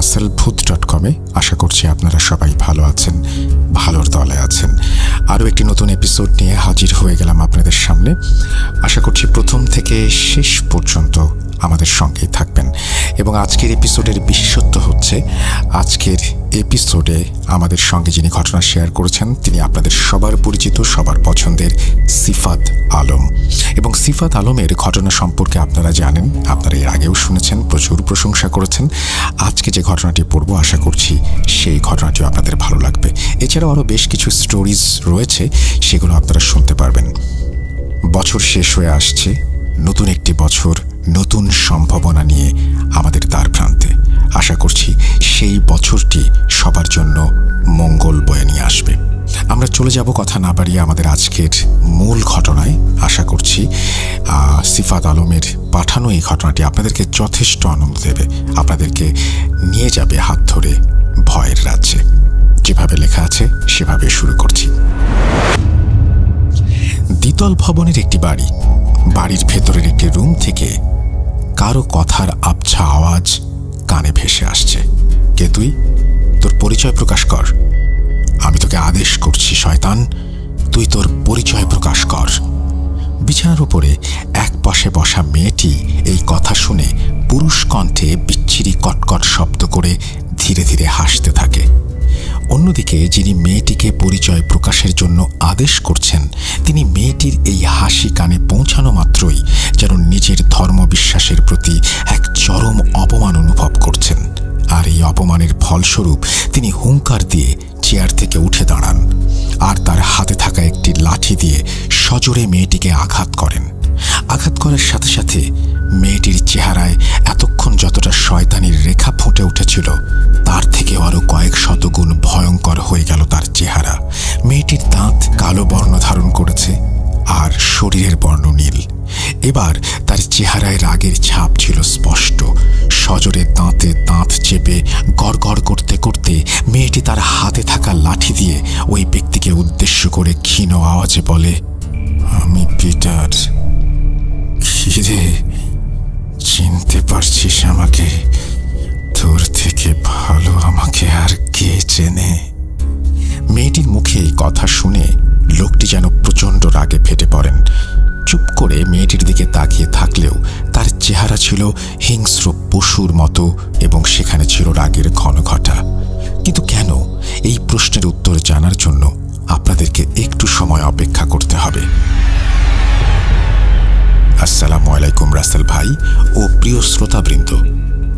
russellbooth.com-এ। আশা করছি আপনারা সবাই ভালো আছেন, ভালোর দলে আছেন। আরও একটি নতুন এপিসোড নিয়ে হাজির হয়ে গেলাম আপনাদের সামনে। আশা করছি প্রথম থেকে শেষ পর্যন্ত আমাদের সঙ্গেই থাকবেন। এবং আজকের এপিসোডের বিশেষত্ব হচ্ছে, আজকের এপিসোডে আমাদের সঙ্গে যিনি ঘটনা শেয়ার করেছেন তিনি আপনাদের সবার পরিচিত, সবার পছন্দের সিফাত আলম। এবং সিফাত আলমের ঘটনা সম্পর্কে আপনারা জানেন, আপনারা এর আগেও শুনেছেন, প্রচুর প্রশংসা করেছেন। আজকে যে ঘটনাটি পড়ব আশা করছি সেই ঘটনাটিও আপনাদের ভালো লাগবে। এছাড়াও আরও বেশ কিছু স্টোরিজ রয়েছে, সেগুলো আপনারা শুনতে পারবেন। বছর শেষ হয়ে আসছে, নতুন একটি বছর নতুন সম্ভাবনা নিয়ে আমাদের দ্বার প্রান্তে। আশা করছি সেই বছরটি সবার জন্য মঙ্গল বয়ে নিয়ে আসবে। আমরা চলে যাব কথা না বাড়িয়ে আমাদের আজকের মূল ঘটনায়। আশা করছি সিফাত আলমের পাঠানো এই ঘটনাটি আপনাদেরকে যথেষ্ট আনন্দ দেবে, আপনাদেরকে নিয়ে যাবে হাত ধরে ভয়ের রাজ্যে। যেভাবে লেখা আছে সেভাবে শুরু করছি। দ্বিতল ভবনের একটি বাড়ি। বাড়ির ভেতরের একটি রুম থেকে কারো কথার আবছা আওয়াজ কানে ভেসে আসছে। কে তুই? তোর পরিচয় প্রকাশ কর। আমি তোকে আদেশ করছি শয়তান, তুই তোর পরিচয় প্রকাশ কর। বিছানার উপরে এক পাশে বসা মেয়েটি এই কথা শুনে পুরুষ কণ্ঠে বিচ্ছিরি কটকট শব্দ করে ধীরে ধীরে হাসতে থাকে। অন্যদিকে যিনি মেয়েটিকে পরিচয় প্রকাশের জন্য আদেশ করছেন তিনি মেয়েটির এই হাসি কানে পৌঁছানো মাত্রই যেন নিজের ধর্মবিশ্বাসের প্রতি এক চরম অপমান অনুভব করছেন। আর এই অপমানের ফলস্বরূপ তিনি হুঙ্কার দিয়ে চেয়ার থেকে উঠে দাঁড়ান আর তার হাতে থাকা একটি লাঠি দিয়ে সজোরে মেয়েটিকে আঘাত করেন। আঘাত করার সাথে সাথে মেয়েটির চেহারায় এতক্ষণ যতটা শয়তানির রেখা ফুটে উঠেছিল তার থেকেও আরো কয়েক শতগুণ ভয়ঙ্কর হয়ে গেল তার চেহারা। মেয়েটির দাঁত কালো বর্ণ ধারণ করেছে আর শরীরের বর্ণ নীল। এবার তার চেহারায় রাগের ছাপ ছিল স্পষ্ট। সজোরে দাঁতে দাঁত চেপে গড়গড় করতে করতে মেয়েটি তার হাতে থাকা লাঠি দিয়ে ওই ব্যক্তিকে উদ্দেশ্য করে ক্ষীণ আওয়াজে বলে, আমি পিটার। খিরে, চিনতে পারছিস আমাকে? তোর থেকে ভালো আমাকে আর কে চেনে? মেয়েটির মুখে এই কথা শুনে লোকটি যেন প্রচণ্ড রাগে ফেটে পড়েন। চুপ করে মেয়েটির দিকে তাকিয়ে থাকলেও তার চেহারা ছিল হিংস্র পশুর মতো এবং সেখানে ছিল রাগের ঘনঘটা। কিন্তু কেন? এই প্রশ্নের উত্তর জানার জন্য আপনাদেরকে একটু সময় অপেক্ষা করতে হবে। আসসালামু আলাইকুম রাসেল ভাই ও প্রিয় শ্রোতাবৃন্দ,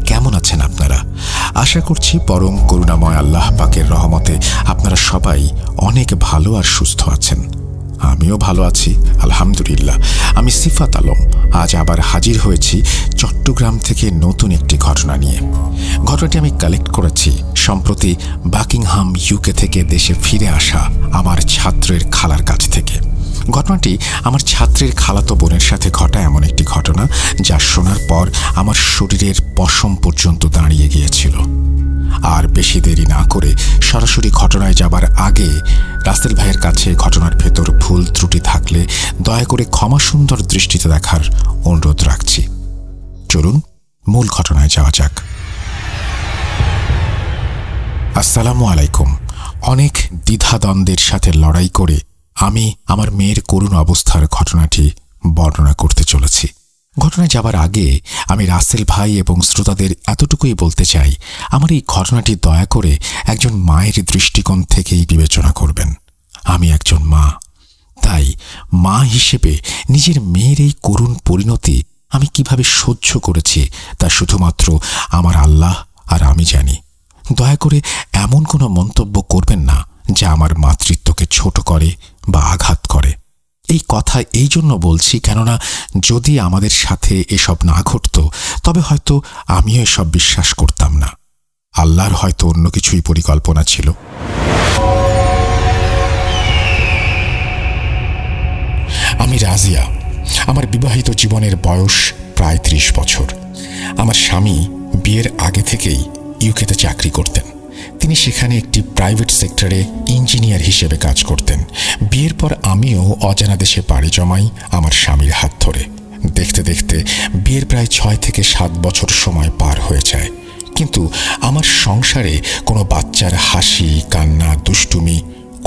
কেমন আছেন আপনারা? আশা করছি পরম করুণাময় আল্লাহ পাকের রহমতে আপনারা সবাই অনেক ভালো আর সুস্থ আছেন। আমিও ভালো আছি আলহামদুলিল্লাহ। আমি সিফাত আলম আজ আবার হাজির হয়েছি চট্টগ্রাম থেকে নতুন একটি ঘটনা নিয়ে। ঘটনাটি আমি কালেক্ট করেছি সম্প্রতি বাকিংহাম ইউকে থেকে দেশে ফিরে আসা আমার ছাত্রের খালার কাছ থেকে। ঘটনাটি আমার ছাত্রের খালাতো বোনের সাথে ঘটা এমন একটি ঘটনা যা শোনার পর আমার শরীরের পশম পর্যন্ত দাঁড়িয়ে গিয়েছিল। আর বেশি দেরি না করে সরাসরি ঘটনায় যাবার আগে রাসেল ভাইয়ের কাছে ঘটনার ভেতর ভুল ত্রুটি থাকলে দয়া করে ক্ষমা সুন্দর দৃষ্টিতে দেখার অনুরোধ রাখছি। চলুন মূল ঘটনায় যাওয়া যাক। আসসালামু আলাইকুম। অনেক দ্বিধাদ্বন্দ্বের সাথে লড়াই করে আমি আমার মেয়ের করুণ অবস্থার ঘটনাটি বর্ণনা করতে চলেছি। ঘটনায় যাবার আগে আমি রাসেল ভাই এবং শ্রোতাদের এতটুকুই বলতে চাই, আমার এই ঘটনাটি দয়া করে একজন মায়ের দৃষ্টিকোণ থেকেই বিবেচনা করবেন। আমি একজন মা, তাই মা হিসেবে নিজের মেয়ের এই করুণ পরিণতি আমি কিভাবে সহ্য করেছি তা শুধুমাত্র আমার আল্লাহ আর আমি জানি। দয়া করে এমন কোনো মন্তব্য করবেন না যা আমার মাতৃত্বকে ছোট করে বা আঘাত করে। এই কথা এই জন্য বলছি কেননা যদি আমাদের সাথে এসব না ঘটত তবে হয়তো আমিও এসব বিশ্বাস করতাম না। আল্লাহর হয়তো অন্য কিছুই পরিকল্পনা ছিল। আমি রাজিয়া। আমার বিবাহিত জীবনের বয়স প্রায় 30 বছর। আমার স্বামী বিয়ের আগে থেকেই ইউকেতে চাকরি করতেন। তিনি সেখানে একটি প্রাইভেট সেক্টরে ইঞ্জিনিয়ার হিসেবে কাজ করতেন। বিয়ের পর আমিও অজানা দেশে পাড়ি জমাই আমার স্বামীর হাত ধরে। দেখতে দেখতে বিয়ের প্রায় 6 থেকে 7 বছর সময় পার হয়ে যায়। কিন্তু আমার সংসারে কোনো বাচ্চার হাসি, কান্না, দুষ্টুমি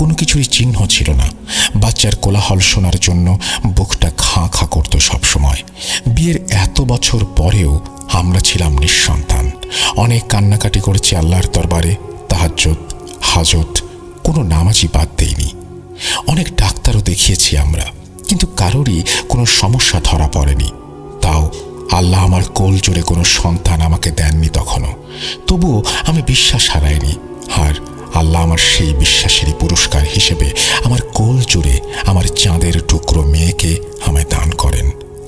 কোনো কিছুরই চিহ্ন ছিল না। বাচ্চার কোলাহল শোনার জন্য বুকটা খাঁ খাঁ করত সবসময়। বিয়ের এত বছর পরেও আমরা ছিলাম নিঃসন্তান। অনেক কান্নাকাটি করেছি আল্লাহর দরবারে, তাহাজ্জুদ, হাজত, কোনো নামাজই বাদ দেইনি। অনেক ডাক্তারও দেখিয়েছি আমরা, কিন্তু কারোরই কোনো সমস্যা ধরা পড়েনি। তাও আল্লাহ আমার কোল জোরে কোনো সন্তান আমাকে দেননি তখনও। তবুও আমি বিশ্বাস হারাইনি। আর আল্লাহ আমার সেই বিশ্বাসেরই পুরস্কার হিসেবে আমার কোল জুড়ে আমার চাঁদের টুকরো মেয়েকে আমায় দান করেন।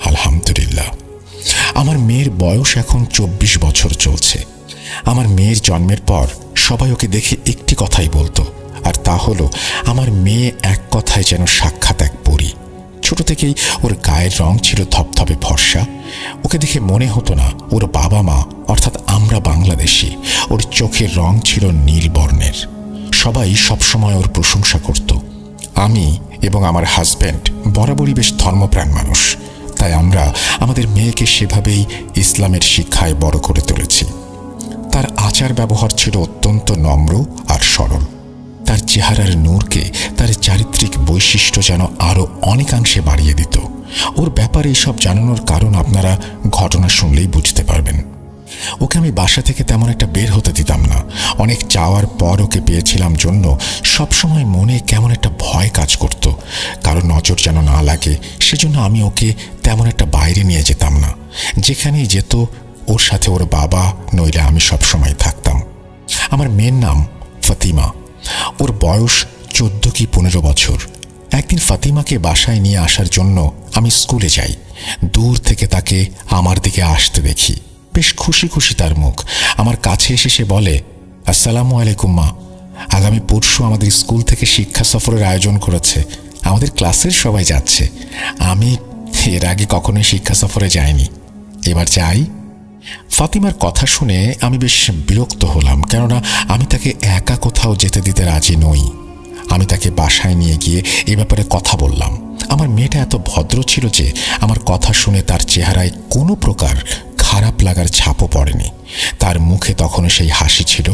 আলহামদুলিল্লাহ। আমার মেয়ের বয়স এখন 24 বছর চলছে। আমার মেয়ের জন্মের পর সবাই ওকে দেখে একটি কথাই বলতো, আর তা হলো আমার মেয়ে এক কথায় যেন সাক্ষাৎ এক পরী। ছোট থেকেই ওর গায়ের রং ছিল ধপধপে ফর্সা। ওকে দেখে মনে হতো না ওর বাবা মা অর্থাৎ আমরা বাংলাদেশি। ওর চোখের রং ছিল নীল বর্ণের। সবাই সবসময় ওর প্রশংসা করত। আমি এবং আমার হাজব্যান্ড বরাবরই বেশ ধর্মপ্রাণ মানুষ, তাই আমরা আমাদের মেয়েকে সেভাবেই ইসলামের শিক্ষায় বড় করে তুলেছি। তার আচার ব্যবহার ছিল অত্যন্ত নম্র আর সরল। তার চেহারার নূরকে তার চারিত্রিক বৈশিষ্ট্য যেন আরও অনেকাংশে বাড়িয়ে দিত। ওর ব্যাপারে এইসব জানানোর কারণ আপনারা ঘটনা শুনলেই বুঝতে পারবেন। ওকে আমি বাসা থেকে তেমন একটা বের হতে দিতাম না। অনেক চাওয়ার পর ওকে পেয়েছিলাম জন্য সবসময় মনে কেমন একটা ভয় কাজ করত, কারো নজর যেন না লাগে। সেজন্য আমি ওকে তেমন একটা বাইরে নিয়ে যেতাম না। যেখানেই যেত ওর সাথে ওর বাবা নইলে আমি সবসময় থাকতাম। আমার মেয়ের নাম ফাতিমা। ওর বয়স 14 কি 15 বছর। একদিন ফাতিমাকে বাসায় নিয়ে আসার জন্য আমি স্কুলে যাই। দূর থেকে তাকে আমার দিকে আসতে দেখি। বেশ খুশি খুশি তার মুখ। আমার কাছে এসে সে বলে, আসসালামু আলাইকুম মা, আগামী পরশু আমাদের স্কুল থেকে শিক্ষা সফরের আয়োজন করেছে। আমাদের ক্লাসের সবাই যাচ্ছে। আমি এর আগে কখনোই শিক্ষা সফরে যাইনি, এবার যাই। ফাতিমার কথা শুনে আমি বেশ বিরক্ত হলাম, কেননা আমি তাকে একা কোথাও যেতে দিতে রাজি নই। আমি তাকে বাসায় নিয়ে গিয়ে এ ব্যাপারে কথা বললাম। আমার মেয়েটা এত ভদ্র ছিল যে আমার কথা শুনে তার চেহারায় কোনো প্রকার খারাপ লাগার ছাপও পড়েনি। তার মুখে তখনও সেই হাসি ছিল।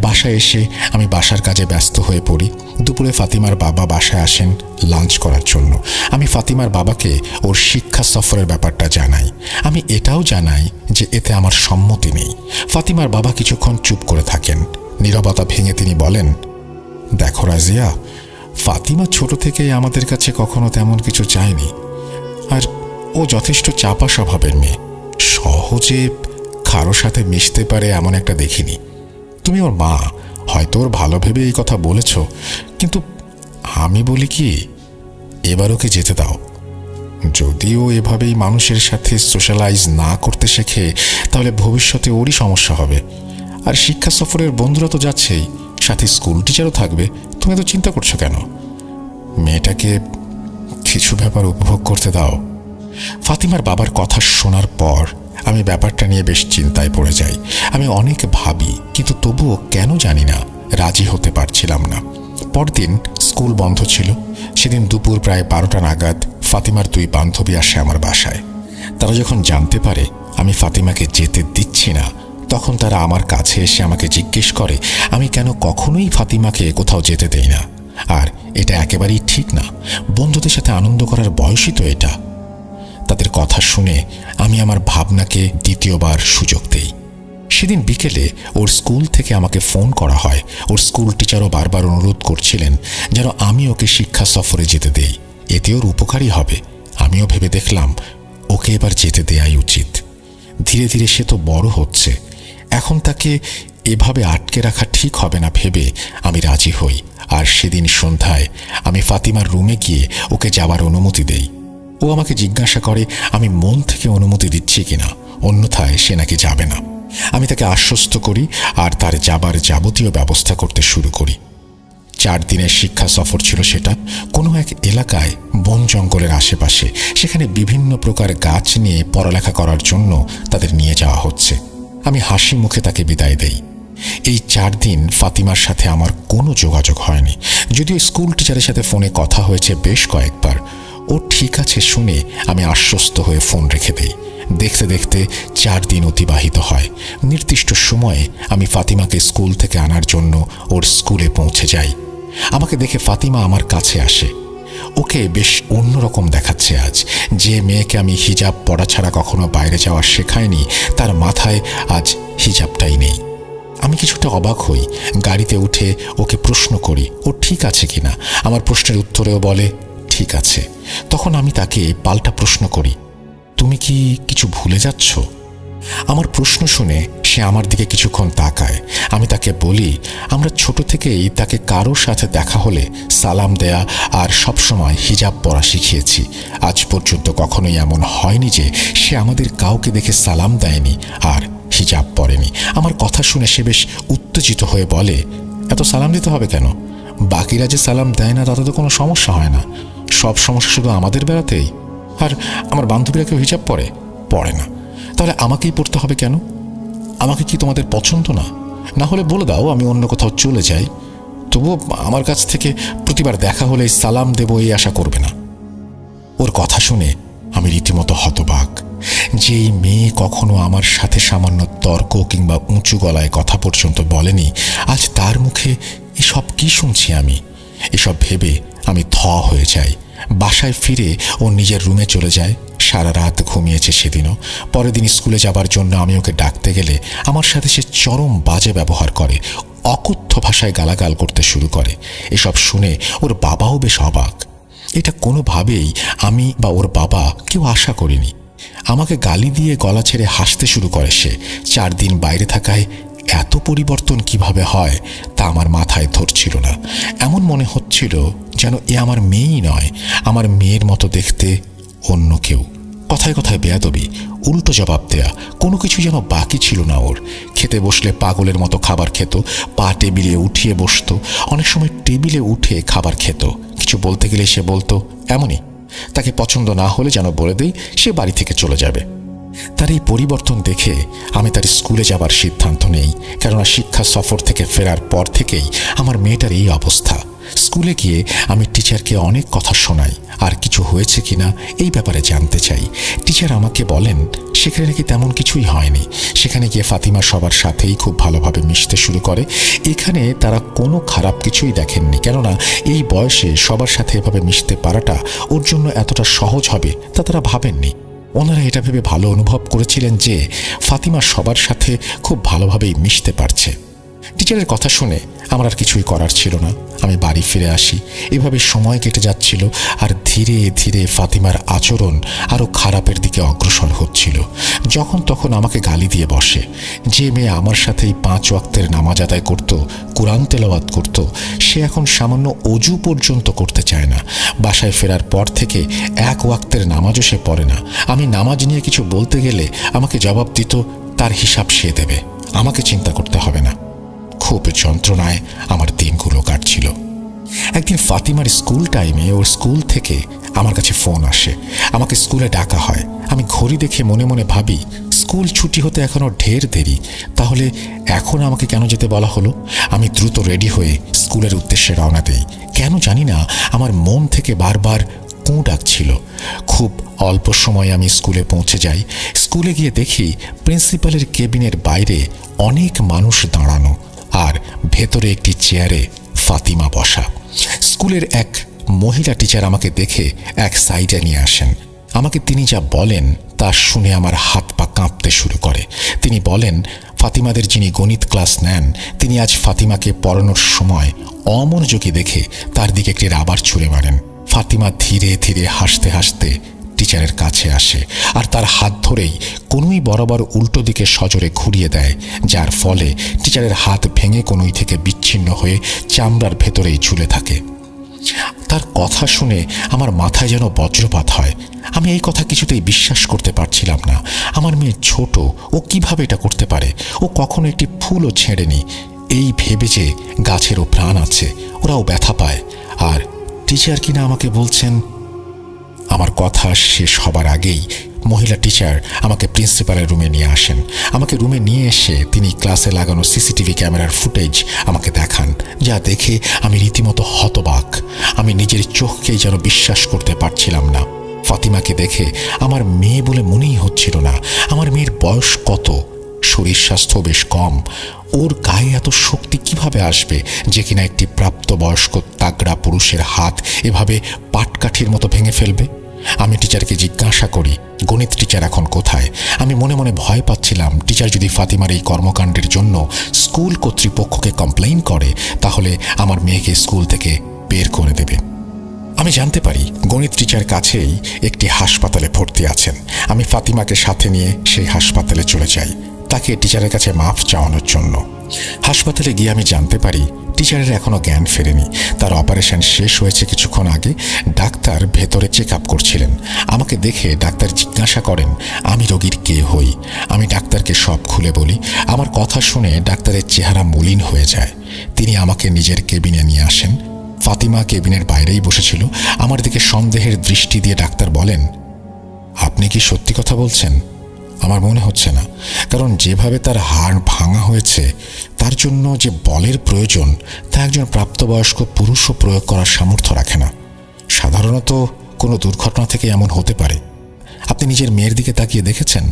বাসায় এসে আমি বাসার কাজে ব্যস্ত হয়ে পড়ি। দুপুরে ফাতিমার বাবা বাসায় আসেন লাঞ্চ করার জন্য। আমি ফাতিমার বাবাকে ওর শিক্ষা সফরের ব্যাপারটা জানাই। আমি এটাও জানাই যে এতে আমার সম্মতি নেই। ফাতিমার বাবা কিছুক্ষণ চুপ করে থাকেন। নীরবতা ভেঙে তিনি বলেন, দেখো রাজিয়া, ফাতিমা ছোট থেকেই আমাদের কাছে কখনো তেমন কিছু চায়নি, আর ও যথেষ্ট চাপা স্বভাবের মেয়ে। সহজে কারোর সাথে মিশতে পারে এমন একটা দেখিনি। তুমি ওর মা, হয়তো ওর ভালো ভেবে এই কথা বলেছ, কিন্তু আমি বলি কি, এবার ওকে যেতে দাও। যদিও এভাবেই মানুষের সাথে সোশ্যালাইজ না করতে শেখে, তাহলে ভবিষ্যতে ওরই সমস্যা হবে। আর শিক্ষা সফরের বন্ধুরা তো যাচ্ছেই, সাথে স্কুল টিচারও থাকবে। তুমি তো চিন্তা করছো কেন? মেয়েটাকে কিছু ব্যাপার উপভোগ করতে দাও। ফাতিমার বাবার কথা শোনার পর আমি ব্যাপারটা নিয়ে বেশ চিন্তায় পড়ে যাই। আমি অনেক ভাবি, কিন্তু তবুও কেন জানি না রাজি হতে পারছিলাম না। পরদিন স্কুল বন্ধ ছিল। সেদিন দুপুর প্রায় 12টা নাগাদ ফাতিমার 2 বান্ধবী আসে আমার বাসায়। তারা যখন জানতে পারে আমি ফাতিমাকে যেতে দিচ্ছি না, তখন তারা আমার কাছে এসে আমাকে জিজ্ঞেস করে আমি কেন কখনোই ফাতিমাকে কোথাও যেতে দেই না। আর এটা একেবারেই ঠিক না। বন্ধুদের সাথে আনন্দ করার বয়সই তো এটা। তাদের কথা শুনে আমি আমার ভাবনাকে দ্বিতীয়বার সুযোগ দেই। সেদিন বিকেলে ওর স্কুল থেকে আমাকে ফোন করা হয়। ওর স্কুল টিচারও বারবার অনুরোধ করছিলেন যেন আমি ওকে শিক্ষা সফরে যেতে দেই, এতে ওর উপকারই হবে। আমিও ভেবে দেখলাম ওকে এবার যেতে দেয়াই উচিত। ধীরে ধীরে সে তো বড় হচ্ছে, এখন তাকে এভাবে আটকে রাখা ঠিক হবে না ভেবে আমি রাজি হই। আর সেদিন সন্ধ্যায় আমি ফাতিমার রুমে গিয়ে ওকে যাওয়ার অনুমতি দেই। ও আমাকে জিজ্ঞাসা করে আমি মন থেকে অনুমতি দিচ্ছি কিনা, অন্যথায় সে নাকি যাবে না। আমি তাকে আশ্বস্ত করি আর তার যাবার যাবতীয় ব্যবস্থা করতে শুরু করি। 4 দিনের শিক্ষা সফর ছিল সেটা। কোনো এক এলাকায় বন জঙ্গলের আশেপাশে, সেখানে বিভিন্ন প্রকার গাছ নিয়ে পড়ালেখা করার জন্য তাদের নিয়ে যাওয়া হচ্ছে। আমি হাসি মুখে তাকে বিদায় দেই। এই 4 দিন ফাতিমার সাথে আমার কোনো যোগাযোগ হয়নি, যদিও স্কুল টিচারের সাথে ফোনে কথা হয়েছে বেশ কয়েকবার। ও ঠিক আছে শুনে আমি আশ্বস্ত হয়ে ফোন রেখে দেই। দেখতে দেখতে 4 দিন অতিবাহিত হয়। নির্দিষ্ট সময়ে আমি ফাতিমাকে স্কুল থেকে আনার জন্য ওর স্কুলে পৌঁছে যাই। আমাকে দেখে ফাতিমা আমার কাছে আসে। ওকে বেশ অন্যরকম দেখাচ্ছে আজ। যে মেয়েকে আমি হিজাব পরা ছাড়া কখনো বাইরে যাওয়া শেখায়নি, তার মাথায় আজ হিজাবটাই নেই। আমি কিছুটা অবাক হই। গাড়িতে উঠে ওকে প্রশ্ন করি ও ঠিক আছে কিনা। আমার প্রশ্নের উত্তরেও বলে ঠিক আছে। তখন আমি তাকে পাল্টা প্রশ্ন করি, তুমি কি কিছু ভুলে যাচ্ছ? আমার প্রশ্ন শুনে সে আমার দিকে কিছুক্ষণ তাকায়। আমি তাকে বলি, আমরা ছোট থেকেই তাকে কারোর সাথে দেখা হলে সালাম দেয়া আর সবসময় হিজাব পরা শিখিয়েছি। আজ পর্যন্ত কখনোই এমন হয়নি যে সে আমাদের কাউকে দেখে সালাম দেয়নি আর হিজাব পরেনি। আমার কথা শুনে সে বেশ উত্তেজিত হয়ে বলে, এত সালাম দিতে হবে কেন? বাকিরা যে সালাম দেয় না তাতে তো কোনো সমস্যা হয় না। সব সমস্যা শুধু আমাদের বেড়াতেই। আর আমার বান্ধবীরা কেউ হিজাব পরে না, তাহলে আমাকেই পড়তে হবে কেন? আমাকে কি তোমাদের পছন্দ না? না হলে বলে দাও, আমি অন্য কোথাও চলে যাই। তবুও আমার কাছ থেকে প্রতিবার দেখা হলে সালাম দেব এই আশা করবে না। ওর কথা শুনে আমি রীতিমতো হতবাক। যেই মেয়ে কখনো আমার সাথে সামান্য তর্ক কিংবা উঁচু গলায় কথা পর্যন্ত বলেনি, আজ তার মুখে এসব কি শুনছি আমি। এসব ভেবে আমি থ হয়ে যাই। বাসায় ফিরে ও নিজের রুমে চলে যায়। সারা রাত ঘুমিয়েছে সেদিনও। পরের দিন স্কুলে যাবার জন্য আমি ওকে ডাকতে গেলে আমার সাথে সে চরম বাজে ব্যবহার করে, অকথ্য ভাষায় গালাগাল করতে শুরু করে। এসব শুনে ওর বাবাও বেশ অবাক। এটা কোনোভাবেই আমি বা ওর বাবা কেউ আশা করিনি। আমাকে গালি দিয়ে গলা ছেড়ে হাসতে শুরু করে সে। 4 দিন বাইরে থাকায় এত পরিবর্তন কিভাবে হয় তা আমার মাথায় ধরছিল না। এমন মনে হচ্ছিল যেন এ আমার মেয়েই নয়, আমার মেয়ের মতো দেখতে অন্য কেউ। কথায় কথায় বেয়াদবি, উল্টো জবাব দেয়া, কোনো কিছু যেন বাকি ছিল না ওর। খেতে বসলে পাগলের মতো খাবার খেত, পা টেবিলে উঠিয়ে বসতো, অনেক সময় টেবিলে উঠে খাবার খেত। কিছু বলতে গেলে সে বলতো এমনই, তাকে পছন্দ না হলে যেন বলে দেই, সে বাড়ি থেকে চলে যাবে। তার এই পরিবর্তন দেখে আমি তার স্কুলে যাবার সিদ্ধান্ত নেই, কেননা শিক্ষা সফর থেকে ফেরার পর থেকেই আমার মেয়েটার এই অবস্থা। স্কুলে গিয়ে আমি টিচারকে অনেক কথা শোনাই আর কিছু হয়েছে কিনা এই ব্যাপারে জানতে চাই। টিচার আমাকে বলেন সেখানে নাকি তেমন কিছুই হয়নি। সেখানে গিয়ে ফাতিমা সবার সাথেই খুব ভালোভাবে মিশতে শুরু করে। এখানে তারা কোনো খারাপ কিছুই দেখেননি, কেননা এই বয়সে সবার সাথে এভাবে মিশতে পারাটা ওর জন্য এতটা সহজ হবে তা তারা ভাবেননি। ওনারা এটা ভেবে ভালো অনুভব করেছিলেন যে ফাতিমা সবার সাথে খুব ভালোভাবেই মিশতে পারছে। টিচারের কথা শুনে আমার আর কিছুই করার ছিল না। আমি বাড়ি ফিরে আসি। এভাবে সময় কেটে যাচ্ছিল আর ধীরে ধীরে ফাতিমার আচরণ আরও খারাপের দিকে অগ্রসর হচ্ছিল। যখন তখন আমাকে গালি দিয়ে বসে। যে মেয়ে আমার সাথেই 5 ওয়াক্তের নামাজ আদায় করত, কোরআন তেলাওয়াত করত, সে এখন সামান্য অজু পর্যন্ত করতে চায় না। বাসায় ফেরার পর থেকে 1 ওয়াক্তের নামাজও সে পড়ে না। আমি নামাজ নিয়ে কিছু বলতে গেলে আমাকে জবাব দিত তার হিসাব সে দেবে, আমাকে চিন্তা করতে হবে না। খুব যন্ত্রণায় আমার দিনগুলো কাটছিল। একদিন ফাতিমার স্কুল টাইমে ওর স্কুল থেকে আমার কাছে ফোন আসে। আমাকে স্কুলে ডাকা হয়। আমি ঘড়ি দেখে মনে মনে ভাবি স্কুল ছুটি হতে এখনো ঢের দেরি, তাহলে এখন আমাকে কেন যেতে বলা হলো? আমি দ্রুত রেডি হয়ে স্কুলের উদ্দেশ্যে রওনা দেই। কেন জানি না আমার মন থেকে বারবার কু ডাকছিল। খুব অল্প সময়ে আমি স্কুলে পৌঁছে যাই। স্কুলে গিয়ে দেখি প্রিন্সিপালের কেবিনের বাইরে অনেক মানুষ দাঁড়ানো আর ভেতরে একটি চেয়ারে ফাতিমা বসা। স্কুলের এক মহিলা টিচার আমাকে দেখে এক সাইডে নিয়ে আসেন। আমাকে তিনি যা বলেন তা শুনে আমার হাত পা কাঁপতে শুরু করে। তিনি বলেন ফাতিমাদের যিনি গণিত ক্লাস নেন তিনি আজ ফাতিমাকে পড়ানোর সময় অমনোযোগী দেখে তার দিকে একটি রাবার ছুঁড়ে মারেন। ফাতিমা ধীরে ধীরে হাসতে হাসতে টিচারের কাছে আসে আর তার হাত ধরেই কনুই বরাবর উল্টো দিকে সজোরে ঘুরিয়ে দেয়, যার ফলে টিচারের হাত ভেঙে কনুই থেকে বিচ্ছিন্ন হয়ে চামড়ার ভেতরেই ঝুলে থাকে। তার কথা শুনে আমার মাথায় যেন বজ্রপাত হয়। আমি এই কথা কিছুতেই বিশ্বাস করতে পারছিলাম না। আমার মেয়ে ছোট, ও কিভাবে এটা করতে পারে? ও কখনো একটি ফুলও ছেড়েনি। এই ভেবে যে গাছেরও প্রাণ আছে, ওরাও ব্যথা পায়। আর টিচার কিনা আমাকে বলছেন। আমার কথা শেষ হবার আগেই মহিলা টিচার আমাকে প্রিন্সিপালের রুমে নিয়ে আসেন। আমাকে রুমে নিয়ে এসে তিনি ক্লাসে লাগানো সিসিটিভি ক্যামেরার ফুটেজ আমাকে দেখান, যা দেখে আমি রীতিমতো হতবাক। আমি নিজের চোখকেই যেন বিশ্বাস করতে পারছিলাম না। ফাতিমাকে দেখে আমার মেয়ে বলে মনেই হচ্ছিল না। আমার মেয়ের বয়স কত, শরীর স্বাস্থ্য বেশ কম, ওর গায়ে এত শক্তি কিভাবে আসবে যে কিনা একটি প্রাপ্তবয়স্ক তাগড়া পুরুষের হাত এভাবে পাটকাঠির মতো ভেঙে ফেলবে। আমি টিচারকে জিজ্ঞাসা করি, গণিত টিচার এখন কোথায়? আমি মনে মনে ভয় পাচ্ছিলাম টিচার যদি ফাতিমার এই কর্মকাণ্ডের জন্য স্কুল কর্তৃপক্ষকে কমপ্লেইন করে তাহলে আমার মেয়েকে স্কুল থেকে বের করে দেবে। আমি জানতে পারি গণিত টিচার কাছেই একটি হাসপাতালে ভর্তি আছেন। আমি ফাতিমাকে সাথে নিয়ে সেই হাসপাতালে চলে যাই তাকে টিচারের কাছে মাফ চাওয়ানোর জন্য। হাসপাতালে গিয়ে আমি জানতে পারি টিচারের এখনো জ্ঞান ফেরেনি। তার অপারেশন শেষ হয়েছে কিছুক্ষণ আগে। ডাক্তার ভেতরে চেক আপ করছিলেন। আমাকে দেখে ডাক্তার জিজ্ঞাসা করেন আমি রোগীর কে হই। আমি ডাক্তারকে সব খুলে বলি। আমার কথা শুনে ডাক্তারের চেহারা মলিন হয়ে যায়। তিনি আমাকে নিজের কেবিনে নিয়ে আসেন। ফাতিমা কেবিনের বাইরেই বসেছিল। আমার দিকে সন্দেহের দৃষ্টি দিয়ে ডাক্তার বলেন, আপনি কি সত্যি কথা বলছেন? আমার মনে হচ্ছে না, কারণ যেভাবে তার হাড় ভাঙা হয়েছে তার জন্য যে বলের প্রয়োজন তা একজন প্রাপ্তবয়স্ক পুরুষও প্রয়োগ করার সামর্থ্য রাখে না। সাধারণত কোনো দুর্ঘটনা থেকে এমন হতে পারে। আপনি নিজের মেয়ের দিকে তাকিয়ে দেখেছেন?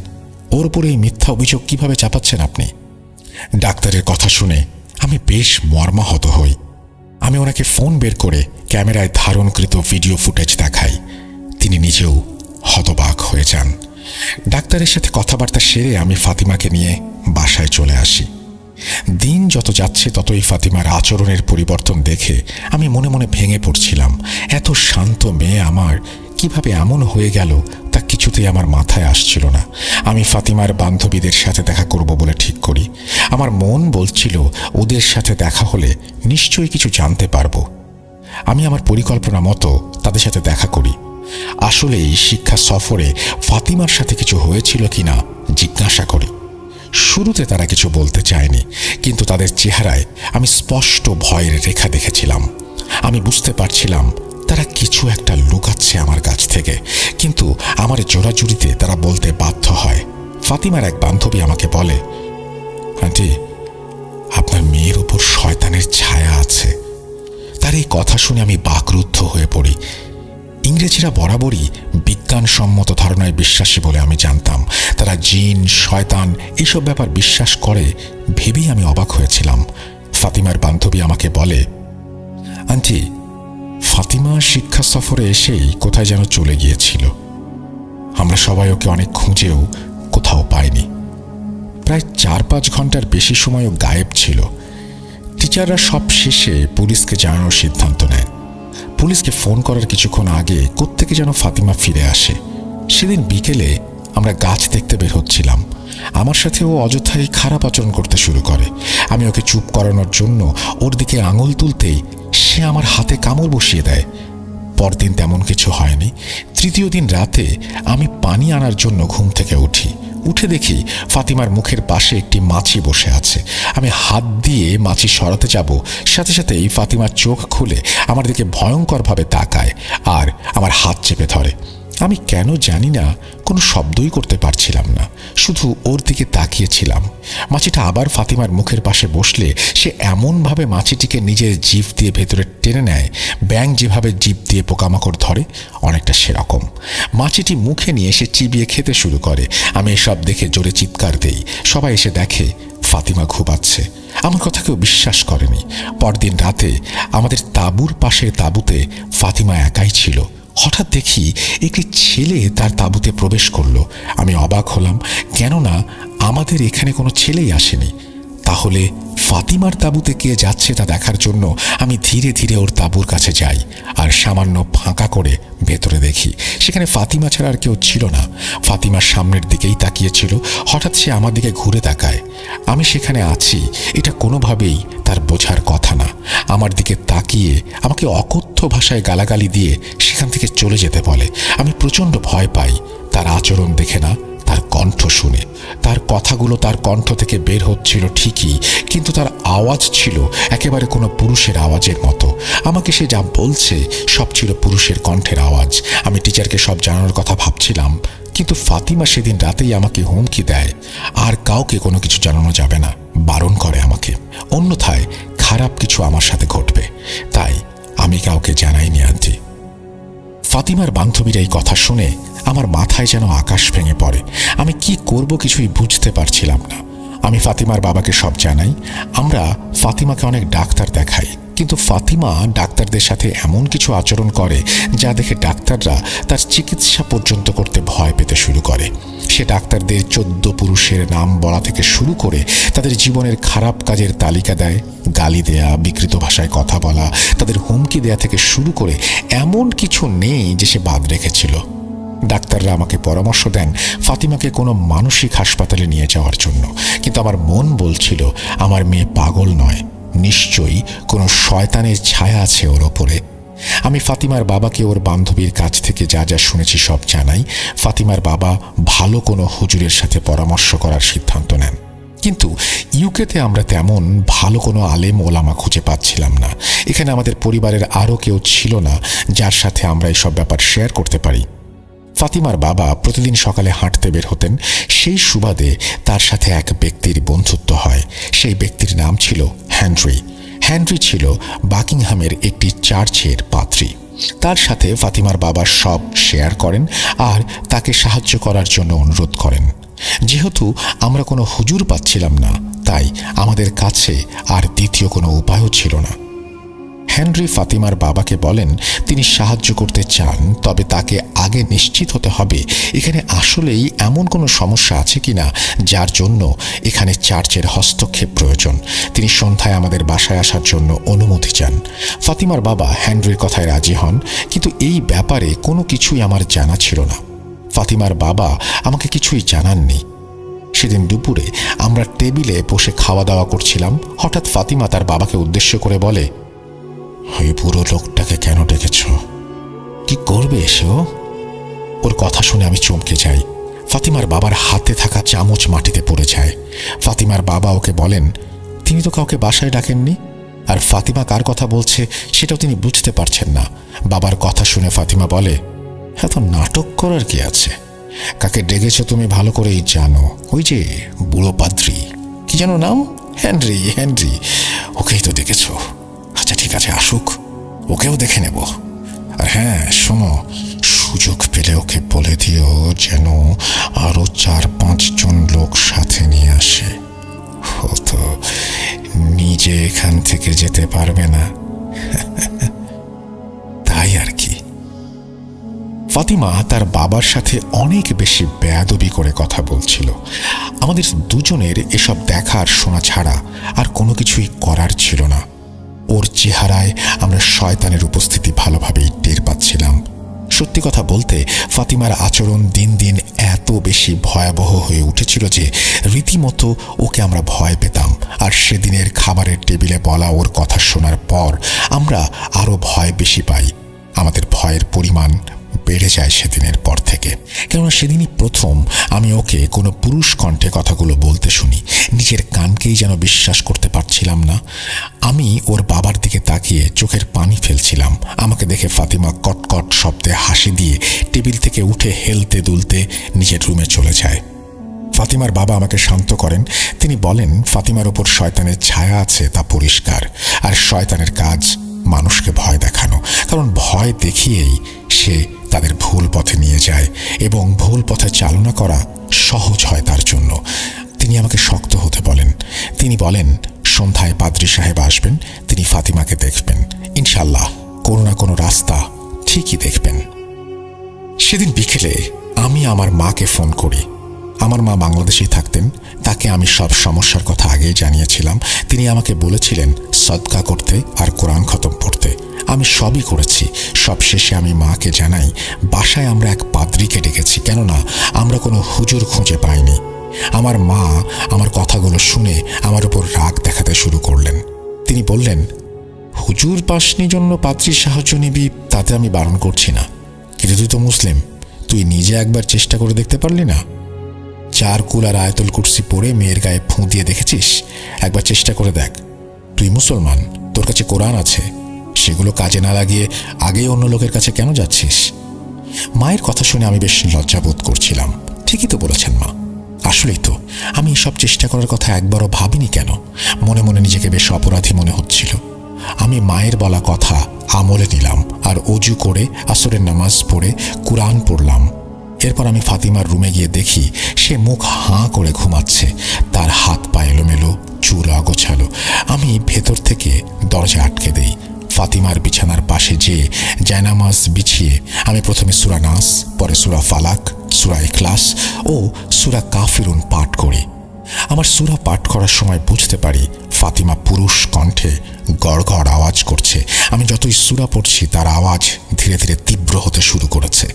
ওর উপরে এই মিথ্যা অভিযোগ কিভাবে চাপাচ্ছেন আপনি? ডাক্তারের কথা শুনে আমি বেশ মর্মাহত হই। আমি ওনাকে ফোন বের করে ক্যামেরায় ধারণকৃত ভিডিও ফুটেজ দেখাই। তিনি নিজেও হতবাক হয়ে যান। ডাক্তারের সাথে কথাবার্তা সেরে আমি ফাতিমাকে নিয়ে বাসায় চলে আসি। দিন যত যাচ্ছে ততই ফাতিমার আচরণের পরিবর্তন দেখে আমি মনে মনে ভেঙে পড়ছিলাম। এত শান্ত মেয়ে আমার কিভাবে এমন হয়ে গেল তা কিছুতেই আমার মাথায় আসছিল না। আমি ফাতিমার বান্ধবীদের সাথে দেখা করব বলে ঠিক করি। আমার মন বলছিল ওদের সাথে দেখা হলে নিশ্চয়ই কিছু জানতে পারবো। আমি আমার পরিকল্পনা মতো তাদের সাথে দেখা করি। আসলেই শিক্ষা সফরে ফাতিমার সাথে কিছু হয়েছিল কিনা জিজ্ঞাসা করি। শুরুতে তারা কিছু বলতে চায়নি, কিন্তু তাদের চেহারায় আমি স্পষ্ট ভয়ের রেখা দেখেছিলাম। আমি বুঝতে পারছিলাম তারা কিছু একটা লুকাচ্ছে আমার কাছ থেকে, কিন্তু আমার জোরাজুরিতে তারা বলতে বাধ্য হয়। ফাতিমার এক বান্ধবী আমাকে বলে, আন্টি, আপনার মেয়ের উপর শয়তানের ছায়া আছে। তার এই কথা শুনে আমি বাকরুদ্ধ হয়ে পড়ি। ইংরেজিরা বরাবরই বিজ্ঞানসম্মত ধারণায় বিশ্বাসী বলে আমি জানতাম। তারা জিন, শয়তান এসব ব্যাপার বিশ্বাস করে ভেবেই আমি অবাক হয়েছিলাম। ফাতিমার বান্ধবী আমাকে বলে, আন্টি, ফাতিমা শিক্ষা সফরে এসেই কোথায় যেন চলে গিয়েছিল। আমরা সবাই ওকে অনেক খুঁজেও কোথাও পাইনি। প্রায় 4-5 ঘন্টার বেশি সময়ও গায়েব ছিল। টিচাররা সব শেষে পুলিশকে জানানোর সিদ্ধান্ত নেয়। পুলিশকে ফোন করার কিছুক্ষণ আগে কোত্থেকে যেন ফাতিমা ফিরে আসে। সেদিন বিকেলে আমরা গাছ দেখতে বের হচ্ছিলাম। আমার সাথে ও অযথাই খারাপ আচরণ করতে শুরু করে। আমি ওকে চুপ করানোর জন্য ওর দিকে আঙুল তুলতেই সে আমার হাতে কামড় বসিয়ে দেয়। পরদিন তেমন কিছু হয়নি। তৃতীয় দিন রাতে আমি পানি আনার জন্য ঘুম থেকে উঠে দেখি ফাতিমার মুখের পাশে একটি মাছি বসে আছে। আমি হাত দিয়ে মাছি সরাতে যাব, সাথে সাথেই ফাতিমার চোখ খুলে আমার দিকে ভয়ঙ্করভাবে তাকায় আর আমার হাত চেপে ধরে। আমি কেন জানি না কোনো শব্দই করতে পারছিলাম না, শুধু ওর দিকে তাকিয়েছিলাম। মাছিটা আবার ফাতিমার মুখের পাশে বসলে সে এমনভাবে মাছিটিকে নিজের জিভ দিয়ে ভেতরে টেনে নেয়, ব্যাঙ যেভাবে জিভ দিয়ে পোকামাকড় ধরে অনেকটা সেরকম। মাছিটি মুখে নিয়ে সে চিবিয়ে খেতে শুরু করে। আমি এসব দেখে জোরে চিৎকার দেই। সবাই এসে দেখে ফাতিমা ঘুমাচ্ছে। আমার কথা কেউ বিশ্বাস করেনি। পরদিন রাতে আমাদের তাঁবুর পাশের তাঁবুতে ফাতিমা একাই ছিল। হঠাৎ দেখি একটি ছেলে তার তাঁবুতে প্রবেশ করলো। আমি অবাক হলাম, কেননা আমাদের এখানে কোনো ছেলেই আসেনি। তাহলে ফাতিমার তাঁবুতে কে যাচ্ছে তা দেখার জন্য আমি ধীরে ধীরে ওর তাঁবুর কাছে যাই আর সামান্য ফাঁকা করে ভেতরে দেখি সেখানে ফাতিমা ছাড়া আর কেউ ছিল না। ফাতিমার সামনের দিকেই তাকিয়েছিল। হঠাৎ সে আমার দিকে ঘুরে তাকায়। আমি সেখানে আছি এটা কোনোভাবেই তার বোঝার কথা না। আমার দিকে তাকিয়ে আমাকে অকথ্য ভাষায় গালাগালি দিয়ে সেখান থেকে চলে যেতে বলে। আমি প্রচণ্ড ভয় পাই, তার আচরণ দেখে না, তার কণ্ঠ শুনে। তার কথাগুলো তার কণ্ঠ থেকে বের হচ্ছিল ঠিকই, কিন্তু তার আওয়াজ ছিল একেবারে কোনো পুরুষের আওয়াজের মতো। আমাকে সে যা বলছে সব ছিল পুরুষের কণ্ঠের আওয়াজ। আমি টিচারকে সব জানানোর কথা ভাবছিলাম, কিন্তু ফাতিমা সেদিন রাতেই আমাকে হুমকি দেয় আর কাউকে কোনো কিছু জানানো যাবে না, বারণ করে আমাকে, অন্যথায় খারাপ কিছু আমার সাথে ঘটবে। তাই আমি কাউকে জানাইনি আন্টি। ফাতিমার বান্ধবীর এই কথা শুনে আমার মাথায় যেন আকাশ ভেঙে পড়ে। আমি কি করব কিছুই বুঝতে পারছিলাম না। আমি ফাতিমার বাবাকে সব জানাই। আমরা ফাতিমাকে অনেক ডাক্তার দেখাই, কিন্তু ফাতিমা ডাক্তারদের সাথে এমন কিছু আচরণ করে যা দেখে ডাক্তাররা তার চিকিৎসা পর্যন্ত করতে ভয় পেতে শুরু করে। সে ডাক্তারদের 14 পুরুষের নাম বলা থেকে শুরু করে তাদের জীবনের খারাপ কাজের তালিকা দেয়, গালি দেয়া, বিকৃত ভাষায় কথা বলা, তাদের হুমকি দেয়া থেকে শুরু করে এমন কিছু নেই যে সে বাদ রেখেছিল। ডাক্তাররা আমাকে পরামর্শ দেন ফাতিমাকে কোনো মানসিক হাসপাতালে নিয়ে যাওয়ার জন্য, কিন্তু আমার মন বলছিল আমার মেয়ে পাগল নয়, নিশ্চয়ই কোনো শয়তানের ছায়া আছে ওর ওপরে। আমি ফাতিমার বাবাকে ওর বান্ধবীর কাছ থেকে যা যা শুনেছি সব জানাই। ফাতিমার বাবা ভালো কোনো হুজুরের সাথে পরামর্শ করার সিদ্ধান্ত নেন, কিন্তু ইউকেতে আমরা তেমন ভালো কোনো আলেম ওলামা খুঁজে পাচ্ছিলাম না। এখানে আমাদের পরিবারের আরও কেউ ছিল না যার সাথে আমরা এইসব ব্যাপার শেয়ার করতে পারি। ফাতিমার বাবা প্রতিদিন সকালে হাঁটতে বের হতেন। সেই সুবাদে তার সাথে এক ব্যক্তির বন্ধুত্ব হয়। সেই ব্যক্তির নাম ছিল হেনরি। হেনরি ছিল বাকিংহামের একটি চার্চের পাদ্রী। তার সাথে ফাতিমার বাবা সব শেয়ার করেন আর তাকে সাহায্য করার জন্য অনুরোধ করেন। যেহেতু আমরা কোনো হুজুর পাচ্ছিলাম না, তাই আমাদের কাছে আর দ্বিতীয় কোনো উপায়ও ছিল না। হেনরি ফাতিমার বাবাকে বলেন তিনি সাহায্য করতে চান, তবে তাকে আগে নিশ্চিত হতে হবে এখানে আসলেই এমন কোনো সমস্যা আছে কিনা যার জন্য এখানে চার্চের হস্তক্ষেপ প্রয়োজন। তিনি সন্ধ্যায় আমাদের বাসায় আসার জন্য অনুমতি চান। ফাতিমার বাবা হেনরির কথায় রাজি হন, কিন্তু এই ব্যাপারে কোনো কিছুই আমার জানা ছিল না। ফাতিমার বাবা আমাকে কিছুই জানাননি। সেদিন দুপুরে আমরা টেবিলে বসে খাওয়া দাওয়া করছিলাম। হঠাৎ ফাতিমা তার বাবাকে উদ্দেশ্য করে বলে, ওই পুরো লোকটাকে কেন ডেকেছ? কি করবে এসেও? ওর কথা শুনে আমি চমকে যাই। ফাতিমার বাবার হাতে থাকা চামচ মাটিতে পড়ে যায়। ফাতিমার বাবা ওকে বলেন, তিনি তো কাউকে বাসায় ডাকেননি, আর ফাতিমা কার কথা বলছে সেটাও তিনি বুঝতে পারছেন না। বাবার কথা শুনে ফাতিমা বলে, এত নাটক করার কি আছে? কাকে ডেকেছ তুমি ভালো করেই জানো। ওই যে বুড়ো পাদ্রী, কি যেন নাম? হেনরি। হেনরি, ওকেই তো ডেকেছ। আচ্ছা ঠিক আছে, আসুক, ওকেও দেখে নেব। আর হ্যাঁ শোনো, সুযোগ পেলে ওকে বলে দিও যেন আরো 4-5 জন লোক সাথে নিয়ে আসে। ও তো নিজে এখান থেকে যেতে পারবে না। তাই আর কি। ফাতিমা তার বাবার সাথে অনেক বেশি বেয়াদবি করে কথা বলছিল। আমাদের দুজনের এসব দেখার শোনা ছাড়া আর কোনো কিছুই করার ছিল না। ওর চেহারায় আমরা শয়তানের উপস্থিতি ভালোভাবেই টের পাচ্ছিলাম। সত্যি কথা বলতে ফাতিমার আচরণ দিন দিন এত বেশি ভয়াবহ হয়ে উঠেছিল যে রীতিমতো ওকে আমরা ভয় পেতাম। আর সেদিনের খাবারের টেবিলে বলা ওর কথা শোনার পর আমরা আরও ভয় বেশি পাই। আমাদের ভয়ের পরিমাণ বেড়ে যায় সেদিনের পর থেকে, কেননা সেদিনই প্রথম আমি ওকে কোনো পুরুষ কণ্ঠে কথাগুলো বলতে শুনি। নিজের কানকেই যেন বিশ্বাস করতে পারছিলাম না। আমি ওর বাবার দিকে তাকিয়ে চোখের পানি ফেলছিলাম। আমাকে দেখে ফাতিমা কটকট শব্দে হাসি দিয়ে টেবিল থেকে উঠে হেলতে দুলতে নিজের রুমে চলে যায়। ফাতিমার বাবা আমাকে শান্ত করেন। তিনি বলেন ফাতিমার ওপর শয়তানের ছায়া আছে তা পরিষ্কার, আর শয়তানের কাজ মানুষকে ভয় দেখানো, কারণ ভয় দেখিয়েই সে তাদের ভুল পথে নিয়ে যায় এবং ভুল পথে চালনা করা সহজ হয় তার জন্য। তিনি আমাকে শক্ত হতে বলেন। তিনি বলেন সন্ধ্যায় পাদ্রী সাহেব আসবেন, তিনি ফাতিমাকে দেখবেন, ইনশাল্লাহ কোনো না কোনো রাস্তা ঠিকই দেখবেন। সেদিন বিকেলে আমি আমার মাকে ফোন করি। আমার মা বাংলাদেশেই থাকতেন। তাকে আমি সব সমস্যার কথা আগেই জানিয়েছিলাম। তিনি আমাকে বলেছিলেন সদকা করতে আর কোরআন খতম পড়তে। আমি সবই করেছি। সবশেষে আমি মাকে জানাই বাসায় আমরা এক পাদ্রীকে ডেকেছি, কেননা আমরা কোনো হুজুর খুঁজে পাইনি। আমার মা আমার কথাগুলো শুনে আমার উপর রাগ দেখাতে শুরু করলেন। তিনি বললেন, হুজুর পাসনি জন্য পাদ্রীর সাহায্য নিবি তাতে আমি বারণ করছি না, কিন্তু তুই তো মুসলিম, তুই নিজে একবার চেষ্টা করে দেখতে পারলি না? 4 কুল আর আয়াতুল কুরসি পড়ে মেয়ের গায়ে ফুঁ দিয়ে দেখেছিস? একবার চেষ্টা করে দেখ। তুই মুসলমান, তোর কাছে কোরআন আছে, সেগুলো কাজে না লাগিয়ে আগেই অন্য লোকের কাছে কেন যাচ্ছিস? মায়ের কথা শুনে আমি বেশ লজ্জাবোধ করছিলাম। ঠিকই তো বলেছেন মা, আসলেই তো আমি এসব চেষ্টা করার কথা একবারও ভাবিনি কেন। মনে মনে নিজেকে বেশ অপরাধী মনে হচ্ছিল। আমি মায়ের বলা কথা আমলে নিলাম আর অজু করে আসরের নামাজ পড়ে কুরআন পড়লাম। এরপর আমি ফাতিমার রুমে গিয়ে দেখি সে মুখ হাঁ করে ঘুমাচ্ছে, তার হাত পা এলোমেলো, চুল অগোছালো। আমি ভেতর থেকে দরজা আটকে দেই। ফাতিমার বিছানার পাশে যেয়ে জায়নামাজ বিছিয়ে আমি প্রথমে সূরা নাস, পরে সূরা ফালাক, সূরা ইখলাস ও সূরা কাফিরুন পাঠ করি। আমার সূরা পাঠ করার সময় বুঝতে পারি ফাতিমা পুরুষ কণ্ঠে গড়গড় আওয়াজ করছে। আমি যতই সূরা পড়ছি তার আওয়াজ ধীরে ধীরে তীব্র হতে শুরু করেছে।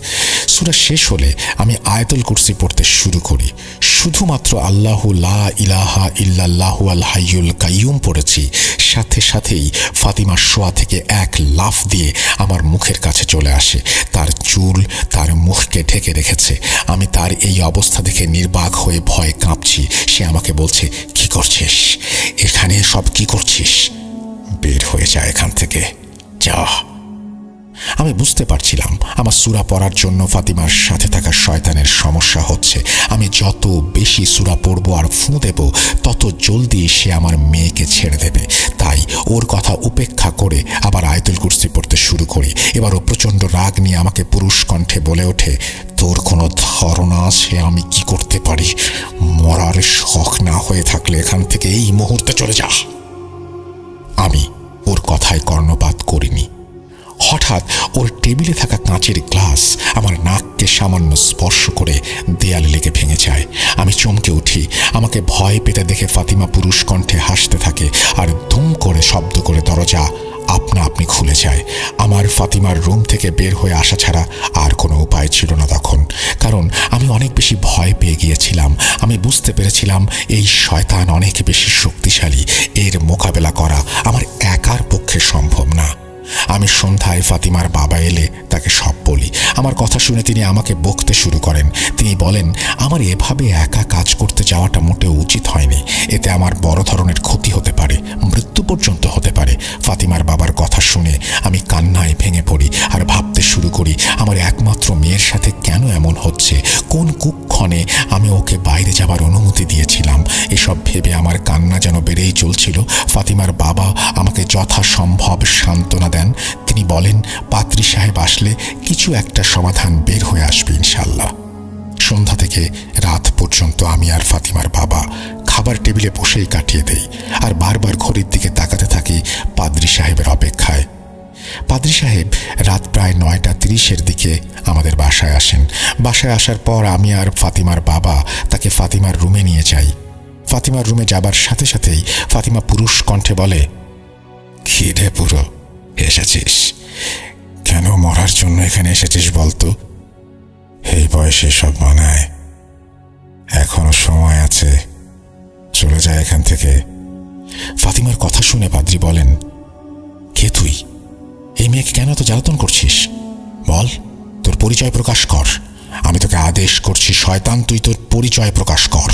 সূরা শেষ হলে আমি আয়াতুল কুরসি পড়তে শুরু করি। শুধুমাত্র আল্লাহু লা ইলাহা ইল্লাল্লাহু আল হাইয়ুল কাইয়ুম পড়েছি, সাথে সাথেই ফাতিমা শোয়া থেকে এক লাফ দিয়ে আমার মুখের কাছে চলে আসে। তার চুল তার মুখকে ঢেকে রেখেছে। আমি তার এই অবস্থা দেখে নির্বাক হয়ে ভয়ে কাঁপছি। সে আমাকে বলছে, কি করছিস এখানে? সব কি করছিস? বের হয়ে যা এখান থেকে, যা। আমি বুঝতে পারছিলাম আমার সূরা পড়ার জন্য ফাতিমার সাথে থাকা শয়তানের সমস্যা হচ্ছে। আমি যত বেশি সূরা পড়ব আর ফুঁ দেব তত জলদি সে আমার মেয়েকে ছেড়ে দেবে। তাই ওর কথা উপেক্ষা করে আবার আয়াতুল কুরসি পড়তে শুরু করি। এবার ও প্রচণ্ড রাগ নিয়ে আমাকে পুরুষ কণ্ঠে বলে ওঠে, তোর কোনো ধারণা আছে আমি কি করতে পারি? মরার শখ না হয়ে থাকলে এখান থেকে এই মুহূর্তে চলে যা। আমি ওর কথায় কর্ণপাত করিনি। হঠাৎ ওর টেবিলে থাকা কাঁচের গ্লাস আমার নাককে সামান্য স্পর্শ করে দেয়ালে লেগে ভেঙে যায়। আমি চমকে উঠি। আমাকে ভয় পেতে দেখে ফাতিমা পুরুষ কণ্ঠে হাসতে থাকে আর ধুম করে শব্দ করে দরজা আপনা আপনি খুলে যায়। আমার ফাতিমার রুম থেকে বের হয়ে আসা ছাড়া আর কোনো উপায় ছিল না তখন, কারণ আমি অনেক বেশি ভয় পেয়ে গিয়েছিলাম। আমি বুঝতে পেরেছিলাম এই শয়তান অনেক বেশি শক্তিশালী, এর মোকাবেলা করা আমার একার পক্ষে সম্ভব না। আমি সন্ধ্যায় ফাতিমার বাবা এলে তাকে সব বলি। আমার কথা শুনে তিনি আমাকে বকতে শুরু করেন। তিনি বলেন, আমার এভাবে একা কাজ করতে যাওয়াটা মোটেও উচিত হয়নি। এতে আমার বড় ধরনের ক্ষতি হতে পারে, মৃত্যু পর্যন্ত হতে পারে। ফাতিমার বাবার কথা শুনে আমি কান্নায় ভেঙে পড়ি আর ভাবতে শুরু করি আমার একমাত্র মেয়ের সাথে কেন এমন হচ্ছে, কোন কুক্ষণে আমি ওকে বাইরে যাবার অনুমতি দিয়েছিলাম। এসব ভেবে আমার কান্না যেন বেড়েই চলছিল। ফাতিমার বাবা আমাকে যথাসম্ভব সান্ত্বনা দেন। তিনি বলেন, পাত্রী সাহেব আসলে কিছু একটা সমাধান বের হয়ে আসবে ইনশাল্লাহ। সন্ধ্যা থেকে রাত পর্যন্ত আমি আর ফাতিমার বাবা খাবার টেবিলে বসেই কাটিয়ে দেই আর বারবার ঘড়ির দিকে তাকাতে থাকি পাদ্রী সাহেবের অপেক্ষায়। পাদ্রী সাহেব রাত প্রায় 9:30 দিকে আমাদের বাসায় আসেন। বাসায় আসার পর আমি আর ফাতিমার বাবা তাকে ফাতিমার রুমে নিয়ে যাই। ফাতিমার রুমে যাবার সাথে সাথেই ফাতিমা পুরুষ কণ্ঠে বলে, কি রে পুরো, এসেছিস? কেন মরার জন্য এখানে এসেছিস বলতো? এই বয়সে সব মানায়? এখনো সময় আছে, চলে যায় এখান থেকে। ফাতিমার কথা শুনে পাদ্রী বলেন, কে তুই? এই মেয়েকে কেন তো জ্বালাতন করছিস? বল, তোর পরিচয় প্রকাশ কর। আমি তোকে আদেশ করছি, শয়তান, তুই তোর পরিচয় প্রকাশ কর।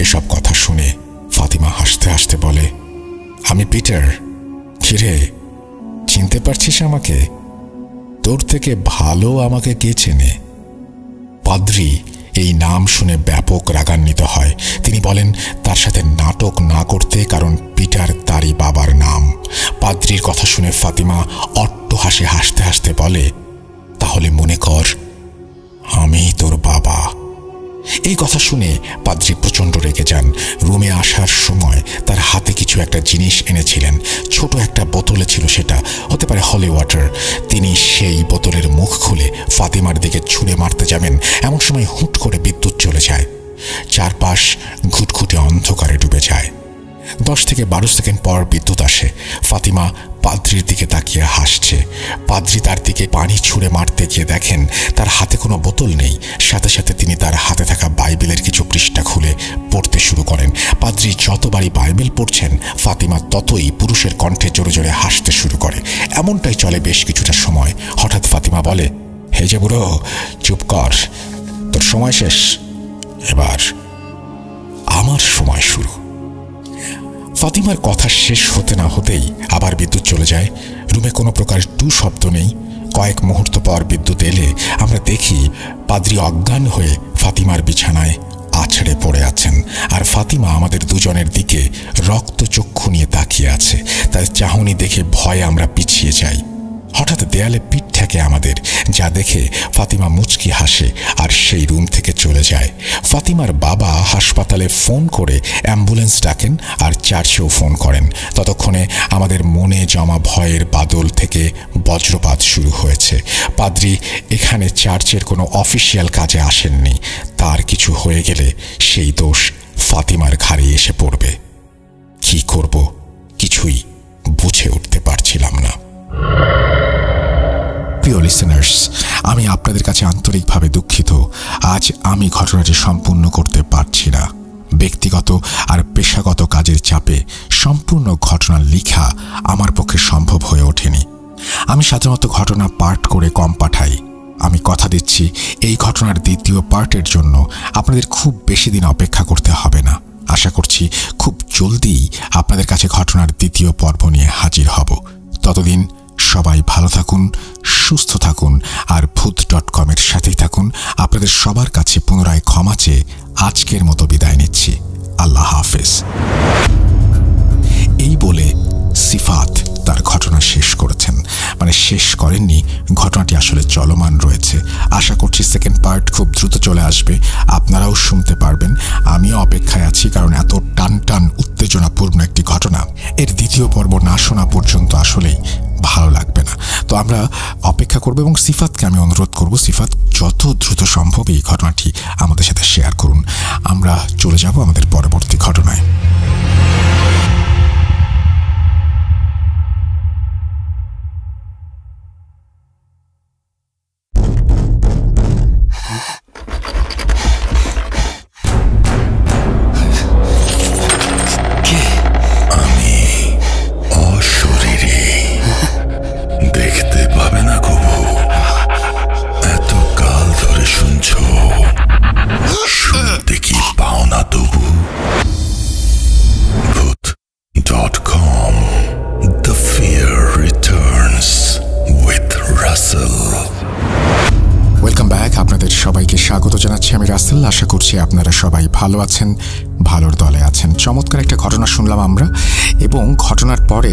এসব কথা শুনে ফাতিমা হাসতে হাসতে বলে, আমি পিটার। কিরে, চিনতে পারছিস আমাকে? তোর থেকে ভালো আমাকে কে চেনে? পাদ্রী এই নাম শুনে ব্যাপক রাগান্বিত হয়। তিনি বলেন তার সাথে নাটক না করতে, কারণ পিটার তারই বাবার নাম। পাদ্রীর কথা শুনে ফাতিমা অট্টহাসি হাসতে হাসতে বলে, তাহলে মনে কর আমি তোর বাবা। এই কথা শুনে পাদ্রী প্রচণ্ড রেগে যান। রুমে আসার সময় তার হাতে কিছু একটা জিনিস এনেছিলেন। ছোট একটা বোতলে ছিল, সেটা হতে পারে হলি ওয়াটার। তিনি সেই বোতলের মুখ খুলে ফাতিমার দিকে ছুঁড়ে মারতে যাবেন, এমন সময় হুট করে বিদ্যুৎ চলে যায়। চারপাশ ঘুটঘুটে অন্ধকারে ডুবে যায়। 10 থেকে 12 সেকেন্ড পর বিদ্যুৎ আসে। ফাতিমা পাদ্রীর দিকে তাকিয়ে হাসছে। পাদ্রী তার দিকে পানি ছুঁড়ে মারতে গিয়ে দেখেন তার হাতে কোনো বোতল নেই। সাথে সাথে তিনি তার হাতে থাকা বাইবেলের কিছু পৃষ্ঠা খুলে পড়তে শুরু করেন। পাদ্রী যতবারই বাইবেল পড়ছেন, ফাতিমা ততই পুরুষের কণ্ঠে জোরে জোরে হাসতে শুরু করে। এমনটাই চলে বেশ কিছুটা সময়। হঠাৎ ফাতিমা বলে, হে যে বুড়ো, চুপ কর, তোর সময় শেষ, এবার আমার সময় শুরু। ফাতিমার কথা শেষ হতে না হতেই আবার বিদ্যুৎ চলে যায়। রুমে কোনো প্রকার টু শব্দ নেই। কয়েক মুহূর্ত পর বিদ্যুৎ এলে আমরা দেখি পাদ্রী অজ্ঞান হয়ে ফাতিমার বিছানায় আছড়ে পড়ে আছেন, আর ফাতিমা আমাদের দুজনের দিকে রক্তচক্ষু নিয়ে তাকিয়ে আছে। তার চাহনি দেখে ভয়ে আমরা পিছিয়ে যাই। হঠাৎ দেয়ালে পিঠ ঠেকে আমাদের, যা দেখে ফাতিমা মুচকি হাসে আর সেই রুম থেকে চলে যায়। ফাতিমার বাবা হাসপাতালে ফোন করে অ্যাম্বুলেন্স ডাকেন আর চার্চেও ফোন করেন। ততক্ষণে আমাদের মনে জমা ভয়ের বাদল থেকে বজ্রপাত শুরু হয়েছে। পাদ্রী এখানে চার্চের কোনো অফিসিয়াল কাজে আসেননি। তার কিছু হয়ে গেলে সেই দোষ ফাতিমার ঘাড়ে এসে পড়বে। কি করব কিছুই বুঝে উঠতে পারছিলাম না। প্রিয় লিসেনার্স, আমি আপনাদের কাছে আন্তরিকভাবে দুঃখিত। আজ আমি ঘটনাটি সম্পূর্ণ করতে পারছি না। ব্যক্তিগত আর পেশাগত কাজের চাপে সম্পূর্ণ ঘটনা লেখা আমার পক্ষে সম্ভব হয়ে ওঠেনি। আমি সাধারণত ঘটনা পার্ট করে কম পাঠাই। আমি কথা দিচ্ছি, এই ঘটনার দ্বিতীয় পার্টের জন্য আপনাদের খুব বেশি দিন অপেক্ষা করতে হবে না। আশা করছি খুব জলদি আপনাদের কাছে ঘটনার দ্বিতীয় পর্ব নিয়ে হাজির হব। ততদিন সবাই ভালো থাকুন, সুস্থ থাকুন আর ভূত.com-এর সাথেই থাকুন। আপনাদের সবার কাছে পুনরায় ক্ষমা চেয়ে আজকের মতো বিদায় নিচ্ছি। আল্লাহ হাফেজ। এই বলে সিফাত তার ঘটনা শেষ করেছেন। মানে শেষ করেননি, ঘটনাটি আসলে চলমান রয়েছে। আশা করছি সেকেন্ড পার্ট খুব দ্রুত চলে আসবে, আপনারাও শুনতে পারবেন। আমিও অপেক্ষায় আছি, কারণ এত টান টান উত্তেজনাপূর্ণ একটি ঘটনা এর দ্বিতীয় পর্ব না শোনা পর্যন্ত আসলেই ভালো লাগবে না। তো আমরা অপেক্ষা করব এবং সিফাতকে আমি অনুরোধ করব, সিফাত যত দ্রুত সম্ভব এই ঘটনাটি আমাদের সাথে শেয়ার করুন। আমরা চলে যাব আমাদের পরবর্তী ঘটনায়। সবাইকে স্বাগত জানাচ্ছি, আমি রাসেল। আশা করছি আপনারা সবাই ভালো আছেন, ভালোর দলে আছেন। চমৎকার একটা ঘটনা শুনলাম আমরা, এবং ঘটনার পরে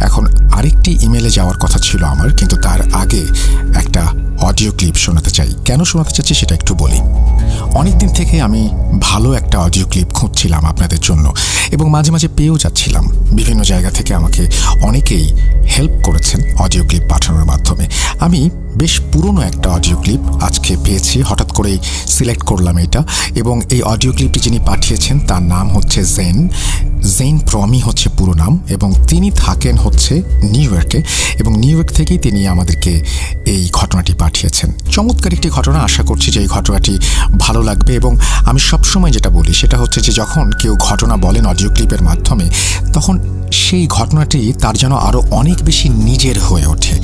এখন আরেকটি ইমেলে যাওয়ার কথা ছিল আমার, কিন্তু তার আগে একটা অডিও ক্লিপ শোনাতে চাই। কেন শোনাতে চাচ্ছি সেটা একটু বলি। অনেকদিন থেকে আমি ভালো একটা অডিও ক্লিপ খুঁজছিলাম আপনাদের জন্য, এবং মাঝে মাঝে পেয়েও যাচ্ছিলাম। বিভিন্ন জায়গা থেকে আমাকে অনেকেই হেল্প করেছেন অডিও ক্লিপ পাঠানোর মাধ্যমে। আমি বেশ পুরনো একটা অডিও ক্লিপ আজকে পেয়েছি, হঠাৎ করেই সিলেক্ট করলাম এটা। এবং এই অডিও ক্লিপটি যিনি পাঠিয়েছেন তার নাম হচ্ছে জেন প্রমি হচ্ছে পুরো নাম, এবং তিনি থাকেন হচ্ছে নিউ ইয়র্কে, এবং নিউ ইয়র্ক থেকেই তিনি আমাদেরকে এই ঘটনাটি পাঠিয়েছেন। চমৎকার একটি ঘটনা। আশা করছি যে এই ঘটনাটি ভালো লাগবে। এবং আমি সবসময় যেটা বলি সেটা হচ্ছে যে যখন কেউ ঘটনা বলেন অডিও ক্লিপের মাধ্যমে, তখন সেই ঘটনাটি তার যেন আরও অনেক বেশি নিজের হয়ে ওঠে,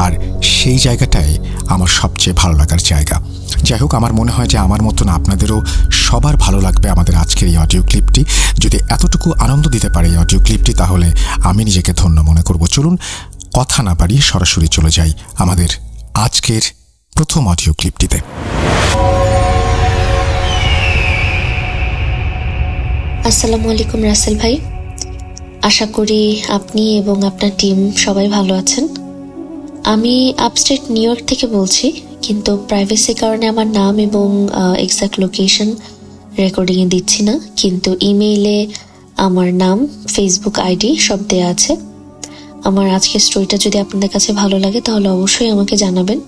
আর সেই জায়গাটাই আমার সবচেয়ে ভালো লাগার জায়গা। যাই হোক, আমার মনে হয় যে আমার মতন আপনাদেরও সবার ভালো লাগবে আমাদের আজকের এই অডিও ক্লিপটি। যদি এতটুকু আনন্দ দিতে পারে এই অডিও ক্লিপটি, তাহলে আমি নিজেকে ধন্য মনে করব। চলুন কথা না বাড়িয়ে সরাসরি চলে যাই আমাদের আজকের প্রথম অডিও ক্লিপটিতে। আসসালামু আলাইকুম রাসেল ভাই, আশা করি আপনি এবং আপনার টিম সবাই ভালো আছেন। আমি আপস্টেট নিউ ইয়র্ক থেকে বলছি, কিন্তু প্রাইভেসির কারণে আমার নাম এবং এক্সাক্ট লোকেশন রেকর্ডিংয়ে দিচ্ছি না, কিন্তু ইমেইলে আমার নাম, ফেসবুক আইডি সব দেয়া আছে। আমার আজকের স্টোরিটা যদি আপনাদের কাছে ভালো লাগে তাহলে অবশ্যই আমাকে জানাবেন।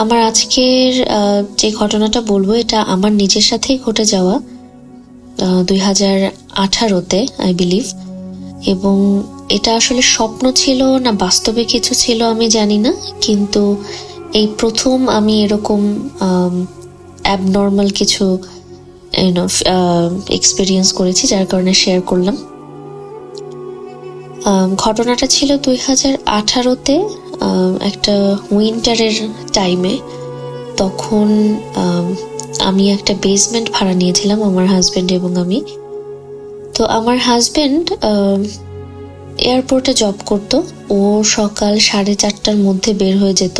আমার আজকের যে ঘটনাটা বলবো এটা আমার নিজের সাথেই ঘটে যাওয়া 2018-তে আই বিলিভ, এবং এটা আসলে স্বপ্ন ছিল না বাস্তবে কিছু ছিল আমি জানি না, কিন্তু এই প্রথম আমি এরকম অ্যাবনর্মাল কিছু এক্সপিরিয়েন্স করেছি, যার কারণে শেয়ার করলাম। ঘটনাটা ছিল 2018-তে একটা উইন্টারের টাইমে। তখন আমি একটা বেসমেন্ট ভাড়া নিয়েছিলাম, আমার হাজব্যান্ড এবং আমি। তো আমার হাজব্যান্ড এয়ারপোর্টে জব করত। ও সকাল 4:30টার মধ্যে বের হয়ে যেত,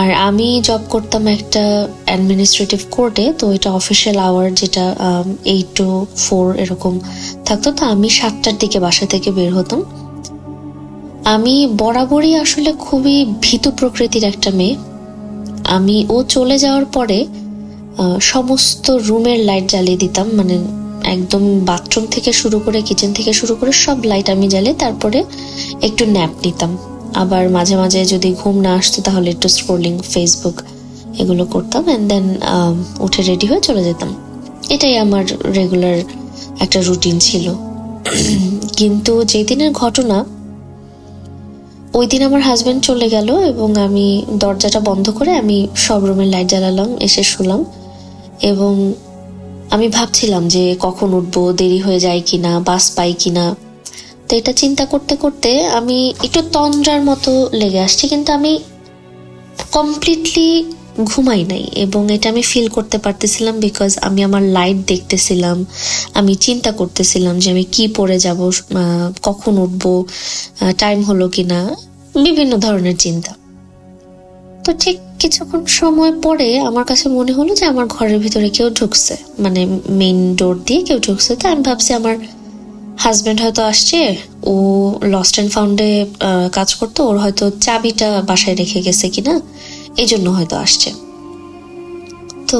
আর আমি জব করতাম একটা অ্যাডমিনিস্ট্রেটিভ কোর্টে, তো এটা অফিসিয়াল আওয়ার যেটা 8 to 4 এরকম থাকতো। তো আমি 7টার দিকে বাসা থেকে বের হতাম। আমি বরাবরই আসলে খুবই ভীতু প্রকৃতির একটা মেয়ে। ও চলে যাওয়ার পরে সমস্ত রুমের লাইট জ্বালিয়ে দিতাম, মানে একদম বাথরুম থেকে শুরু করে কিচেন থেকে শুরু করে সব লাইট আমি জ্বালিয়ে তারপরে একটু ন্যাপ নিতাম। আবার মাঝে মাঝে যদি ঘুম না আসতো তাহলে একটু স্ক্রোলিং, ফেসবুক এগুলো করতাম, অ্যান্ড দেন উঠে রেডি হয়ে চলে যেতাম। এটাই আমার রেগুলার একটা রুটিন ছিল। কিন্তু যেদিনের ঘটনা, ওই দিন আমার হাজবেন্ড চলে গেল এবং আমি দরজাটা বন্ধ করে আমি সব রুমের লাইট জ্বালালাম, এসে শুলাম এবং আমি ভাবছিলাম যে কখন উঠবো, দেরি হয়ে যায় কিনা, বাস পাই কিনা। তো এটা চিন্তা করতে করতে আমি একটু তন্দ্রার মতো লেগে আসছি, কিন্তু আমি কমপ্লিটলি ঘুমাই নাই এবং এটা আমি ফিল করতে পারতেছিলাম, বিকজ আমি আমার লাইট দেখতেছিলাম, আমি চিন্তা করতেছিলাম যে আমি কি পরে যাব, কখন উঠবো, টাইম হলো কিনা, বিভিন্ন ধরনের চিন্তা। তো ঠিক কিছুক্ষণ সময় পরে আমার কাছে মনে হলো যে আমার ঘরের ভিতরে কেউ ঢুকছে, মানে মেইন ডোর দিয়ে কেউ ঢুকছে। তো আমি ভাবছি আমার হাজবেন্ড হয়তো আসছে, ও লস্ট অ্যান্ড ফাউন্ডে কাজ করতো, ওর হয়তো চাবিটা বাসায় রেখে গেছে কিনা, এই জন্য হয়তো আসছে। তো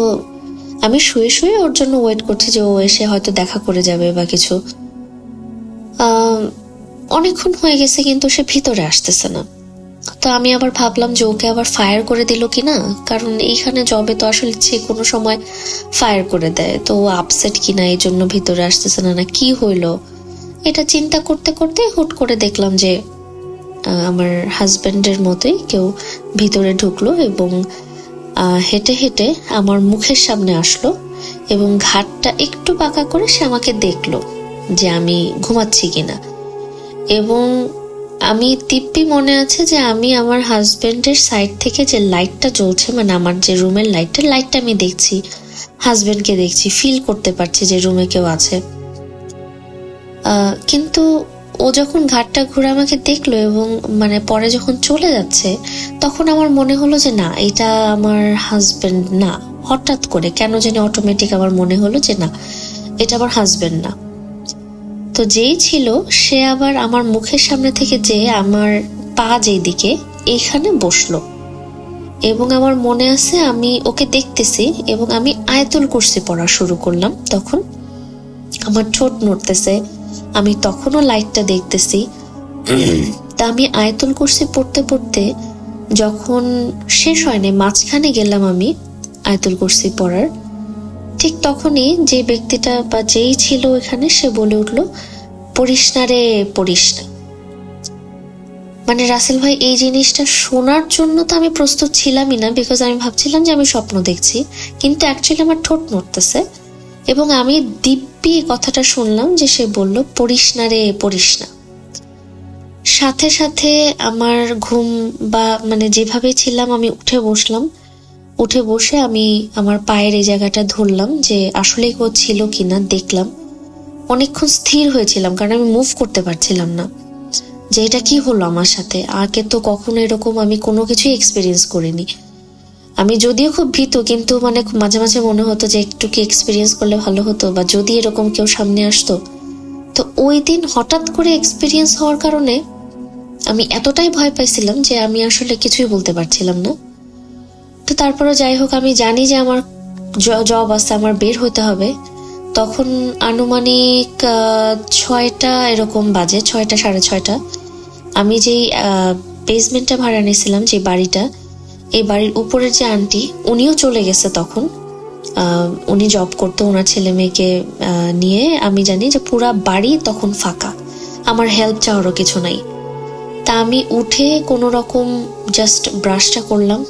আমি শুয়ে শুয়ে ওর জন্য ওয়েট করছি যে ও এসে হয়তো দেখা করে যাবে বা কিছু। অনেকক্ষণ হয়ে গেছে কিন্তু সে ভিতরে আসতেছে না। তো আমি আবার ভাবলাম যে ওকে আবার ফায়ার করে দিল কিনা, কারণ এইখানে জবে তো আসলে যে কোনো সময় ফায়ার করে দেয়। তো ও আপসেট কিনা, এই জন্য ভিতরে আসতেছে না, না কি হইলো, এটা চিন্তা করতে করতে হুট করে দেখলাম যে আমার হাজবেন্ডের মতোই কেউ ভিতরে ঢুকলো এবং হেঁটে হেঁটে আমার মুখের সামনে আসলো এবং ঘাটটা একটু বাঁকা করে সে আমাকে দেখলো যে আমি ঘুমাচ্ছি কিনা। এবং আমি দিব্যি মনে আছে যে আমি আমার হাজবেন্ডের সাইড থেকে যে লাইটটা জ্বলছে, মানে আমার যে রুমের লাইটটা আমি দেখছি, হাজবেন্ডকে দেখছি, ফিল করতে পারছি যে রুমে কেউ আছে। কিন্তু ও যখন ঘাটটা ঘুরে আমাকে দেখলো এবং মানে পরে যখন চলে যাচ্ছে, তখন আমার মনে হলো যে না, এটা আমার হাজবেন্ড না। হঠাৎ করে কেন জানি অটোমেটিক আমার মনে হলো যে না, এটা আমার হাজবেন্ড না। তো যেই ছিল সে আবার আমার মুখের সামনে থেকে যে আমার পা যেদিকে, এইখানে বসলো এবং আমার মনে আছে আমি ওকে দেখতেছি এবং আমি আয়াতুল কুরসি পড়া শুরু করলাম। তখন আমার ঠোঁট নড়তেছে, আমি তখনও লাইটটা দেখতেছি। তা আমি আয়াতুল কুরসি পড়তে পড়তে যখন শেষ হয়নি, মাঝখানে গেলাম আমি আয়াতুল কুরসি পড়ার, ঠিক তখনই যে ব্যক্তিটা বা যেই ছিল এখানে সে বলে উঠলো, পড়িস না রে, পড়িস না। মানে রাসেল ভাই, এই জিনিসটা শোনার জন্য তো আমি প্রস্তুত ছিলামই না, বিকজ আমি ভাবছিলাম যে আমি স্বপ্ন দেখছি, কিন্তু অ্যাকচুয়ালি আমার ঠোঁট নড়তেছে এবং আমি দিব্যি কথাটা শুনলাম যে সে বলল, পড়িস না রে, পড়িস না। সাথে সাথে আমার ঘুম বা মানে যেভাবে ছিলাম আমি উঠে বসলাম। উঠে বসে আমি আমার পায়ের এই জায়গাটা ধরলাম যে আসলে কেউ ছিল কিনা দেখলাম। অনেকক্ষণ স্থির হয়েছিলাম কারণ আমি মুভ করতে পারছিলাম না যে এটা কি হলো আমার সাথে। আগে তো কখনো এরকম আমি কোনো কিছুই এক্সপিরিয়েন্স করিনি। আমি যদিও খুব ভীতু, কিন্তু মানে মাঝে মাঝে মনে হতো যে একটু কি এক্সপিরিয়েন্স করলে ভালো হতো, বা যদি এরকম কেউ সামনে আসতো। তো ওই দিন হঠাৎ করে এক্সপিরিয়েন্স হওয়ার কারণে আমি এতটাই ভয় পাইছিলাম যে আমি আসলে কিছুই বলতে পারছিলাম না। তো তারপরে যাই হোক, আমি জানি যে আমার জব আছে, আমার বের হতে হবে। তখন আনুমানিক 6টা এরকম বাজে, 6টা 6:30। আমি যেই বেসমেন্টটা ভাড়া নিয়েছিলাম, যে বাড়িটা, এই বাড়ির উপরের যে আন্টি, উনিও চলে গেছে তখন। উনি জব করতো ওনার ছেলে মেয়েকে নিয়ে। আমি জানি যে পুরা বাড়ি তখন ফাঁকা, আমার হেল্প চাওয়ারও কিছু নাই। তা আমি উঠে কোনো রকম জাস্ট ব্রাশটা করলাম,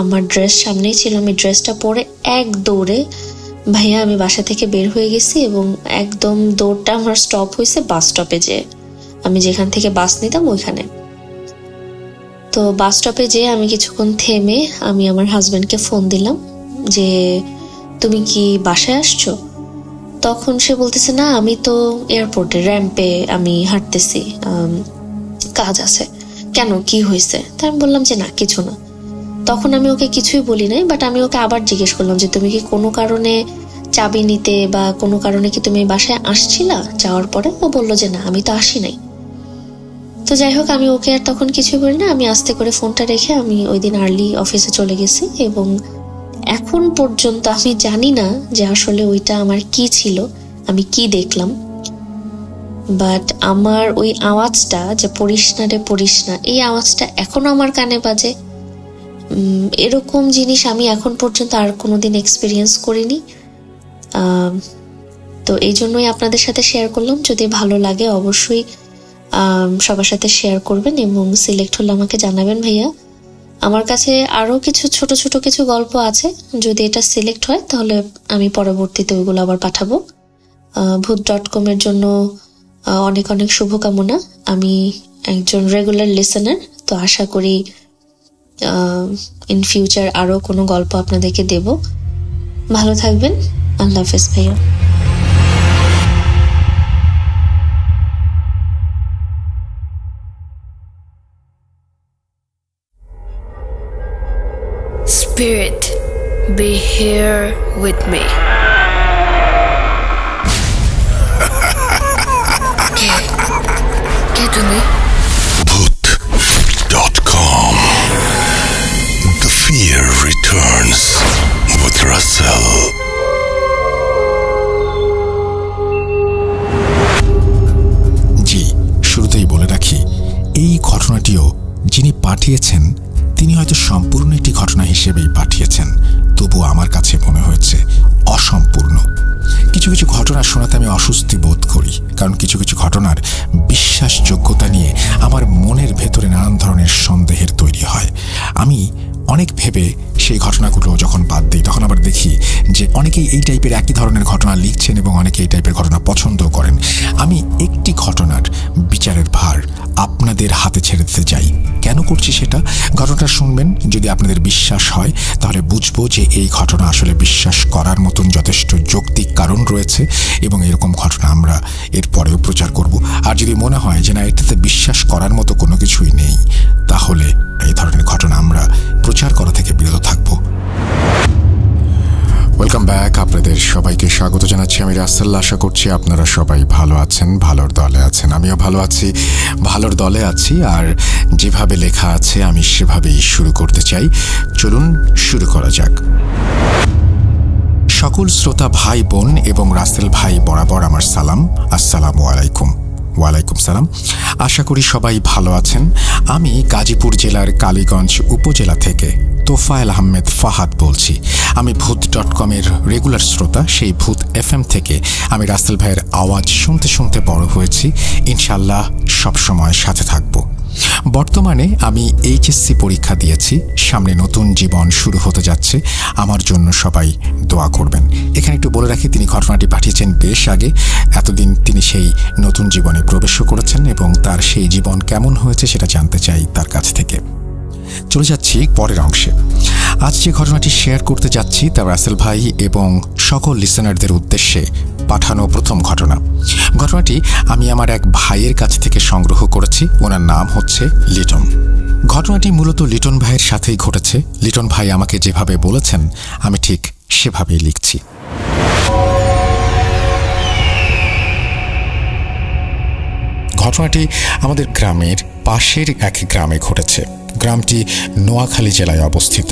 আমার ড্রেস সামনেই ছিল, আমি ড্রেসটা পরে এক দৌড়ে ভাইয়া আমি বাসা থেকে বের হয়ে গেছি। এবং একদম দৌড়টা আমার স্টপ হয়েছে বাস স্টপে, যে আমি যেখান থেকে বাস নিতাম ওইখানে। তো বাস স্টপে যেয়ে আমি কিছুক্ষণ থেমে আমি আমার হাজবেন্ডকে ফোন দিলাম যে তুমি কি বাসায় আসছো? তখন সে বলতেছে, না আমি তো এয়ারপোর্টে র্যাম্পে আমি হাঁটতেছি, কাজ আছে। কেন, কি হয়েছে? তা আমি বললাম যে না, কিছু না। তখন আমি ওকে কিছুই বলি নাই, বাট আমি ওকে আবার জিজ্ঞেস করলাম যে তুমি কি কোনো কারণে চাবি নিতে বা কোনো কারণে কি তুমি বাসায় আসছিলা যাওয়ার পরে? ও বললো যে না, আমি তো আসি নাই। তো যাই হোক, আমি ওকে আর তখন কিছুই বলি না। আমি আস্তে করে ফোনটা রেখে আমি ওই দিন আর্লি অফিসে চলে গেছি, এবং এখন পর্যন্ত আমি জানি না যে আসলে ওইটা আমার কি ছিল, আমি কি দেখলাম। বাট আমার ওই আওয়াজটা, যে পড়িস না রে পড়িস না, এই আওয়াজটা এখনো আমার কানে বাজে। এরকম জিনিস আমি এখন পর্যন্ত আর কোনোদিন এক্সপিরিয়েন্স করিনি। তো এই জন্যই আপনাদের সাথে শেয়ার করলাম। যদি ভালো লাগে অবশ্যই সবার সাথে শেয়ার করবেন, এবং সিলেক্ট হলে আমাকে জানাবেন ভাইয়া। আমার কাছে আরো কিছু ছোট ছোট কিছু গল্প আছে, যদি এটা সিলেক্ট হয় তাহলে আমি পরবর্তীতে ওইগুলো আবার পাঠাবো। ভূত.com এর জন্য অনেক অনেক শুভকামনা। আমি একজন রেগুলার লিসেনার, তো আশা করি ইন ফিউচার আরো কোনো গল্প আপনাদেরকে দেব। ভালো থাকবেন, আল্লাহ হাফেজ ভাইয়া। Spirit, be here with me. কে তুমি? Bhoot.com. The fear returns with Russell. জি, শুরুতেই বলে রাখি, এই ঘটনাটিও যিনি পাঠিয়েছেন তিনি হয়তো সম্পূর্ণ একটি ঘটনা হিসেবেই পাঠিয়েছেন, তবুও আমার কাছে মনে হয়েছে অসম্পূর্ণ। কিছু কিছু ঘটনা শোনাতে আমি অস্বস্তি বোধ করি, কারণ কিছু কিছু ঘটনার বিশ্বাসযোগ্যতা নিয়ে আমার মনের ভেতরে নানান ধরনের সন্দেহের তৈরি হয়। আমি অনেক ভেবে সেই ঘটনাগুলো যখন বাদ দিই, তখন আবার দেখি যে অনেকেই এই টাইপের একই ধরনের ঘটনা লিখছেন এবং অনেকে এই টাইপের ঘটনা পছন্দও করেন। আমি একটি ঘটনার বিচারের ভার আপনাদের হাতে ছেড়ে দিতে চাই। কেন করছি সেটা ঘটনাটা শুনবেন। যদি আপনাদের বিশ্বাস হয় তাহলে বুঝবো যে এই ঘটনা আসলে বিশ্বাস করার মতন যথেষ্ট যৌক্তিক কারণ রয়েছে, এবং এরকম ঘটনা আমরা এর পরেও প্রচার করব। আর যদি মনে হয় যে না, এটাতে বিশ্বাস করার মতো কোনো কিছুই নেই, তাহলে এই ধরনের ঘটনা আমরা প্রচার করা থেকে বিরত থাকব। ওয়েলকাম ব্যাক, আপনাদের সবাইকে স্বাগত জানাচ্ছি আমি রাসেল। আশা করছি আপনারা সবাই ভালো আছেন, ভালোর দলে আছেন। আমিও ভালো আছি, ভালোর দলে আছি। আর যেভাবে লেখা আছে আমি সেভাবেই শুরু করতে চাই। চলুন শুরু করা যাক। সকল শ্রোতা ভাই বোন এবং রাসেল ভাই বরাবর আমার সালাম। আসসালামু আলাইকুম। ওয়ালাইকুম সালাম। আশা করি সবাই ভালো আছেন। আমি গাজীপুর জেলার কালীগঞ্জ উপজেলা থেকে তোফায়েল আহমেদ ফাহাদ বলছি। আমি ভূত.com এর রেগুলার শ্রোতা। সেই ভূত FM থেকে আমি রাসেল ভাইয়ের আওয়াজ শুনতে শুনতে বড় হয়েছি। ইনশাল্লাহ সবসময় সাথে থাকব। বর্তমানে আমি HSC পরীক্ষা দিয়েছি। সামনে নতুন জীবন শুরু হতে যাচ্ছে। আমার জন্য সবাই দোয়া করবেন। এখানে একটু বলে রাখি, তিনি ঘটনাটি পাঠিয়েছেন বেশ আগে। এতদিন তিনি সেই নতুন জীবনে প্রবেশও করেছেন এবং তার সেই জীবন কেমন হয়েছে সেটা জানতে চাই তার কাছ থেকে। চলে যাচ্ছি পরের অংশে। আজ যে ঘটনাটি শেয়ার করতে যাচ্ছি তা রাসেল ভাই এবং সকল লিসেনারদের উদ্দেশ্যে পাঠানো প্রথম ঘটনা। ঘটনাটি আমি আমার এক ভাইয়ের কাছ থেকে সংগ্রহ করেছি। ওনার নাম হচ্ছে লিটন। ঘটনাটি মূলত লিটন ভাইয়ের সাথেই ঘটেছে। লিটন ভাই আমাকে যেভাবে বলেছেন আমি ঠিক সেভাবেই লিখছি। ঘটনাটি আমাদের গ্রামের পাশের এক গ্রামে ঘটেছে। গ্রামটি নোয়াখালী জেলায় অবস্থিত।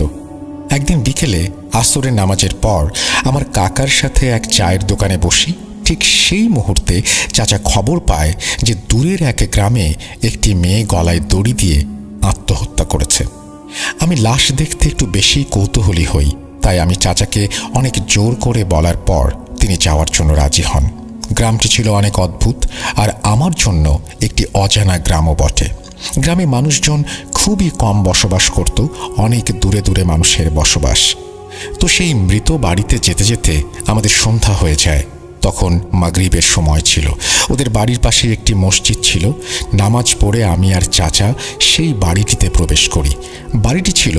একদিন বিকেলে আসরের নামাজের পর আমার কাকার সাথে এক চায়ের দোকানে বসি। ঠিক সেই মুহূর্তে চাচা খবর পায় যে দূরের এক গ্রামে একটি মেয়ে গলায় দড়ি দিয়ে আত্মহত্যা করেছে। আমি লাশ দেখতে একটু বেশি কৌতূহলী হই, তাই আমি চাচাকে অনেক জোর করে বলার পর তিনি যাওয়ার জন্য রাজি হন। গ্রামটি ছিল অনেক অদ্ভুত, আর আমার জন্য একটি অজানা গ্রামও বটে। গ্রামে মানুষজন খুবই কম বসবাস করত, অনেক দূরে দূরে মানুষের বসবাস। তো সেই মৃত বাড়িতে যেতে যেতে আমাদের সন্ধ্যা হয়ে যায়। তখন মাগরিবের সময় ছিল। ওদের বাড়ির পাশে একটি মসজিদ ছিল। নামাজ পড়ে আমি আর চাচা সেই বাড়িটিতে প্রবেশ করি। বাড়িটি ছিল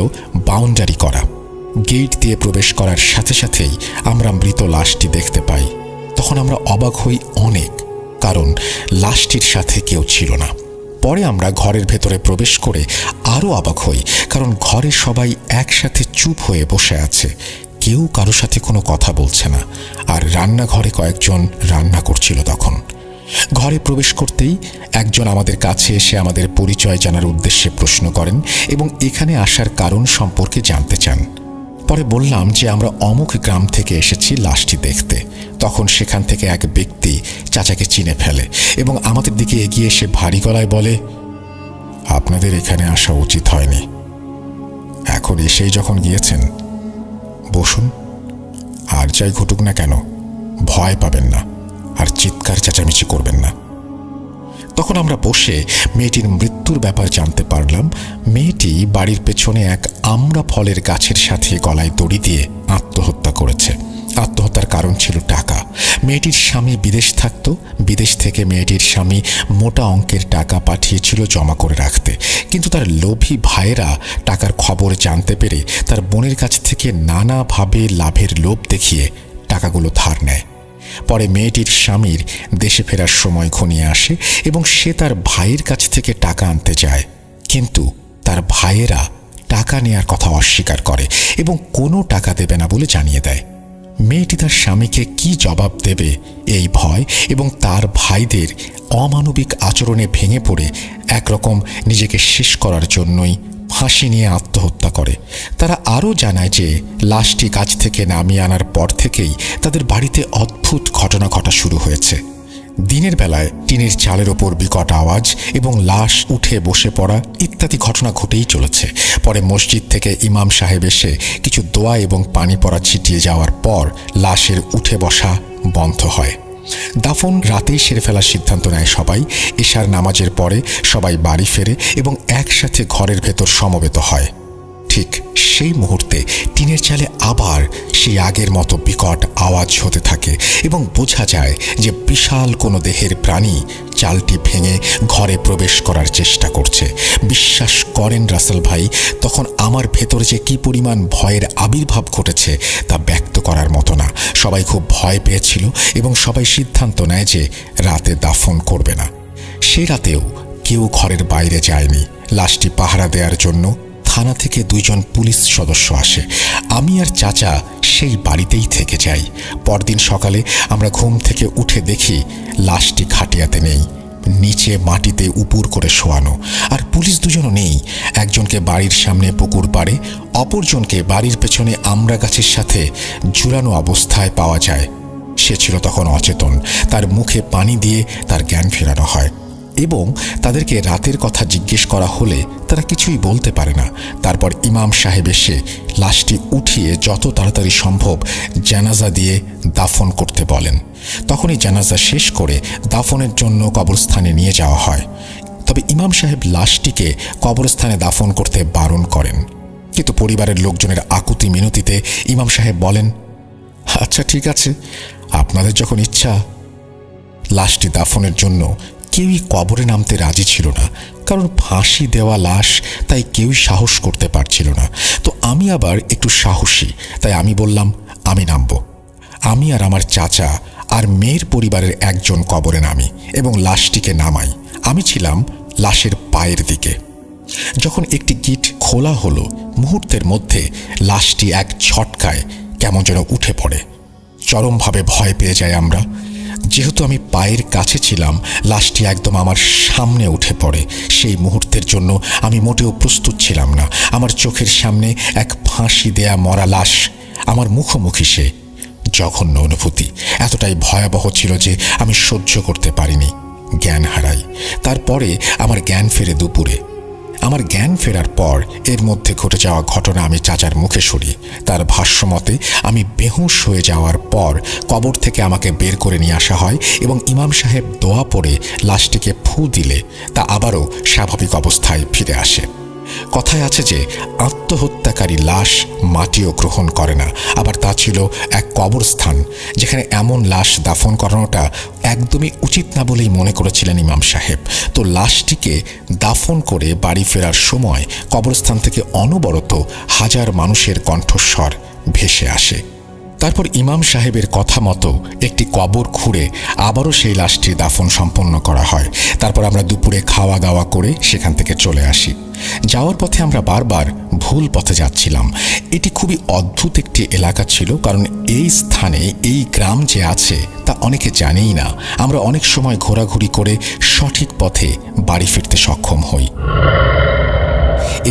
বাউন্ডারি করা। গেট দিয়ে প্রবেশ করার সাথে সাথেই আমরা মৃত লাশটি দেখতে পাই। তখন আমরা অবাক হই অনেক, কারণ লাশটির সাথে কেউ ছিল না। পরে আমরা ঘরের ভেতরে প্রবেশ করে আরও অবাক হই, কারণ ঘরে সবাই একসাথে চুপ হয়ে বসে আছে, কেউ কারো সাথে কোনো কথা বলছে না। আর রান্নাঘরে কয়েকজন রান্না করছিল। তখন ঘরে প্রবেশ করতেই একজন আমাদের কাছে এসে আমাদের পরিচয় জানার উদ্দেশ্যে প্রশ্ন করেন এবং এখানে আসার কারণ সম্পর্কে জানতে চান। পরে বললাম যে আমরা অমুক গ্রাম থেকে এসেছি লাশটি দেখতে। তখন সেখান থেকে এক ব্যক্তি চাচাকে চিনে ফেলে এবং আমাদের দিকে এগিয়ে এসে ভারী গলায় বলে, আপনাদের এখানে আসা উচিত হয়নি, এখন এসেই যখন গিয়েছেন বসুন, আর যাই ঘটুক না কেন ভয় পাবেন না আর চিৎকার চেঁচামেচি করবেন না। তখন আমরা বসে মেয়েটির মৃত্যুর ব্যাপার জানতে পারলাম। মেয়েটি বাড়ির পেছনে এক আমড়া ফলের গাছের সাথে গলায় দড়ি দিয়ে আত্মহত্যা করেছে। আত্মহত্যার কারণ ছিল টাকা। মেয়েটির স্বামী বিদেশ থাকত, বিদেশ থেকে মেয়েটির স্বামী মোটা অঙ্কের টাকা পাঠিয়েছিল জমা করে রাখতে, কিন্তু তার লোভী ভাইয়েরা টাকার খবর জানতে পেরে তার বোনের কাছ থেকে নানাভাবে লাভের লোভ দেখিয়ে টাকাগুলো ধার নেয়। পরে মেয়েটির স্বামীর দেশে ফেরার সময় ঘনিয়ে আসে এবং সে তার ভাইয়ের কাছ থেকে টাকা আনতে যায়, কিন্তু তার ভাইয়েরা টাকা নেয়ার কথা অস্বীকার করে এবং কোনো টাকা দেবে না বলে জানিয়ে দেয়। মেয়েটি তার স্বামীকে কি জবাব দেবে এই ভয় এবং তার ভাইদের অমানবিক আচরণে ভেঙে পড়ে একরকম নিজেকে শেষ করার জন্যই ফাঁসি নিয়ে আত্মহত্যা করে। তারা আরও জানায় যে লাশটি গাছ থেকে নামিয়ে আনার পর থেকেই তাদের বাড়িতে অদ্ভুত ঘটনা ঘটা শুরু হয়েছে। দিনের বেলায় টিনের চালের ওপর বিকট আওয়াজ এবং লাশ উঠে বসে পড়া ইত্যাদি ঘটনা ঘটেই চলেছে। পরে মসজিদ থেকে ইমাম সাহেব এসে কিছু দোয়া এবং পানি পড়া ছিটিয়ে যাওয়ার পর লাশের উঠে বসা বন্ধ হয়। দাফন রাতেই সেরে ফেলার সিদ্ধান্ত নেয় সবাই। এশার নামাজের পরে সবাই বাড়ি ফেরে এবং একসাথে ঘরের ভেতর সমবেত হয়। ঠিক সেই মুহূর্তে টিনের চালে আবার সেই আগের মতো বিকট আওয়াজ হতে থাকে এবং বোঝা যায় যে বিশাল কোনো দেহের প্রাণী চালটি ভেঙে ঘরে প্রবেশ করার চেষ্টা করছে। বিশ্বাস করেন রাসেল ভাই, তখন আমার ভেতরে যে কি পরিমাণ ভয়ের আবির্ভাব ঘটেছে তা ব্যক্ত করার মতো না। সবাই খুব ভয় পেয়েছিল এবং সবাই সিদ্ধান্ত নেয় যে রাতে দাফন করবে না। সে রাতেও কেউ ঘরের বাইরে যায়নি। লাশটি পাহারা দেওয়ার জন্য থানা থেকে 2 জন পুলিশ সদস্য আসে। আমি আর চাচা সেই বাড়িতেই থেকে যাই। পরদিন সকালে আমরা ঘুম থেকে উঠে দেখি লাশটি খাটিয়াতে নেই, নিচে মাটিতে উপুর করে শোয়ানো। আর পুলিশ 2 জনও নেই। একজনকে বাড়ির সামনে পুকুর পাড়ে, অপরজনকে বাড়ির পেছনে আমড়া গাছের সাথে ঝুলানো অবস্থায় পাওয়া যায়। সে ছিল তখন অচেতন। তার মুখে পানি দিয়ে তার জ্ঞান ফেরানো হয় এবং তাদেরকে রাতের কথা জিজ্ঞেস করা হলে তারা কিছুই বলতে পারে না। তারপর ইমাম সাহেব এসে লাশটি উঠিয়ে যত তাড়াতাড়ি সম্ভব জানাজা দিয়ে দাফন করতে বলেন। তখনই জানাজা শেষ করে দাফনের জন্য কবরস্থানে নিয়ে যাওয়া হয়। তবে ইমাম সাহেব লাশটিকে কবরস্থানে দাফন করতে বারণ করেন, কিন্তু পরিবারের লোকজনের আকুতি মিনতিতে ইমাম সাহেব বলেন, আচ্ছা ঠিক আছে, আপনাদের যখন ইচ্ছা। লাশটি দাফনের জন্য কেউই কবরে নামতে রাজি ছিল না, কারণ ফাঁসি দেওয়া লাশ, তাই কেউই সাহস করতে পারছিল না। তো আমি আবার একটু সাহসী, তাই আমি বললাম আমি নামব। আমি আর আমার চাচা আর মেয়ের পরিবারের একজন কবরে নামি এবং লাশটিকে নামাই। আমি ছিলাম লাশের পায়ের দিকে। যখন একটি গিট খোলা হলো, মুহূর্তের মধ্যে লাশটি এক ঝটকায় কেমন যেন উঠে পড়ে। চরমভাবে ভয় পেয়ে যাই আমরা। যেহেতু আমি পায়ের কাছে ছিলাম, লাশটি একদম আমার সামনে উঠে পড়ে। সেই মুহূর্তের জন্য আমি মোটেও প্রস্তুত ছিলাম না। আমার চোখের সামনে এক ফাঁসি দেয়া মরা লাশ, আমার মুখোমুখি সে। জঘন্য অনুভূতি এতটাই ভয়াবহ ছিল যে আমি সহ্য করতে পারিনি, জ্ঞান হারাই। তারপরে আমার জ্ঞান ফেরে দুপুরে। আমার জ্ঞান ফেরার পর এর মধ্যে ঘটে যাওয়া ঘটনা আমি চাচার মুখে শুনি। তার ভাষ্যমতে আমি বেহুঁশ হয়ে যাওয়ার পর কবর থেকে আমাকে বের করে নিয়ে আসা হয় এবং ইমাম সাহেব দোয়া পড়ে লাশটিকে ফু দিলে তা আবারও স্বাভাবিক অবস্থায় ফিরে আসে। কথায় আছে যে আত্মহত্যাকারী লাশ মাটিও গ্রহণ করে না। আবার তা ছিল এক কবরস্থান যেখানে এমন লাশ দাফন করানোটা একদমই উচিত না বলেই মনে করেছিলেন ইমাম সাহেব। তো লাশটিকে দাফন করে বাড়ি ফেরার সময় কবরস্থান থেকে অনবরত হাজার মানুষের কণ্ঠস্বর ভেসে আসে। তারপর ইমাম সাহেবের কথা মতো একটি কবর খুঁড়ে আবারও সেই লাশটির দাফন সম্পন্ন করা হয়। তারপর আমরা দুপুরে খাওয়া দাওয়া করে সেখান থেকে চলে আসি। যাওয়ার পথে আমরা বারবার ভুল পথে যাচ্ছিলাম। এটি খুবই অদ্ভুত একটি এলাকা ছিল, কারণ এই স্থানে এই গ্রাম যে আছে তা অনেকে জানেই না। আমরা অনেক সময় ঘোরাঘুরি করে সঠিক পথে বাড়ি ফিরতে সক্ষম হই।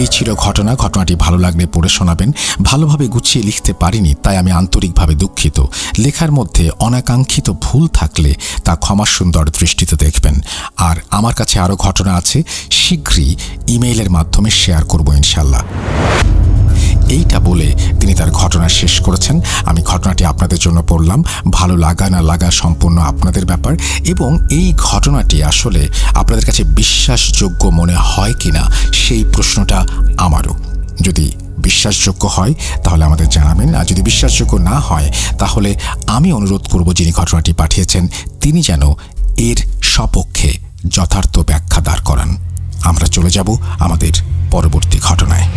এই ছিল ঘটনাটি ভালো লাগলে পড়ে শোনাবেন। ভালোভাবে গুছিয়ে লিখতে পারিনি, তাই আমি আন্তরিকভাবে দুঃখিত। লেখার মধ্যে অনাকাঙ্ক্ষিত ভুল থাকলে তা ক্ষমাসুন্দর দৃষ্টিতে দেখবেন। আর আমার কাছে আরও ঘটনা আছে, শীঘ্রই ইমেইলের মাধ্যমে শেয়ার করব ইনশাল্লাহ। এইটা বলে তিনি তার ঘটনা শেষ করেছেন। আমি ঘটনাটি আপনাদের জন্য পড়লাম। ভালো লাগা না লাগা সম্পূর্ণ আপনাদের ব্যাপার, এবং এই ঘটনাটি আসলে আপনাদের কাছে বিশ্বাসযোগ্য মনে হয় কিনা সেই প্রশ্নটা আমারও। যদি বিশ্বাসযোগ্য হয় তাহলে আমাদের জানাবেন, আর যদি বিশ্বাসযোগ্য না হয় তাহলে আমি অনুরোধ করব যিনি ঘটনাটি পাঠিয়েছেন তিনি যেন এর সপক্ষে যথার্থ ব্যাখ্যা দাঁড় করান। আমরা চলে যাব আমাদের পরবর্তী ঘটনায়।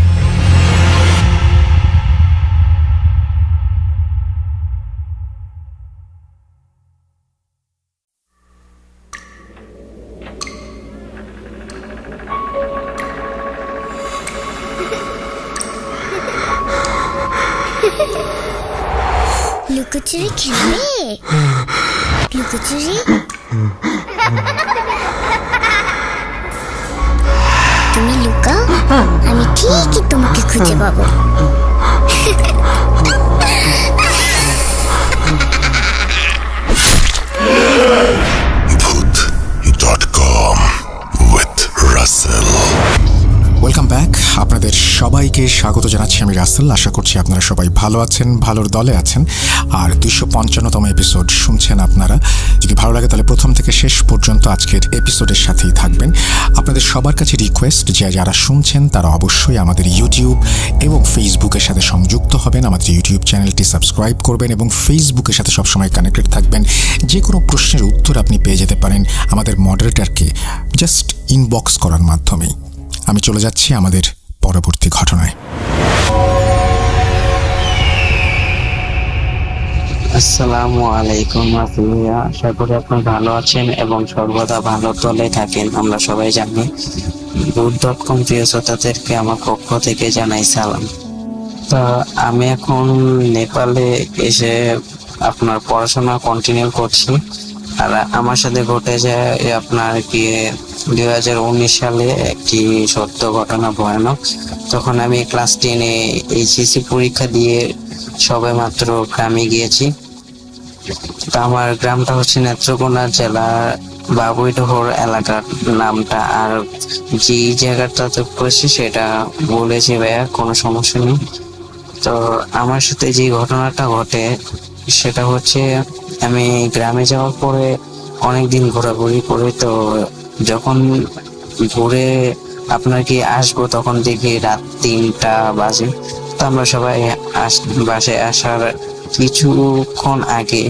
লুকোচুরি খেলবে? লুকোচুরি তুমি লুকাও, আমি ঠিকই তোমাকে খুঁজে পাবো। Bhoot.com with Russell. Welcome back. আপনাদের সবাইকে স্বাগত জানাচ্ছি আমি রাসেল। আশা করছি আপনারা সবাই ভালো আছেন, ভালোর দলে আছেন। আর 255তম এপিসোড শুনছেন আপনারা। যদি ভালো লাগে তাহলে প্রথম থেকে শেষ পর্যন্ত আজকের এপিসোডের সাথেই থাকবেন। আপনাদের সবার কাছে রিকোয়েস্ট যে যারা শুনছেন তারা অবশ্যই আমাদের ইউটিউব এবং ফেসবুকের সাথে সংযুক্ত হবেন। আমাদের ইউটিউব চ্যানেলটি সাবস্ক্রাইব করবেন এবং ফেসবুকের সাথে সবসময় কানেক্টেড থাকবেন। যে কোনো প্রশ্নের উত্তর আপনি পেয়ে যেতে পারেন আমাদের মডারেটরকে জাস্ট ইনবক্স করার মাধ্যমেই। আমি চলে যাচ্ছি আমাদের পরবর্তী ঘটনায়। আসসালামু আলাইকুম রাফিয়া, আশা করি আপনি ভালো আছেন এবং সর্বদা ভালো তলে থাকেন। আমরা সবাই জানি। Bhoot.com প্রিয় শ্রোতাদেরকে আমার পক্ষ থেকে জানাই সালাম। তা আমি এখন নেপালে এসে আপনার পড়াশোনা কন্টিনিউ করছি। আর আমার সাথে ঘটে যায় আপনার কি 2019 সালে একটি সত্য ঘটনা, ভয়ানক। তখন আমি ক্লাস 10-এ এইচএসসি পরীক্ষা দিয়ে সবে মাত্র গ্রামে গিয়েছি। তা আমার গ্রামটা হচ্ছে নেত্রকোনা জেলার বাবুইডহর এলাকার নামটা, আর যে জায়গাটাতে পড়েছি সেটা বলেছি ভাইয়া, কোনো সমস্যা নেই। তো আমার সাথে যে ঘটনাটা ঘটে সেটা হচ্ছে আমি গ্রামে যাওয়ার পরে অনেকদিন ঘোরাঘুরি করে, তো যখন ঘুরে আপনার কি আসবো তখন দেখি রাত 3টা বাজে। তো আমরা সবাই বাসায় আসার কিছুক্ষণ আগে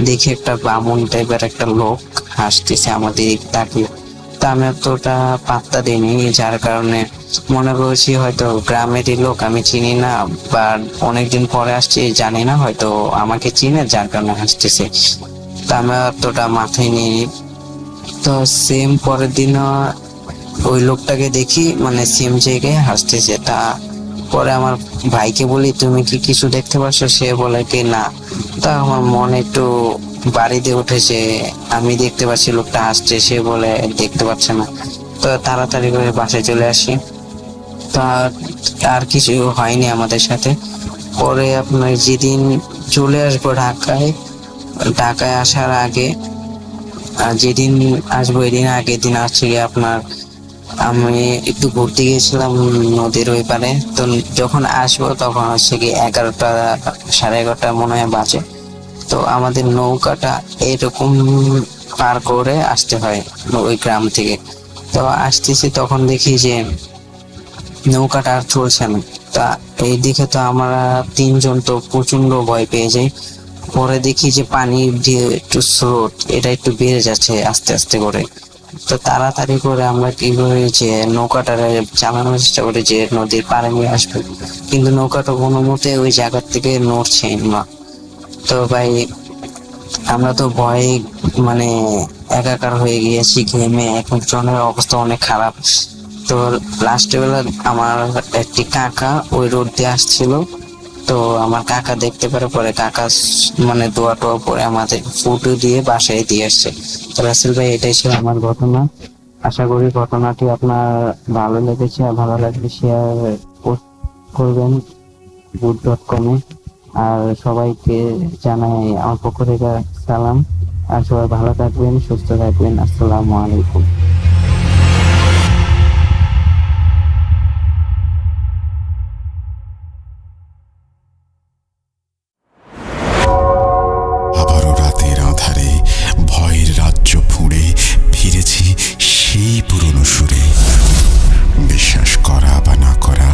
দেখি একটা বামুন টাইপের একটা লোক হাসতেছে আমাদের তাকে। তা আমি অতটা পাত্তা দিইনি, যার কারণে মনে করছি হয়তো গ্রামেরই লোক, আমি চিনি না বা অনেকদিন পরে আসছি জানি না, হয়তো আমাকে চিনে যার কারণে হাসতেছে। তা আমি অতটা মাথায় নিইনি। তো সেম পরের দিন ওই লোকটাকে দেখি মানে সেম জায়গায় হাসতেছে। তা পরে আমার ভাইকে বলি তুমি কি কিছু দেখতে পাচ্ছ? সে বলে কি না। তা আমার মনে একটু বাড়িতে উঠেছে, আমি দেখতে পাচ্ছি লোকটা হাসছে, সে বলে দেখতে পাচ্ছে না। তো তাড়াতাড়ি করে বাসায় চলে আসি। তা আর কিছু হয়নি আমাদের সাথে। পরে আপনার যেদিন চলে আসবো ঢাকায় আসার আগে, যেদিন আসবো এদিন আগের দিন আসছি আপনার আমি একটু ঘুরতে গিয়েছিলাম নদীর ওই পারে। তো যখন আসবো তখন হচ্ছে কি 11টা সাড়ে 11টা মনে হয় বাজে। তো আমাদের নৌকাটা এরকম পার করে আসতে হয় ওই গ্রাম থেকে। তো আসতেছি তখন দেখি যে নৌকাটা আর চলছে না। তা এই দিকে তো আমরা 3জন তো প্রচন্ড ভয় পেয়ে যাই। পরে দেখি যে পানির যে একটু স্রোত এটা একটু বেড়ে যাচ্ছে আস্তে আস্তে করে। তো তাড়াতাড়ি করে আমরা কি করি যে নৌকাটা চালানোর চেষ্টা করি যে নদীর পাড়ে নিয়ে আসবে, কিন্তু নৌকাটা কোনো মতে ওই জায়গার থেকে নড়ছে না। তো ভাই আমরা তো ভয়ে মানে একাকার হয়ে গিয়েছি ঘেমে, এখন জনের অবস্থা অনেক খারাপ। তো লাস্ট বেলা আমার একটি কাকা ওই রোড দিয়ে আসছিল, তো আমার কাকা দেখতে পারে, পরে কাকা মানে দোয়া টোয়া পরে আমাদের ফটো দিয়ে বাসায় দিয়ে আসছে। তো রাসেল ভাই এটাই ছিল আমার ঘটনা। আশা করি ঘটনাটি আপনার ভালো লেগেছে, আর ভালো লাগলে শেয়ার করবেন good.com এ। আর সবাইকে জানাই আমার পক্ষ থেকে সালাম, আর সবাই ভালো থাকবেন, সুস্থ থাকবেন। আসসালামু আলাইকুম। আবারও রাতের আঁধারে ভয়ের রাজ্য ফুঁড়ে ফিরেছি সেই পুরনো সুরে। বিশ্বাস করা বা না করা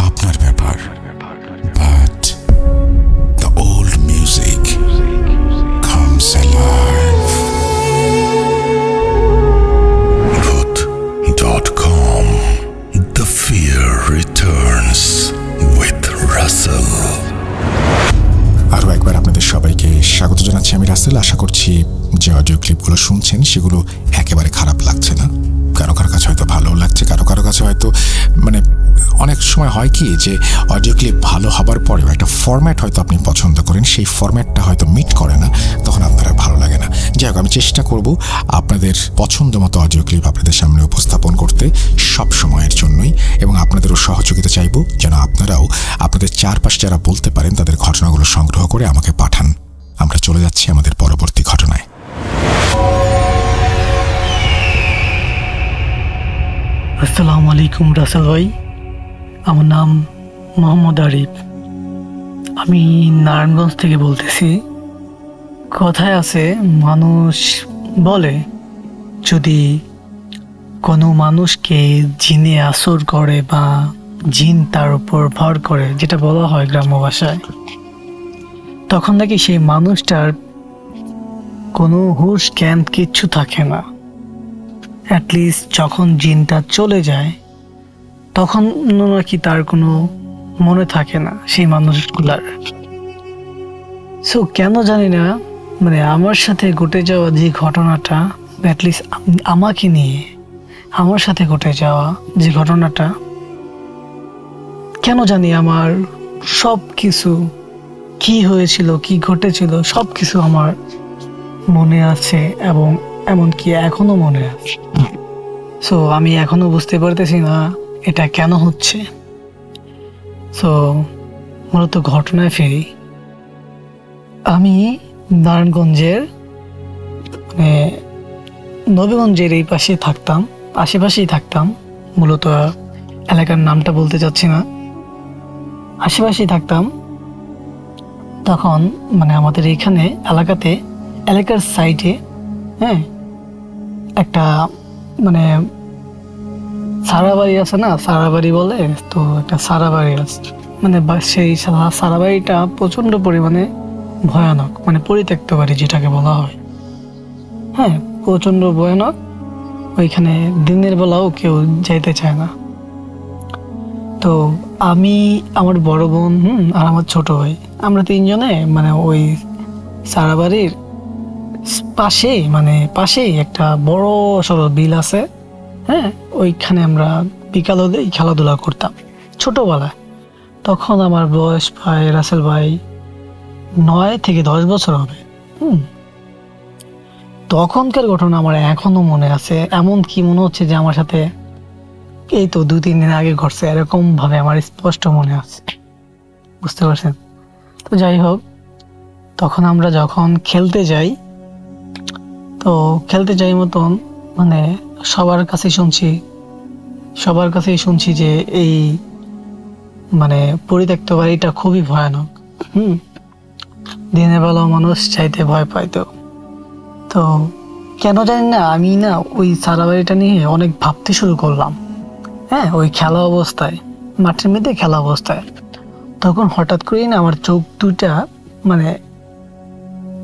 আপনার ব্যাপার, but the old music comes alive. Voot.com. The fear returns with Russell. আরও একবার আপনাদের সবাইকে স্বাগত জানাচ্ছি, আমি রাসেল। আশা করছি যে অডিও ক্লিপগুলো শুনছেন সেগুলো একেবারে খারাপ লাগছে না। কারো কারো কাছে হয়তো ভালো লাগছে, কারো কারো কাছে হয়তো মানে অনেক সময় হয় কি যে অডিও ক্লিপ ভালো হবার পরেও একটা ফরম্যাট হয়তো আপনি পছন্দ করেন, সেই ফরম্যাটটা হয়তো মিট করে না, তখন আপনার ভালো লাগে না। যাই হোক, আমি চেষ্টা করব আপনাদের পছন্দ মতো অডিও ক্লিপ আপনাদের সামনে উপস্থাপন করতে সব সময়ের জন্যই, এবং আপনাদেরও সহযোগিতা চাইব যেন আপনারাও আপনাদের চারপাশ যারা বলতে পারেন তাদের ঘটনাগুলো সংগ্রহ করে আমাকে পাঠান। আমরা চলে যাচ্ছি আমাদের পরবর্তী ঘটনায়। আসসালামু আলাইকুম রাসেল ভাই, আমার নাম মোহাম্মদ আরিফ, আমি নারায়ণগঞ্জ থেকে বলতেছি। কথায় আছে, মানুষ বলে যদি কোনো মানুষকে জিনে আসর করে বা জিন তার উপর ভর করে, যেটা বলা হয় গ্রাম্য ভাষায়, তখন নাকি সেই মানুষটার কোনো হুঁশ জ্ঞান কিচ্ছু থাকে না। অ্যাটলিস্ট যখন জিনটা চলে যায় তখন নাকি তার কোনো মনে থাকে না সেই মানুষগুলার। সো কেন জানি না, মানে আমার সাথে ঘটে যাওয়া যে ঘটনাটা, অ্যাটলিস্ট আমাকে নিয়ে আমার সাথে ঘটে যাওয়া যে ঘটনাটা, কেন জানি আমার সব কিছু কি হয়েছিল, কি ঘটেছিল, সব কিছু আমার মনে আছে, এবং এমনকি এখনো মনে আছে। সো আমি এখনো বুঝতে পারতেছি না এটা কেন হচ্ছে। সো মূলত ঘটনায় ফিরি। আমি নারায়ণগঞ্জের মানে নবীগঞ্জের এই পাশে থাকতাম, আশেপাশেই থাকতাম। মূলত এলাকার নামটা বলতে চাচ্ছি না, আশেপাশেই থাকতাম। তখন মানে আমাদের এইখানে এলাকার সাইডে একটা মানে সারাবাড়ি আছে না, সারাবাড়ি বলে, তো একটা সারাবাড়ি আছে। মানে সেই সারাবাড়িটা প্রচন্ড পরিমাণে ভয়ানক, মানে পরিত্যক্ত বাড়ি যেটাকে বলা হয়। প্রচন্ড ভয়ানক। ওইখানে দিনের বেলাও কেউ যাইতে চায় না। তো আমি, আমার বড় বোন আর আমার ছোট ভাই, আমরা তিনজনে মানে ওই সারাবাড়ির পাশেই একটা বড় সড়ো বিল আছে। ওইখানে আমরা বিকাল হলেই খেলাধুলা করতাম ছোটবেলায়। তখন আমার বয়স প্রায় রাসেল ভাই 9 থেকে 10 বছর হবে। তখনকার ঘটনা আমার এখনো মনে আছে, এমন কি মনে হচ্ছে যে আমার সাথে এই তো 2-3 দিন আগে ঘটছে, এরকম ভাবে আমার স্পষ্ট মনে আছে। বুঝতে পারছেন? তো যাই হোক, তখন আমরা যখন খেলতে যাই, তো খেলতে যাই মতন মানে সবার কাছেই শুনছি যে এই মানে পরিত্যক্ত বাড়িটা খুবই ভয়ানক। দিনের বেলাও মানুষ চাইতে ভয় পাইতো। তো কেন জানি না, আমি না ওই সারা বাড়িটা নিয়ে অনেক ভাবতে শুরু করলাম। ওই খেলা অবস্থায়, মাঠের মধ্যে খেলা অবস্থায়, তখন হঠাৎ করেই না আমার চোখ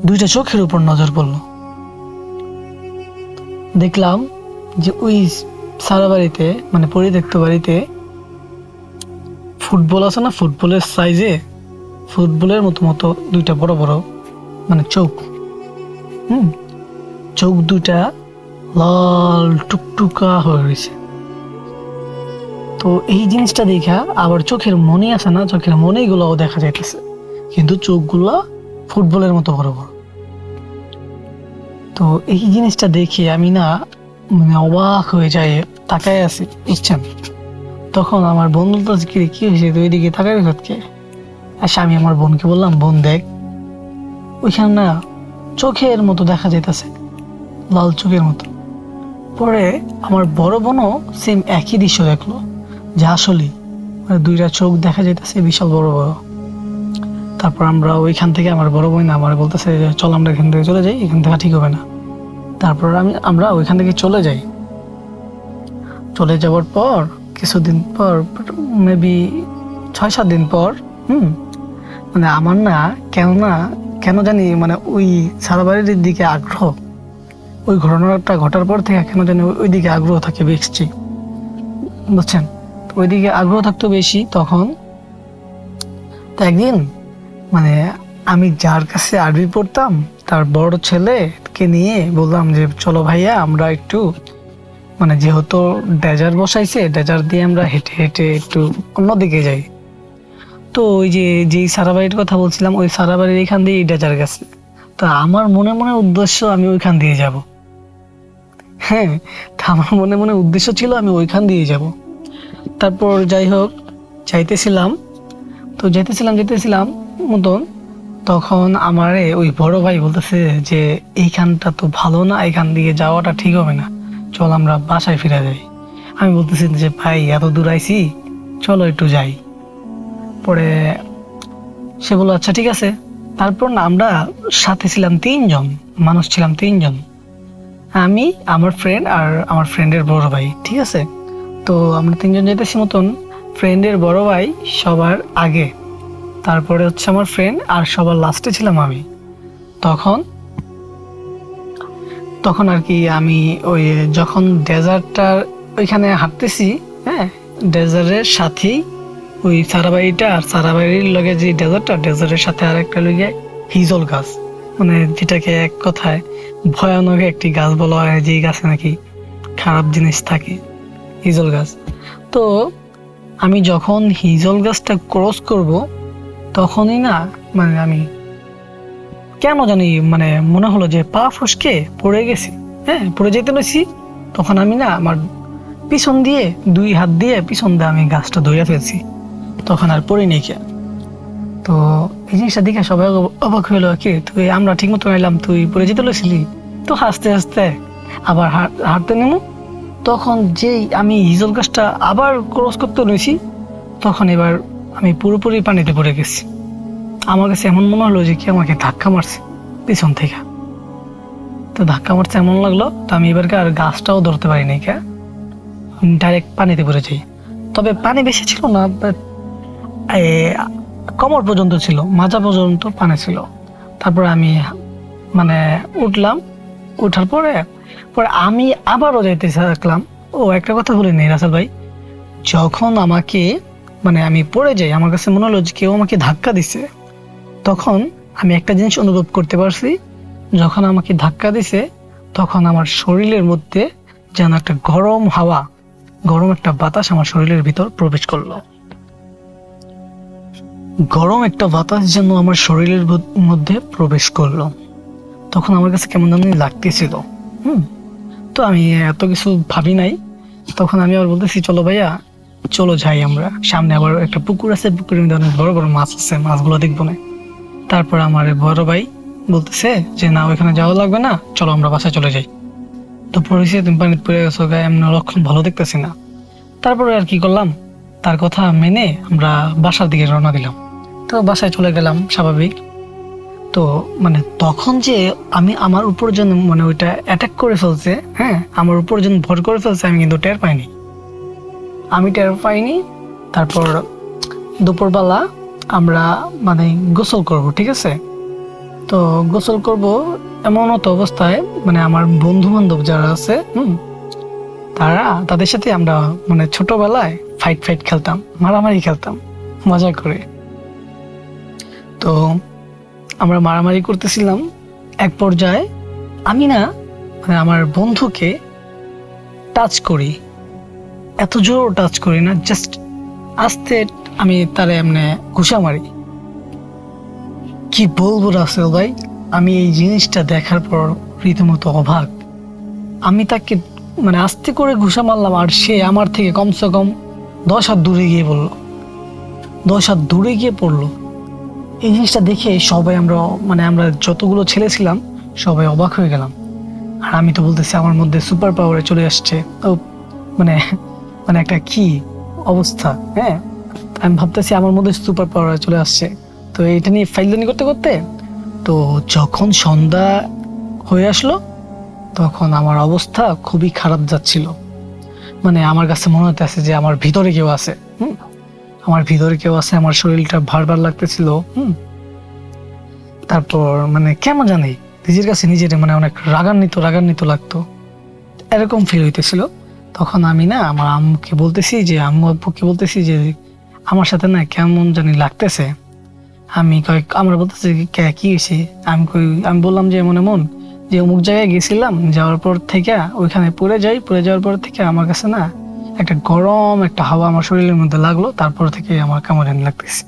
দুইটা চোখের উপর নজর পড়লো। দেখলাম যে ওই সারা বাড়িতে মানে পরিত্যক্ত বাড়িতে ফুটবল আছে না, ফুটবলের সাইজে ফুটবলের মতো দুইটা বড় বড় মানে চোখ, চোখ দুটা লাল টুকটুকা হয়ে রয়েছে। তো এই জিনিসটা দেখা আবার চোখের মনি আছে না, চোখের মনিগুলোও দেখা যাইতেছে, কিন্তু চোখগুলো ফুটবলের মতো বড় বড়। তো এই জিনিসটা দেখে আমি না মানে অবাক হয়ে যাই, তাকায় আছি, বুঝছেন। তখন আমার বোন বলতেছে কি হয়েছে, তুই এদিকে তাকাই কে? আচ্ছা, আমি আমার বোনকে বললাম, বোন দেখ ওইখানে না চোখের মতো দেখা যাইতেছে, লাল চোখের মতো। পরে আমার বড় বোনও সেম একই দৃশ্য দেখলো, যে আসলে মানে দুইটা চোখ দেখা যাইতেছে বিশাল বড় বড়। তারপর আমরা ওইখান থেকে, আমার বড় বোন আমার বলতেছে চল আমরা এখান থেকে চলে যাই, এখান থেকে ঠিক হবে না। তারপর আমরা ওইখান থেকে চলে যাই। চলে যাওয়ার পর কিছুদিন পর, মেবি 6-7 দিন পর, মানে আমার না কেন জানি মানে ওই সারাবাড়ির দিকে আগ্রহ, ওই ঘটনাটা ঘটার পর থেকে কেন জানি ওই দিকে আগ্রহ থাকে বেশি, বুঝছেন। ওই দিকে আগ্রহ থাকতো বেশি। তখন তো একদিন মানে আমি যার কাছে আরবি পড়তাম তার বড় ছেলেকে নিয়ে বললাম যে চলো ভাইয়া আমরা একটু, মানে যেহেতু ডেজার্ট বসাইছে, ডেজার্ট দিয়ে আমরা হেঁটে হেঁটে একটু অন্যদিকে যাই। তো ওই যেই সারাবাড়ির কথা বলছিলাম, ওই সারাবাড়ির এখান দিয়ে ডেজার্ট গেছে। তো আমার মনে মনে উদ্দেশ্য আমি ওইখান দিয়ে যাব। হ্যাঁ, আমার মনে মনে উদ্দেশ্য ছিল আমি ওইখান দিয়ে যাব। তারপর যাই হোক যাইতেছিলাম মতন, তখন আমারে ওই বড় ভাই বলতেছে যে এইখানটা তো ভালো না, এখান দিয়ে যাওয়াটা ঠিক হবে না, চল আমরা বাসায় ফিরে যাই। আমি বলতেছি যে ভাই এত দূর আইছি, চলো একটু যাই। পরে সে বললো আচ্ছা ঠিক আছে। তারপর না আমরা সাথে ছিলাম 3 জন মানুষ, ছিলাম 3 জন, আমি, আমার ফ্রেন্ড আর আমার ফ্রেন্ডের বড় ভাই, ঠিক আছে। তো আমরা 3 জন যেতেছি মতন, ফ্রেন্ডের বড় ভাই সবার আগে, তারপরে হচ্ছে আমার ফ্রেন্ড, আর সবার লাস্টে ছিলাম আমি। তখন আর কি আমি ওই যখন ডেজার্টটার ওইখানে হাঁটতেছি, হ্যাঁ, ডেজার্টের সাথেই ওই সারাবাড়িটা, আর সারাবাড়ির লগে যে ডেজার্টের সাথে আর একটা লগে হিজল গাছ, মানে যেটাকে এক কথায় ভয়ানক একটি গাছ বলা হয়, যে গাছে নাকি খারাপ জিনিস থাকে, হিজল গাছ। তো আমি যখন হিজল গাছটা ক্রস করব, তখনই না মানে আমি কেন জানি মানে মনে হলো যে পা ফসকে পড়ে গেছি, হ্যাঁ, পড়ে যেতে পেরেছি। তখন আমি না আমার পিছন দিয়ে 2 হাত দিয়ে পিছন দিয়ে আমি গাছটা ধরে ফেলছি, তখন আর পড়িনি কে। তো এই জিনিসটা দেখে সবাই অবাক হইলো, কি তুই, আমরা ঠিক মতো এলাম, তুই পড়ে যেতে লইছিলি? তো হাসতে হাসতে আবার হাঁটতে নেমো। তখন যেই আমি হিজল গাছটা আবার ক্রস করতে রয়েছি, তখন এবার আমি পুরোপুরি পানিতে পড়ে গেছি। আমার কাছে এমন মনে হলো যে কি আমাকে ধাক্কা মারছে পিছন থেকে। তো ধাক্কা মারছে এমন লাগলো, তো আমি এবারকে আর গাছটাও ধরতে পারিনি, কে ডাইরেক্ট পানিতে পড়ে যাই। তবে পানি বেশি ছিল না, কোমর পর্যন্ত ছিল, মাজা পর্যন্ত পানি ছিল। তারপর আমি মানে উঠলাম, ওঠার পরে আমি আবারও যাইতে থাকলাম। ও একটা কথা বলিনি রাসেল ভাই, যখন আমাকে মানে আমি পড়ে যাই, আমার কাছে মনে হলো যে কেউ আমাকে ধাক্কা দিছে। তখন আমি একটা জিনিস অনুভব করতে পারছি, যখন আমাকে ধাক্কা দিছে তখন আমার শরীরের মধ্যে যেন একটা গরম হাওয়া, গরম একটা বাতাস আমার শরীরের ভিতর প্রবেশ করলো। গরম একটা বাতাস যেন আমার শরীরের মধ্যে প্রবেশ করলো। তখন আমার কাছে কেমন জানি লাগতেছিল। তো আমি এত কিছু ভাবি নাই। তখন আমি আবার বলতেছি চলো ভাইয়া, চলো যাই আমরা, সামনে আবার একটা পুকুর আছে, পুকুরের মধ্যে অনেক বড় বড় মাছ আছে, মাছগুলো দেখবো না। তারপর আমার বড় ভাই বলতেছে যে না, ওইখানে যাওয়া লাগবে না, চলো আমরা বাসায় চলে যাই। তো পড়েছি তুমি পানিতে পড়ে গেছো, গায়ে এমন লক্ষণ ভালো দেখতেছি না। তারপরে আর কি করলাম, তার কথা মেনে আমরা বাসার দিকে রওনা দিলাম। তো বাসায় চলে গেলাম স্বাভাবিক। তো মানে তখন যে আমি আমার উপর যেন মানে ওইটা অ্যাটাক করে ফেলছে, হ্যাঁ, আমার উপর যেন ভর করে ফেলছে, আমি কিন্তু টের পাইনি। তারপর দুপুরবেলা আমরা মানে গোসল করব, ঠিক আছে। তো গোসল করব এমন তো অবস্থায় মানে আমার বন্ধু বান্ধব যারা আছে, তাদের সাথে আমরা মানে ছোটবেলায় ফাইট খেলতাম, মারামারি খেলতাম মজা করে। তো আমরা মারামারি করতেছিলাম। এক পর্যায়ে আমি না মানে আমার বন্ধুকে টাচ করি, এত জোর টাচ করি না, জাস্ট আস্তে আমি তারে এমনি ঘুষা মারি। কি বলবো রাসেল ভাই, আমি এই জিনিসটা দেখার পর রীতিমতো অবাক। আমি তাকে মানে আস্তে করে ঘুষা মারলাম আর সে আমার থেকে কমসে কম 10 হাত দূরে গিয়ে পড়লো, 10 হাত দূরে গিয়ে পড়লো। এই জিনিসটা দেখে সবাই আমরা যতগুলো ছেলে ছিলাম সবাই অবাক হয়ে গেলাম। আর আমি তো বলতেছি আমার মধ্যে সুপার পাওয়ারে চলে আসছে, মানে মানে একটা কি অবস্থা। হ্যাঁ, আমি ভাবতেছি আমার মধ্যে সুপার পাওয়ার চলে আসছে। তো এটা নিয়ে ফাইলদানি করতে করতে তো যখন সন্ধ্যা হয়ে আসলো তখন আমার অবস্থা খুবই খারাপ যাচ্ছিল। মানে আমার কাছে মনে হতেছে যে আমার ভিতরে কেউ আছে, আমার ভিতরে কেউ আছে, আমার শরীরটা ভার লাগতেছিল। তারপর মানে কেমন জানি নিজের কাছে নিজের মানে অনেক রাগান্বিত লাগতো, এরকম ফিল হইতেছিল। তখন আমি না আমার আম্মুকে বলতেছি যে আমার সাথে না কেমন জানি লাগতেছে। আমরা বলতেছি কি হয়েছে, আমি বললাম যে এমন যে অমুক জায়গায় গেছিলাম, যাওয়ার পর থেকে ওইখানে পড়ে যাওয়ার পর থেকে আমার কাছে না একটা গরম একটা হাওয়া আমার শরীরের মধ্যে লাগলো, তারপর থেকে আমার কেমন জানি লাগতেছে।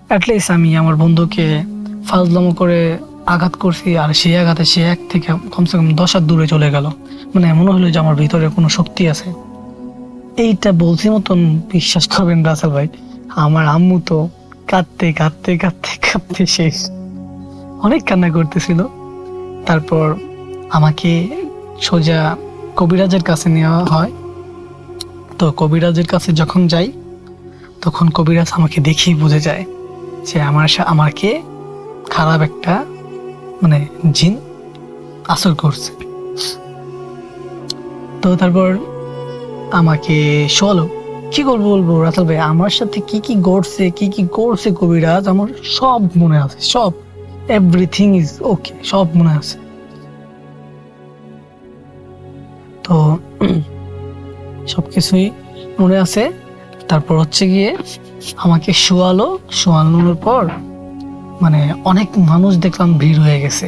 অ্যাটলিস্ট আমি আমার বন্ধুকে ফাজলামো করে আঘাত করছি, আর সেই আঘাতে সে এক থেকে কমসে কম 10 হাত দূরে চলে গেল। মানে মনে হলো যে আমার ভিতরে কোনো শক্তি আছে। এইটা বলছি মতন বিশ্বাস করবেন রাসেল ভাই, আমার আম্মু তো কাঁদতে শেষ, অনেক কান্না করতেছিল। তারপর আমাকে সোজা কবিরাজের কাছে নেওয়া হয়। তো কবিরাজের কাছে যখন যাই তখন কবিরাজ আমাকে দেখেই বুঝে যায় যে আমাকে খারাপ একটা মানে জিন আসর করছে। তো তারপর আমাকে শোয়ালো। কি বলবো রাসেল ভাই, আমার সাথে কি কি করছে কবিরাজ আমার সব মনে আছে, সব এভরিথিং ইজ ওকে, সব মনে আছে। তো সবকিছুই মনে আছে। তারপর হচ্ছে গিয়ে আমাকে শোয়ানোর পর মানে অনেক মানুষ দেখলাম ভিড় হয়ে গেছে,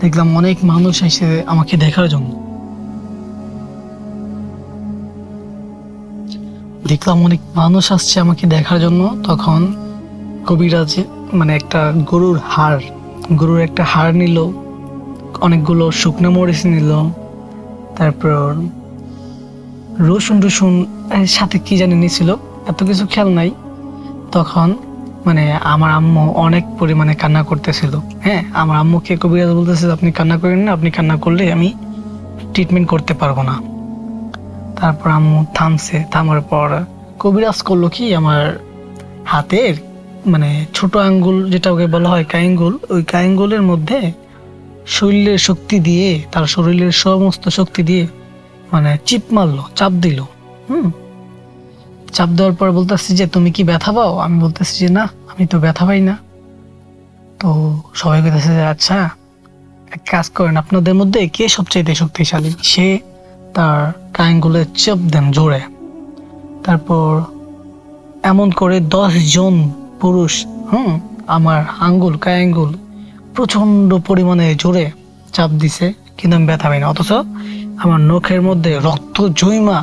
দেখলাম অনেক মানুষ এসে আমাকে দেখার জন্য, আসছে আমাকে দেখার জন্য। তখন কবিরাজ মানে একটা গরুর একটা হাড় নিল, অনেকগুলো শুকনো মরিচ নিল, তারপর রসুন সাথে কি জানি নিছিল, এত কিছু খেয়াল নাই। তখন মানে আমার আম্মু অনেক পরিমাণে কান্না করতেছিল। হ্যাঁ, আমার আম্মুকে কবিরাজ বলতেছে আপনি কান্না করেন না, আপনি কান্না করলে আমি ট্রিটমেন্ট করতে পারবো না। তারপর আম্মু থামার পর কবিরাজ করলো কি, আমার হাতের মানে ছোট আঙ্গুল যেটাকে বলা হয় কাইঙ্গুল, ওই কাইঙ্গুলের মধ্যে শরীরের শক্তি দিয়ে, তার শরীরের সমস্ত শক্তি দিয়ে মানে চাপ দিল। চাপ দেওয়ার পর বলতেছি যে তুমি কি ব্যথা পাও? আমি বলতেছি যে না, আমি তো ব্যথা পাই না। তো সবাই বলতেছে যে আচ্ছা এক কাজ করেন, আপনাদের মধ্যে কে সবচেয়ে শক্তিশালী? সে তার কাইঙ্গুলে চাপ দেন জোরে। তারপর এমন করে 10 জন পুরুষ আমার কাইঙ্গুল প্রচন্ড পরিমাণে জোরে চাপ দিছে, কিন্তু আমি ব্যথা পাই না। অথচ আমার নখের মধ্যে রক্ত জৈমা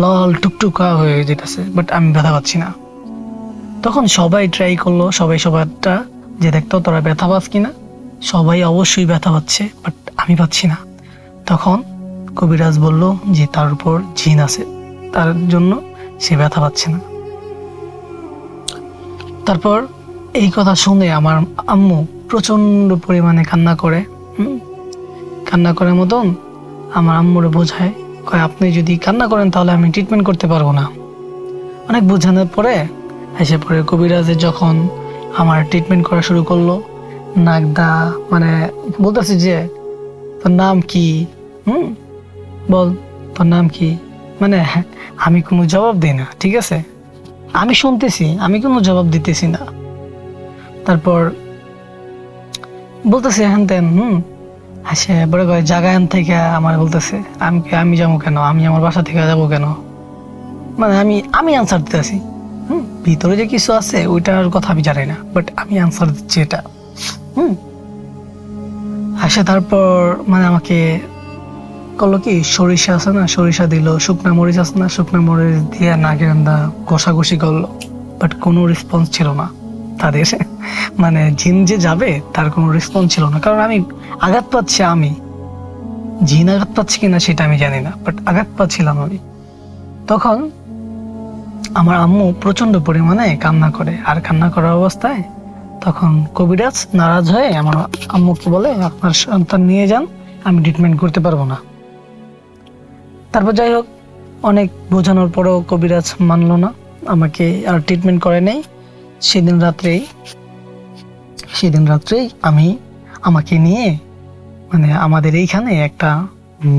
লাল টুকটুকা হয়ে যেতেছে, বাট আমি ব্যথা পাচ্ছি না। তখন সবাই ট্রাই করলো, সবারটা যে দেখতো তোরা ব্যথা পাস কিনা। সবাই অবশ্যই ব্যথা পাচ্ছে, বাট আমি পাচ্ছি না। তখন কবিরাজ বলল যে তার উপর জিন আছে, তার জন্য সে ব্যথা পাচ্ছে না। তারপর এই কথা শুনে আমার আম্মু প্রচন্ড পরিমাণে কান্না করে মতন আমার আম্মুরে বোঝায়, আপনি যদি কান্না করেন তাহলে আমি ট্রিটমেন্ট করতে পারবো না। অনেক বোঝানোর পরে এসে পরে কবিরাজে যখন আমার ট্রিটমেন্ট করা শুরু করলো, নাকদা মানে বলতেছে যে তোর নাম কি, বল তোর নাম কি। মানে আমি কোনো জবাব দিই না, ঠিক আছে, আমি শুনতেছি, আমি কোনো জবাব দিতেছি না। তারপর বলতেছে হ্যান তেন আসে বড় করে জায়গায় থেকে আমার বলতেছে আমি যাবো কেন, আমি আমার বাসা থেকে যাবো কেন। মানে আমি আনসার দিতেছি, ভিতরে যে কিছু আছে ওইটার কথা আমি জানি না, বাট আমি আনসার দিচ্ছি এটা। আসে তারপর মানে আমাকে করলো কি, সরিষা আছে না, সরিষা দিল, শুকনা মরিচ আছে না, শুকনা মরিচ দিয়ে নাগেন্দা ঘষাঘষি করলো, বাট কোনো রেসপন্স ছিল না তাদের। মানে জিন যে যাবে তার কোনো রেসপন্স ছিল না, কারণ আমি আঘাত পাচ্ছি, আমি জিন আঘাত পাচ্ছি কিনা সেটা আমি জানি না, বাট আঘাত পাচ্ছিলাম আমি। তখন আমার আম্মু প্রচন্ড পরিমাণে কান্না করে, আর কান্না করার অবস্থায় তখন কবিরাজ নারাজ হয়ে আমার আম্মুকে বলে, আপনার সন্তান নিয়ে যান, আমি ট্রিটমেন্ট করতে পারবো না। তারপর যাই হোক, অনেক বোঝানোর পরেও কবিরাজ মানলো না, আমাকে আর ট্রিটমেন্ট করে নেই। সেদিন রাত্রেই আমাকে নিয়ে মানে আমাদের এইখানে একটা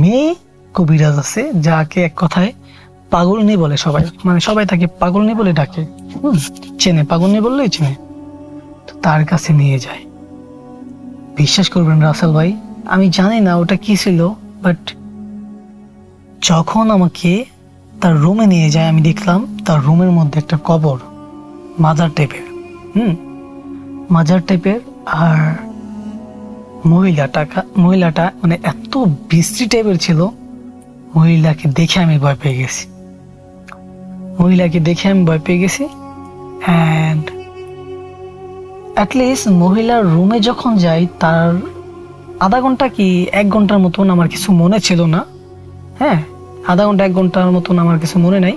মেয়ে কবিরাজ আছে, যাকে এক কথায় পাগলনি বলে সবাই, মানে সবাই তাকে পাগলনি বলে ডাকে, চেনে, পাগলনি বললেই চেনে। তো তার কাছে নিয়ে যায়। বিশ্বাস করবেন রাসেল ভাই, আমি জানি না ওটা কি ছিল, বাট যখন আমাকে তার রুমে নিয়ে যায়, আমি দেখলাম তার রুমের মধ্যে একটা কবর, মাজার টাইপের, মাজার টাইপের। আর মহিলাটা মানে এত বিশ্রী টাইপের ছিল, মহিলাকে দেখে আমি ভয় পেয়ে গেছি। অ্যান্ড অ্যাটলিস্ট মহিলার রুমে যখন যাই, তার আধা ঘন্টা কি 1 ঘন্টার মতন আমার কিছু মনে ছিল না। হ্যাঁ, আধা ঘন্টা 1 ঘন্টার মতন আমার কিছু মনে নাই।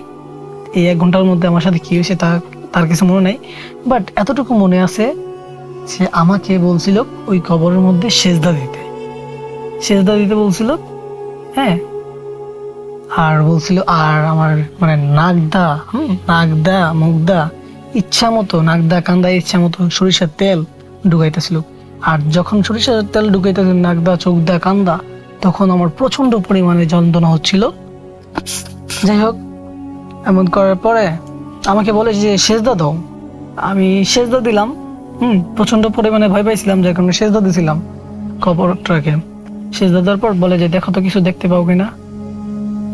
এই 1 ঘন্টার মধ্যে আমার সাথে কি হয়েছে তার কিছু মনে নাই, বাট এতটুকু মনে আছে সে আমাকে বলছিল ওই কবরের মধ্যে সেজদা দিতে বলছিল। হ্যাঁ, আর বলছিল, আর আমার মানে নাকদা মুখদা ইচ্ছা মতো, নাকদা কান্দা ইচ্ছা মতো সরিষার তেল ঢুকাইতেছিল। আর যখন সরিষার তেল ঢুকাইতেছিল নাকদা চোখদা কান্দা, তখন আমার প্রচন্ড পরিমাণে যন্ত্রণা হচ্ছিল। যাই হোক, এমন করার পরে আমাকে বলে যে সেজদা দাও। আমি সেজদা দিলাম। প্রচন্ড পরিমাণে ভয় পাইছিলাম, যে কারণে সেজদা দিছিলাম কবরটাকে। সেজদা দেওয়ার পর বলে যে দেখো তো কিছু দেখতে পাও কিনা।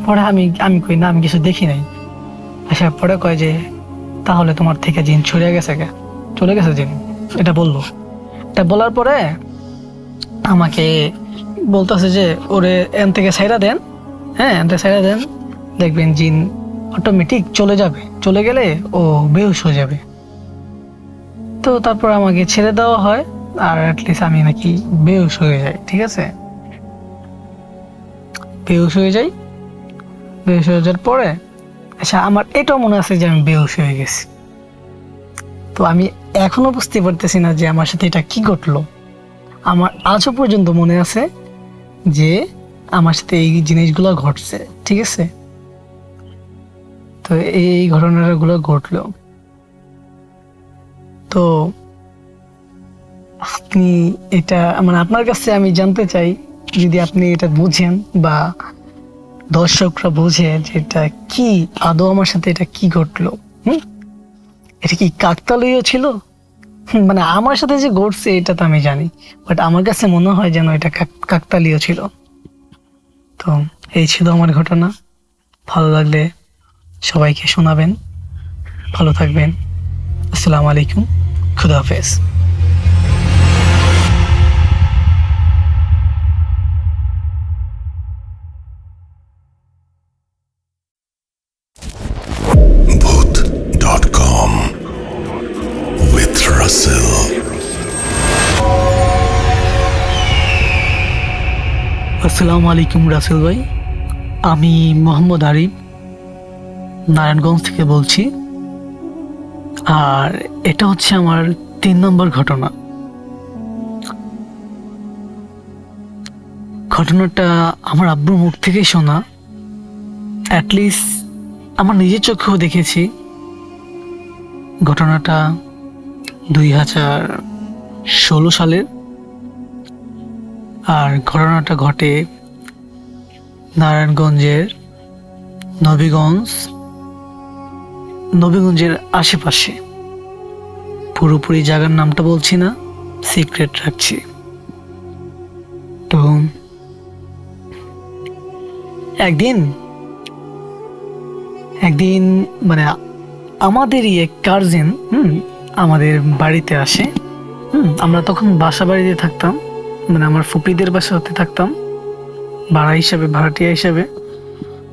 পরে আমি কই না, আমি কিছু দেখি নাই। আসার পরে কয় যে তাহলে তোমার থেকে জিন চলে গেছে জিন, এটা বললো। এটা বলার পরে আমাকে বলতেছে যে ওরে এন থেকে ছাইরা দেন, দেখবেন জিন অটোমেটিক চলে গেলে ও বেহুশ হয়ে যাবে। তো তারপর আমাকে ছেড়ে দেওয়া হয়, আর অ্যাটলিস্ট আমি নাকি বেহুশ হয়ে যাই। ঠিক আছে, বেহুশ হয়ে যাওয়ার পরে আচ্ছা, আমার এটাও মনে আছে যে আমি বেহুশ হয়ে গেছি। তো আমি এখনো বুঝতে পারতেছি না যে আমার সাথে এটা কি ঘটলো। আমার আজও পর্যন্ত মনে আছে যে আমার সাথে এই জিনিসগুলো ঘটছে। ঠিক আছে, তো এই ঘটনাগুলো ঘটলো। তো আপনি এটা মানে আপনার কাছে আমি জানতে চাই, যদি আপনি এটা বুঝেন বা দর্শকরা বুঝে যে এটা কি আদৌ আমার সাথে এটা কি ঘটলো, এটা কি কাকতালীয় ছিল? মানে আমার সাথে যে ঘটছে এটা তো আমি জানি, বাট আমার কাছে মনে হয় যেন এটা কাকতালীয় ছিল। তো এই ছিল আমার ঘটনা। ভালো লাগলে সবাইকে শোনাবেন। ভালো থাকবেন। আসসালামু আলাইকুম, খুদা হাফেজ। Bhoot.com with Russell. আসসালামু আলাইকুম রাসেল ভাই, আমি মোহাম্মদ আরিফ নারায়ণগঞ্জ থেকে বলছি। আর এটা হচ্ছে আমার 3 নম্বর ঘটনা। ঘটনাটা আমার আব্বুর মুখ থেকেই শোনা, অ্যাটলিস্ট আমার নিজের চোখেও দেখেছি। ঘটনাটা 2016 সালের, আর ঘটনাটা ঘটে নারায়ণগঞ্জের নবীগঞ্জের আশেপাশে। পুরোপুরি জায়গার নামটা বলছি না, সিক্রেট রাখছি। তো একদিন মানে আমাদেরই এক কাজিন আমাদের বাড়িতে আসে। আমরা তখন বাসা বাড়িতে থাকতাম, মানে আমার ফুপিদের বাসাতে থাকতাম ভাড়াটিয়া হিসাবে।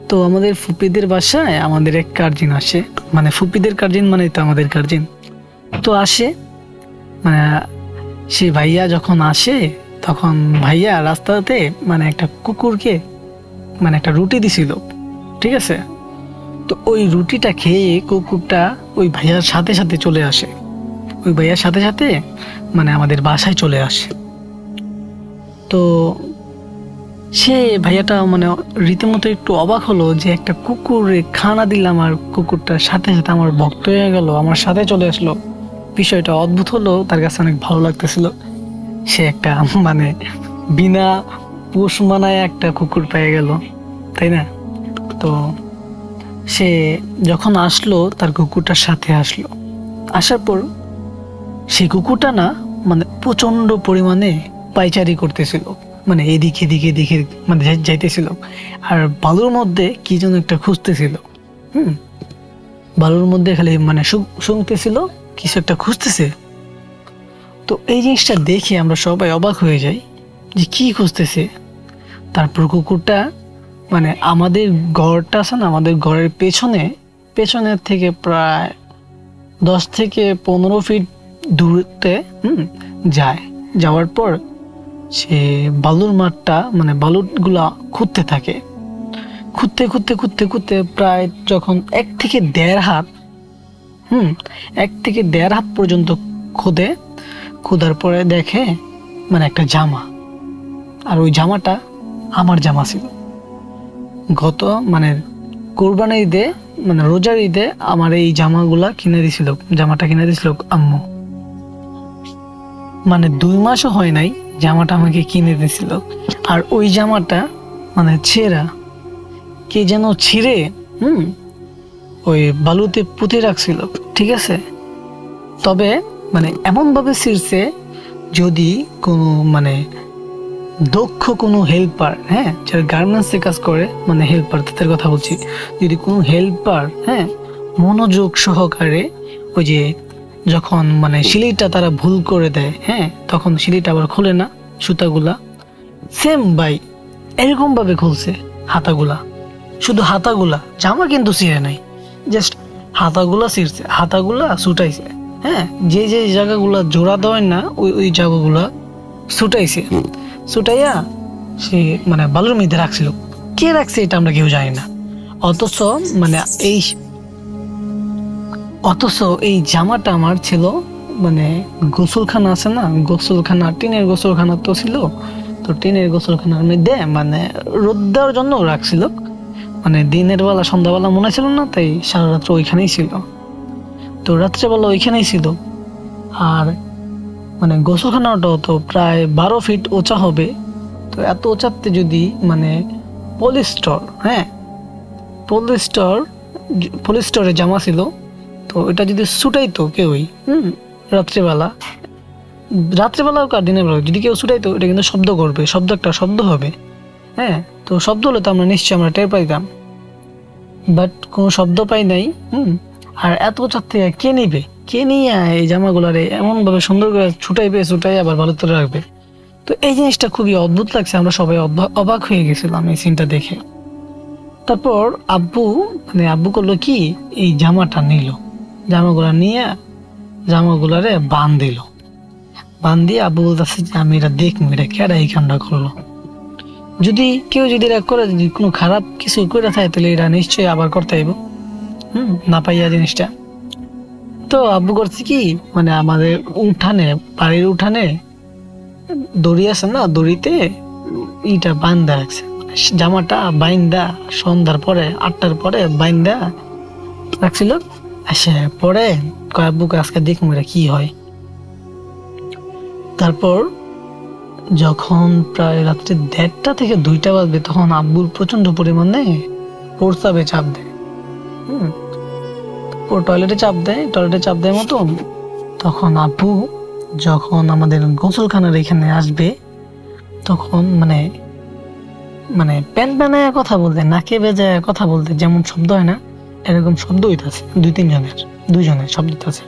তো আমাদের ফুপিদের বাসায় আমাদের এক গার্জিয়ান আসে, মানে ফুপিদের গার্জিয়ান মানে তো আমাদের গার্জিয়ান। তো আসে, মানে সে ভাইয়া যখন আসে তখন ভাইয়া রাস্তাতে মানে একটা কুকুরকে মানে একটা রুটি দিছিল, ঠিক আছে। তো ওই রুটিটা খেয়ে কুকুরটা ওই ভাইয়ার সাথে সাথে চলে আসে, ওই ভাইয়ার সাথে সাথে মানে আমাদের বাসায় চলে আসে। তো সে ভাইয়াটা মানে রীতিমতো একটু অবাক হলো যে একটা কুকুরে খানা দিলাম আর কুকুরটার সাথে সাথে আমার ভক্ত হয়ে গেল, আমার সাথে চলে আসলো। বিষয়টা অদ্ভুত হলো, তার কাছে অনেক ভালো লাগতেছিল। সে একটা মানে বিনা পোষ মানায় একটা কুকুর পেয়ে গেল, তাই না? তো সে যখন আসলো তার কুকুরটার সাথে আসলো, আসার পর সেই কুকুরটা না মানে প্রচন্ড পরিমাণে পাইচারি করতেছিল, মানে এদিকে এদিকে এদিকে মানে যাইতেছিল আর বালুর মধ্যে কি যেন একটা খুঁজতেছিল। বালুর মধ্যে খালি মানে শুনতেছিল কিছু একটা খুঁজতেছে। তো এই জিনিসটা দেখে আমরা সবাই অবাক হয়ে যাই যে কি খুঁজতেছে। তারপর কুকুরটা মানে আমাদের ঘরটা আছে না, আমাদের ঘরের পেছনের থেকে প্রায় 10 থেকে 15 ফিট দূরতে যায়। যাওয়ার পর সে বালুর মাঠটা মানে বালুগুলা খুঁড়তে থাকে, খুঁড়তে খুঁড়তে খুঁড়তে খুঁড়তে প্রায় যখন 1 থেকে 1.5 হাত 1 থেকে 1.5 হাত পর্যন্ত খোদার পরে দেখে মানে একটা জামা, আর ওই জামাটা আমার জামা ছিল। গত মানে কোরবানির ঈদে মানে রোজার ঈদে আমার এই জামাটা কিনে দিছিল আম্মু। মানে 2 মাসও হয় নাই জামাটা আমাকে কিনে দিয়েছিল। আর ওই জামাটা মানে ছেঁড়া, কে যেন ছিঁড়ে ওই বালুতে পুঁতে রাখছিল, ঠিক আছে। তবে মানে এমন ভাবে ছিঁড়ছে যদি কোনো মানে দক্ষ কোনো হেল্পার, যারা গার্মেন্টসে কাজ করে, মানে হেল্পার তাদের কথা বলছি, যদি কোনো হেল্পার মনোযোগ সহকারে ওই যে যখন মানে সিলিটা তারা ভুল করে দেয়, তখন সিলিটা আবার খোলে না, সুতাগুলা সেম বাই এরকম ভাবে খুলছে হাতাগুলা, শুধু হাতাগুলা, জামা কিন্তু ছিঁড়ে নাই, জাস্ট হাতাগুলা ছিঁড়ছে, হাতাগুলা ছুটাইছে। যে যে জায়গাগুলা জোড়া দেয় না ওই জায়গাগুলা ছুটাইয়া সে মানে বালুর মধ্যে রাখছিল। কে রাখছে এটা আমরা কেউ জানি না। অথচ এই জামাটা আমার ছিল মানে গোসলখানা আছে না, গোসলখানা, টিনের গোসলখানা তো ছিল। তো টিনের গোসলখানার মধ্যে মানে রোদ দেওয়ার জন্য রাখছিল, মানে দিনের বেলা সন্ধ্যাবেলা মনে ছিল না, তাই সারা রাত্র ওইখানেই ছিল। তো রাত্রেবেলা ওইখানেই ছিল। আর মানে গোসলখানাটাও তো প্রায় 12 ফিট উঁচা হবে। তো এত উঁচাতে যদি মানে পলিস্টরের জামা ছিল, তো এটা যদি ছুটাইতো কেউই রাত্রেবেলা হোক আর দিনের বেলা যদি কেউ ছুটাইতো, এটা কিন্তু শব্দ করবে, শব্দ হবে। তো শব্দ হলে তো আমরা নিশ্চয়ই আমরা টের পাইতাম, বাট কোনো শব্দ পাই নাই। আর এত উঁচার থেকে কে নিয়ে এই জামাগুলারে এমন ভাবে সুন্দর করে ছুটাই আবার ভালো করে রাখবে। তো এই জিনিসটা খুবই অদ্ভুত লাগছে, আমরা সবাই অবাক হয়ে গেছিলাম এই সিনটা দেখে। তারপর আব্বু করলো কি, এই জামাটা নিল, জামাগুলা নিয়ে জামাগুলারে বান দিয়ে আব্বু বলতেছে যে আমি এটা দেখবো, এটা কেডা এই কামটা করলো। যদি কেউ যদি এটা করে, যদি কোনো খারাপ কিছু করে থাকে, তাহলে এটা নিশ্চয়ই আবার করতে হইব, না পাইয়া জিনিসটা। তো আব্বু করছে কি, মানে আমাদের বাড়ির উঠানে দড়ি আছে না, দড়িতে ইটা বান্ধা রাখছে, জামাটা বাইন্দা সন্ধ্যার পরে 8টার পরে বাইন্দা রাখছিল। আসে পরে আব্বুকে আজকে দেখবো এটা কি হয়। তারপর যখন প্রায় রাত্রে 1:30 থেকে 2টা বাজবে, তখন আব্বুর প্রচন্ড পরিমাণে প্রস্রাবে চাপ দেয়। টয়লেটে চাপ দেয় মতন। তখন আব্বু যখন আমাদের গোসলখানার এখানে আসবে, তখন মানে প্যানায় কথা বলতে, নাকে বেজায় কথা বলতে যেমন শব্দ হয় না, এরকম শব্দ হইতেছে, 2-3 জনের, 2 জনের শব্দ হইতেছে।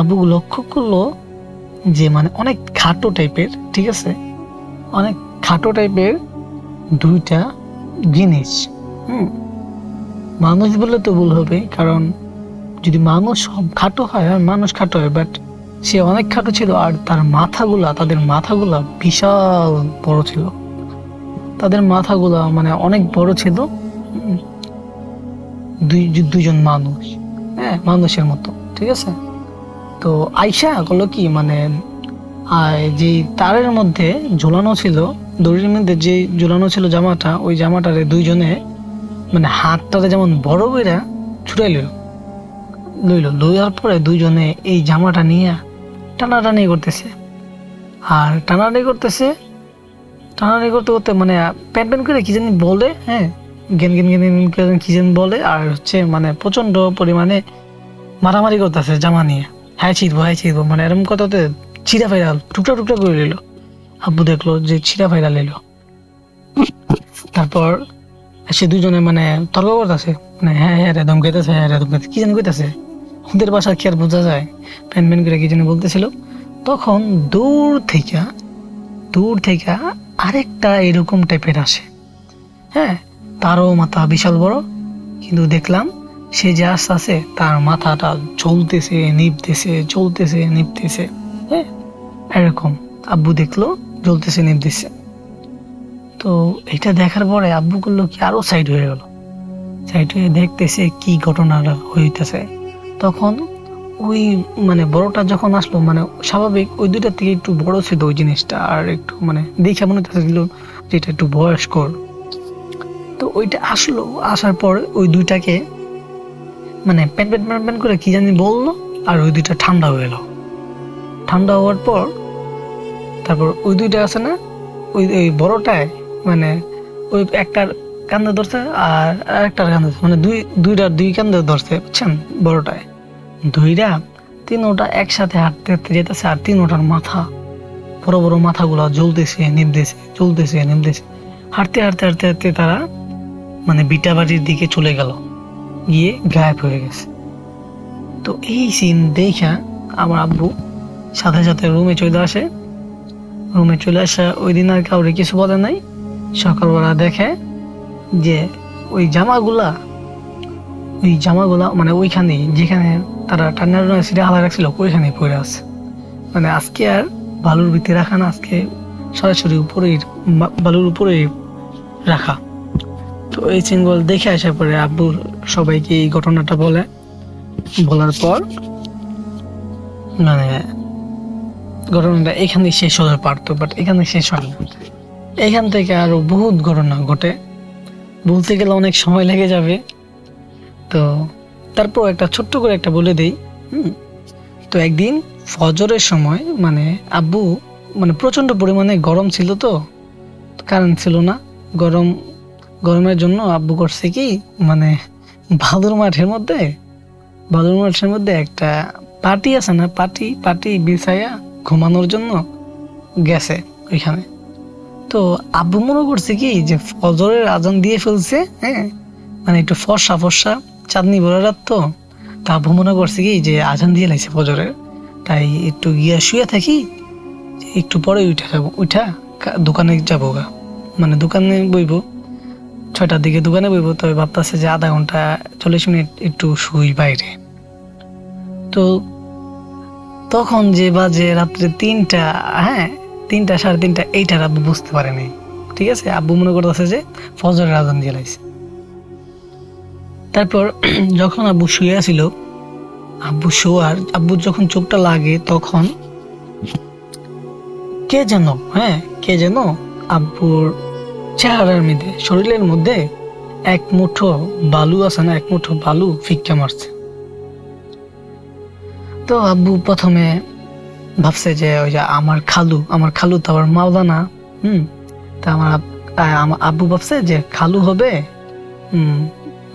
আব্বু লক্ষ্য করলো যে মানে অনেক খাটো টাইপের, ঠিক আছে, অনেক খাটো টাইপের দুইটা জিনিস। মানুষ বললে তো ভুল হবে, কারণ যদি মানুষ খাটো হয়, মানুষ খাটো হয়, বাট সে অনেক খাটো ছিল। আর তার তাদের মাথাগুলা বিশাল বড় ছিল, তাদের মাথাগুলা মানে অনেক বড় ছিল। দুইজন মানুষ, হ্যাঁ, মানুষের মতো, ঠিক আছে। তো আয়শা বললো কি মানে যে তারের মধ্যে ঝোলানো ছিল, দড়ির মধ্যে যে ঝোলানো ছিল জামাটা, ওই জামাটারে দুইজনে মানে হাতটারে যেমন বড় বইরা ছুটাই লইয়ার পরে দুইজনে এই জামাটা নিয়ে টানাটানি করতেছে। আর টানাটানি করতে করতে মানে প্যান করে কি জানি বলে, হ্যাঁ, গেন কি জানি বলে। আর হচ্ছে মানে প্রচন্ড পরিমাণে মারামারি করতেছে জামা নিয়ে, হ্যাঁ ছিড়বো মানে এরকম কথাতে ছিঁড়া ফাইরা টুকরা করে নিল। আব্বু দেখলো যে ছিঁড়া ফাইরা নিল। তারপর সে দুজনে মানে তর্ক করতেছে, মানে হ্যাঁ রে ধমকাইতেছে, কি জানি কইতেছে, ওদের বাসা কি আর বোঝা যায়, প্যান করে কি জানি বলতেছিল। তখন দূর থেকে আরেকটা এরকম টাইপের আসে, হ্যাঁ, তারও মাথা বিশাল বড়, কিন্তু দেখলাম সে যে আছে তার মাথাটা চলতেছে নিভতেছে, হ্যাঁ, এরকম আব্বু দেখলো জ্বলতেছে নিভতেছে। তো এটা দেখার পরে আব্বু করলো কি আরো সাইড হয়ে দেখতেছে কি ঘটনাটা হইতেছে। তখন ওই মানে বড়টা যখন আসলো, মানে স্বাভাবিক ওই দুইটার থেকে একটু বড় ছিল ওই জিনিসটা, আর একটু মানে দেখে মনে হচ্ছিল যেটা একটু বয়স্কর। তো ওইটা আসার পর ওই দুইটাকে মানে প্যান করে কি জানি বললো, আর ওই দুইটা ঠান্ডা হয়ে গেল। ঠান্ডা হওয়ার পর তারপর ওই দুইটা আছে না, ওই বড়টায় মানে ওই একটার কান্দে ধরছে আর একটার কান্দে, মানে দুই কান্দে ধরছে, বুঝছেন, বড়টায় তিনোটা একসাথে হাঁটতে যেতেছে। আর তিনোটার মাথা বড় মাথাগুলা জ্বলতেছে নিমতেছে। হাঁটতে তারা মানে বিটা বাড়ির দিকে চলে গেল, গিয়ে গায়েব হয়ে গেছে। তো এই সিন দেখা আমার আব্বু সাথে রুমে চলে আসা ওই দিন আর কাউরে কিছু বলে নাই। সকালবেলা দেখে যে ওই জামাগুলা মানে ওইখানে যেখানে তারা ঠান্ডা সিটে হালা রাখছিল ওইখানে পড়ে আছে। মানে আজকে আর বালুর ভিতরে রাখা না, আজকে সরাসরি বালুর উপরে রাখা। তো এই সিনগুলো দেখে আসার পরে আব্বুর সবাইকে এই ঘটনাটা বলার পর মানে ঘটনাটা এখানে শেষ হতে পারতো, বাট এখানে শেষ হয় না। এখান থেকে আরো বহুত ঘটনা ঘটে, বলতে গেলে অনেক সময় লেগে যাবে। তো তারপর একটা ছোট্ট করে একটা বলে দেই। তো একদিন ফজরের সময় মানে আব্বু মানে প্রচন্ড পরিমাণে গরম ছিল, তো কারেন্ট ছিল না। গরমের জন্য আব্বু করছে কি মানে বালুর মাঠের মধ্যে একটা পাটি আছে না, পাটি বিছাইয়া ঘুমানোর জন্য গেছে ওইখানে। তো আব্বু মনে করছে কি যে ফজরের আজান দিয়ে ফেলছে, হ্যাঁ, মানে একটু ফর্সা চাঁদনি ভরা রাত, তো আব্বু মনে করছে কি যে আজান দিয়ে লাগছে ফজরের, তাই একটু গিয়া শুয়ে থাকি, একটু পরে উঠা দোকানে যাবো গা, মানে দোকানে বইবো, 6টার দিকে দোকানে বইবো। তবে ভাবতেছে যে আধা ঘন্টা 40 মিনিট একটু শুই বাইরে। তো তখন যে বাজে রাত্রে 3টা, হ্যাঁ 3টা 3:30, এইটার আব্বু বুঝতে পারেনি, ঠিক আছে। আব্বু মনে করতেছে যে ফজরের আজান দিয়ে লাগছে। তারপর যখন আব্বু শুয়ে আছিল, আব্বু যখন চোখটা লাগে, তখন কে যেন আব্বুর চেহারার মধ্যে, শরীরের মধ্যে এক মুঠো বালু আছে না, এক মুঠো বালু ফিক্কা মারছে। তো আব্বু প্রথমে ভাবছে যে ওই যে আমার খালু তো আবার মাওলানা, তা আমার আব্বু ভাবছে যে খালু হবে,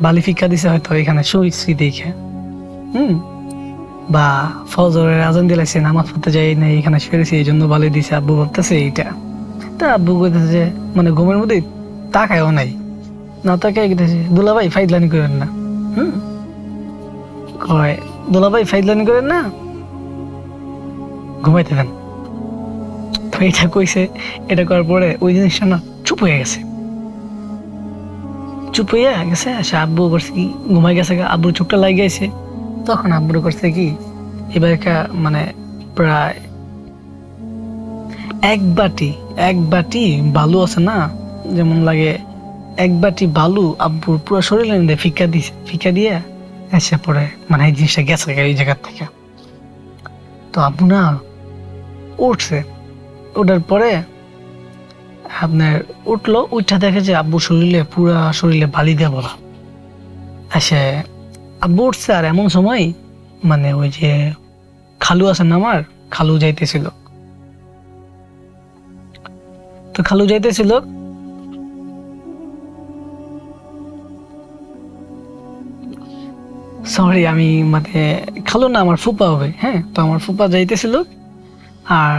বালি ফিক্কা দিছে হয়তো এখানে শুয়েছি দেখে, বা ফজরের আজান দিলাইছে, নামাজ পড়তে যাই না, এখানে শুয়েছি এই জন্য বালি দিছে, আব্বু ভাবতেছে এইটা। তা আব্বু কইতেছে যে মানে ঘুমের মধ্যে তাকায়ও নাই, না তাকায় গেছে, দুলাভাই ফাইদলানি করেন না, দুলাভাই ফাইদলানি করেন না, ঘুমাইতে দেন। এটা কইছে, এটা করার পরে ওই জিনিসটা না চুপ হয়ে গেছে। সে আব্বু করছে কি ঘুমাই গেছে, আব্বুর চোখটা লাগে গেছে। তখন আব্বুর করছে কি এবার মানে প্রায় এক বাটি বালু আছে না, যেমন লাগে এক বাটি বালু আব্বুর পুরো শরীরে মধ্যে ফিকা দিয়ে এসে পড়ে, মানে এই জিনিসটা গেছে এই জায়গার থেকে। তো আব্বু না উঠছে, ওঠার পরে আপনার উঠলো, উঠা দেখে যে আব্বু পুরা শরীরে বালি দিয়ে ভরা। এসে আব্বু উঠছে, আর এমন সময় মানে ওই যে খালু আছে না আমার, খালু যাইতেছিল। তো খালু যাইতেছিল, সরি আমি মানে খালু না আমার ফুপা হবে, হ্যাঁ। তো আমার ফুপা যাইতেছিল, আর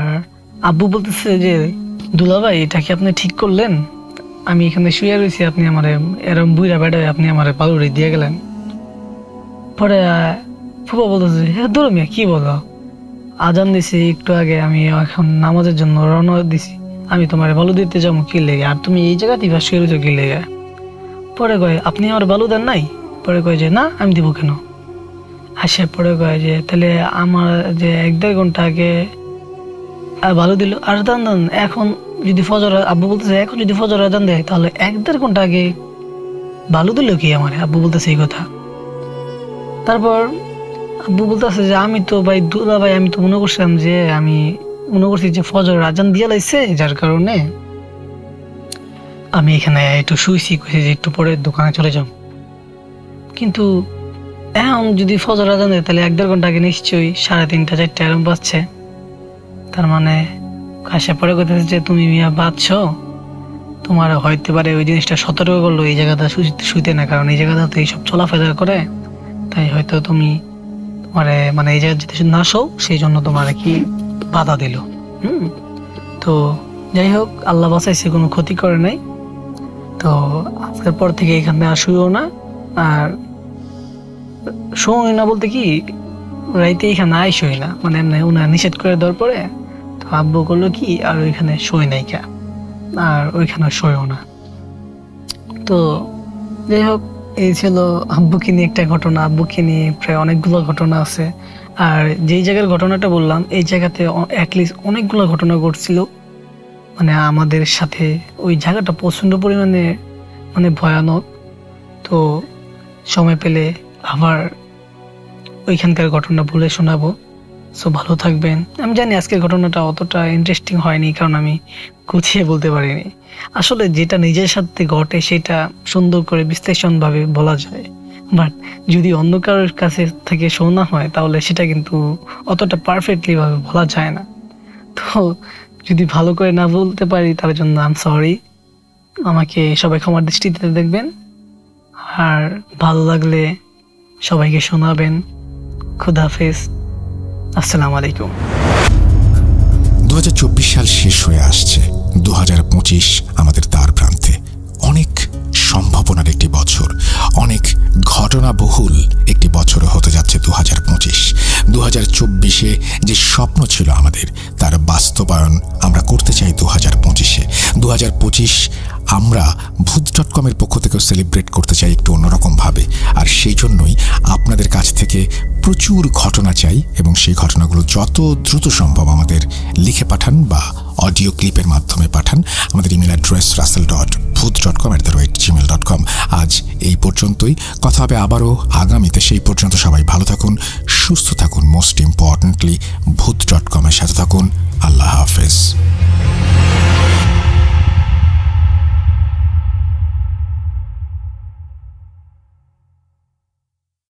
আব্বু বলতেছে যে দুলাভাই এটা কি আপনি ঠিক করলেন? আমি এখানে শুয়ে রয়েছি, আপনি আমার এরম বুড়া বেড়ায় আপনি আমার বালুরে দিয়ে গেলেন। পরে ফুপা বলতেছে হ্যাঁ ধরো মিয়া কি বলো, আজান দিছি একটু আগে, আমি এখন নামাজের জন্য রওনা দিছি, আমি তোমার বালু দিতে যাবো কি লেগে, আর তুমি এই জায়গাতেই শুয়ে রয়েছো কি লেগে? পরে কয় আপনি আমার বালু দেন নাই? পরে কয় যে না আমি দিব কেন? আসে পরে কয় যে তাহলে আমার যে 1-1.5 ঘন্টা আগে বালু দিল, আর দান এখন যদি ফজর, আব্বু বলতেছে এখন যদি ফজর আজান দেয় তাহলে 1-1.5 ঘন্টা আগে বালু দিল কি আমার? আব্বু বলতেছে এই কথা। তারপর আব্বু বলতেছে যে আমি তো ভাই দুলা ভাই, আমি তো মনে করছি যে ফজর আজান দিয়ে লাইছে, যার কারণে আমি এখানে একটু শুইছি, কইছি যে একটু পরে দোকানে চলে যাও। কিন্তু এখন যদি ফজর আজান দেয় তাহলে 1-1.5 ঘন্টা আগে নিশ্চয়ই 3:30-4 এরকম বাজছে। তার মানে আসে পরে কথা যে তুমি মিয়া বাঁচছ, তোমার হইতে পারে ওই জিনিসটা সতর্ক করলো এই জায়গাটা শুইতে না, কারণ এই জায়গাটা তো এইসব চলাফেরা করে, তাই হয়তো তুমি তোমার মানে এই জায়গা যেতে না শো, সেই জন্য তোমার কি বাধা দিল। তো যাই হোক আল্লাহ বাঁচাইছে, কোনো ক্ষতি করে নাই। তো আজকের পর থেকে এখানে আর শুইও না, আর শোই না বলতে কি রাইতে এখানে শুই না, মানে এমনি উনার নিষেধ করে দেওয়ার পরে তো আব্বু করলো কি আর ওইখানে শোয় নাই কা, আর ওইখানে শোয়ও না। তো যাই হোক এই ছিল আব্বুকে নিয়ে একটা ঘটনা। আব্বুকে নিয়ে প্রায় অনেকগুলো ঘটনা আছে, আর যেই জায়গার ঘটনাটা বললাম এই জায়গাতে অ্যাটলিস্ট অনেকগুলো ঘটনা ঘটছিল, মানে আমাদের সাথে। ওই জায়গাটা প্রচন্ড পরিমাণে মানে ভয়ানক। তো সময় পেলে আবার ওইখানকার ঘটনা বলে শোনাবো। সো ভালো থাকবেন। আমি জানি আজকের ঘটনাটা অতটা ইন্টারেস্টিং হয়নি, কারণ আমি গুছিয়ে বলতে পারিনি। আসলে যেটা নিজের সাথে ঘটে সেটা সুন্দর করে বিশ্লেষণভাবে বলা যায়, বাট যদি অন্য কারোর কাছে থেকে শোনা হয় তাহলে সেটা কিন্তু অতটা পারফেক্টলি ভাবে বলা যায় না। তো যদি ভালো করে না বলতে পারি তার জন্য আই এম সরি। আমাকে সবাই ক্ষমার দৃষ্টিতে দেখবেন, আর ভালো লাগলে সবাইকে শোনাবেন। খুদা হাফেজ, আসসালামু আলাইকুম। 2024 সাল শেষ হয়ে আসছে, 2025 আমাদের দ্বার প্রান্তে। অনেক সম্ভাবনার একটি বছর, অনেক ঘটনাবহুল একটি বছর হতে যাচ্ছে 2025। 2024-এ যে স্বপ্ন ছিল আমাদের, তার বাস্তবায়ন আমরা করতে চাই 2025-এ। 2025 আমরা ভূত.com-এর পক্ষ থেকে সেলিব্রেট করতে চাই একটু অন্যরকমভাবে, আর সেই জন্যই আপনাদের কাছ থেকে প্রচুর ঘটনা চাই, এবং সেই ঘটনাগুলো যত দ্রুত সম্ভব আমাদের লিখে পাঠান বা অডিও ক্লিপের মাধ্যমে পাঠান। আমাদের ইমেল অ্যাড্রেস russell.booth.com@gmail.com। আজ এই পর্যন্তই, কথা হবে আবারও আগামীতে। সেই পর্যন্ত সবাই ভালো থাকুন, সুস্থ থাকুন, মোস্ট ইম্পর্টেন্টলি ভূত.com-এর সাথে থাকুন। আল্লাহ হাফেজ।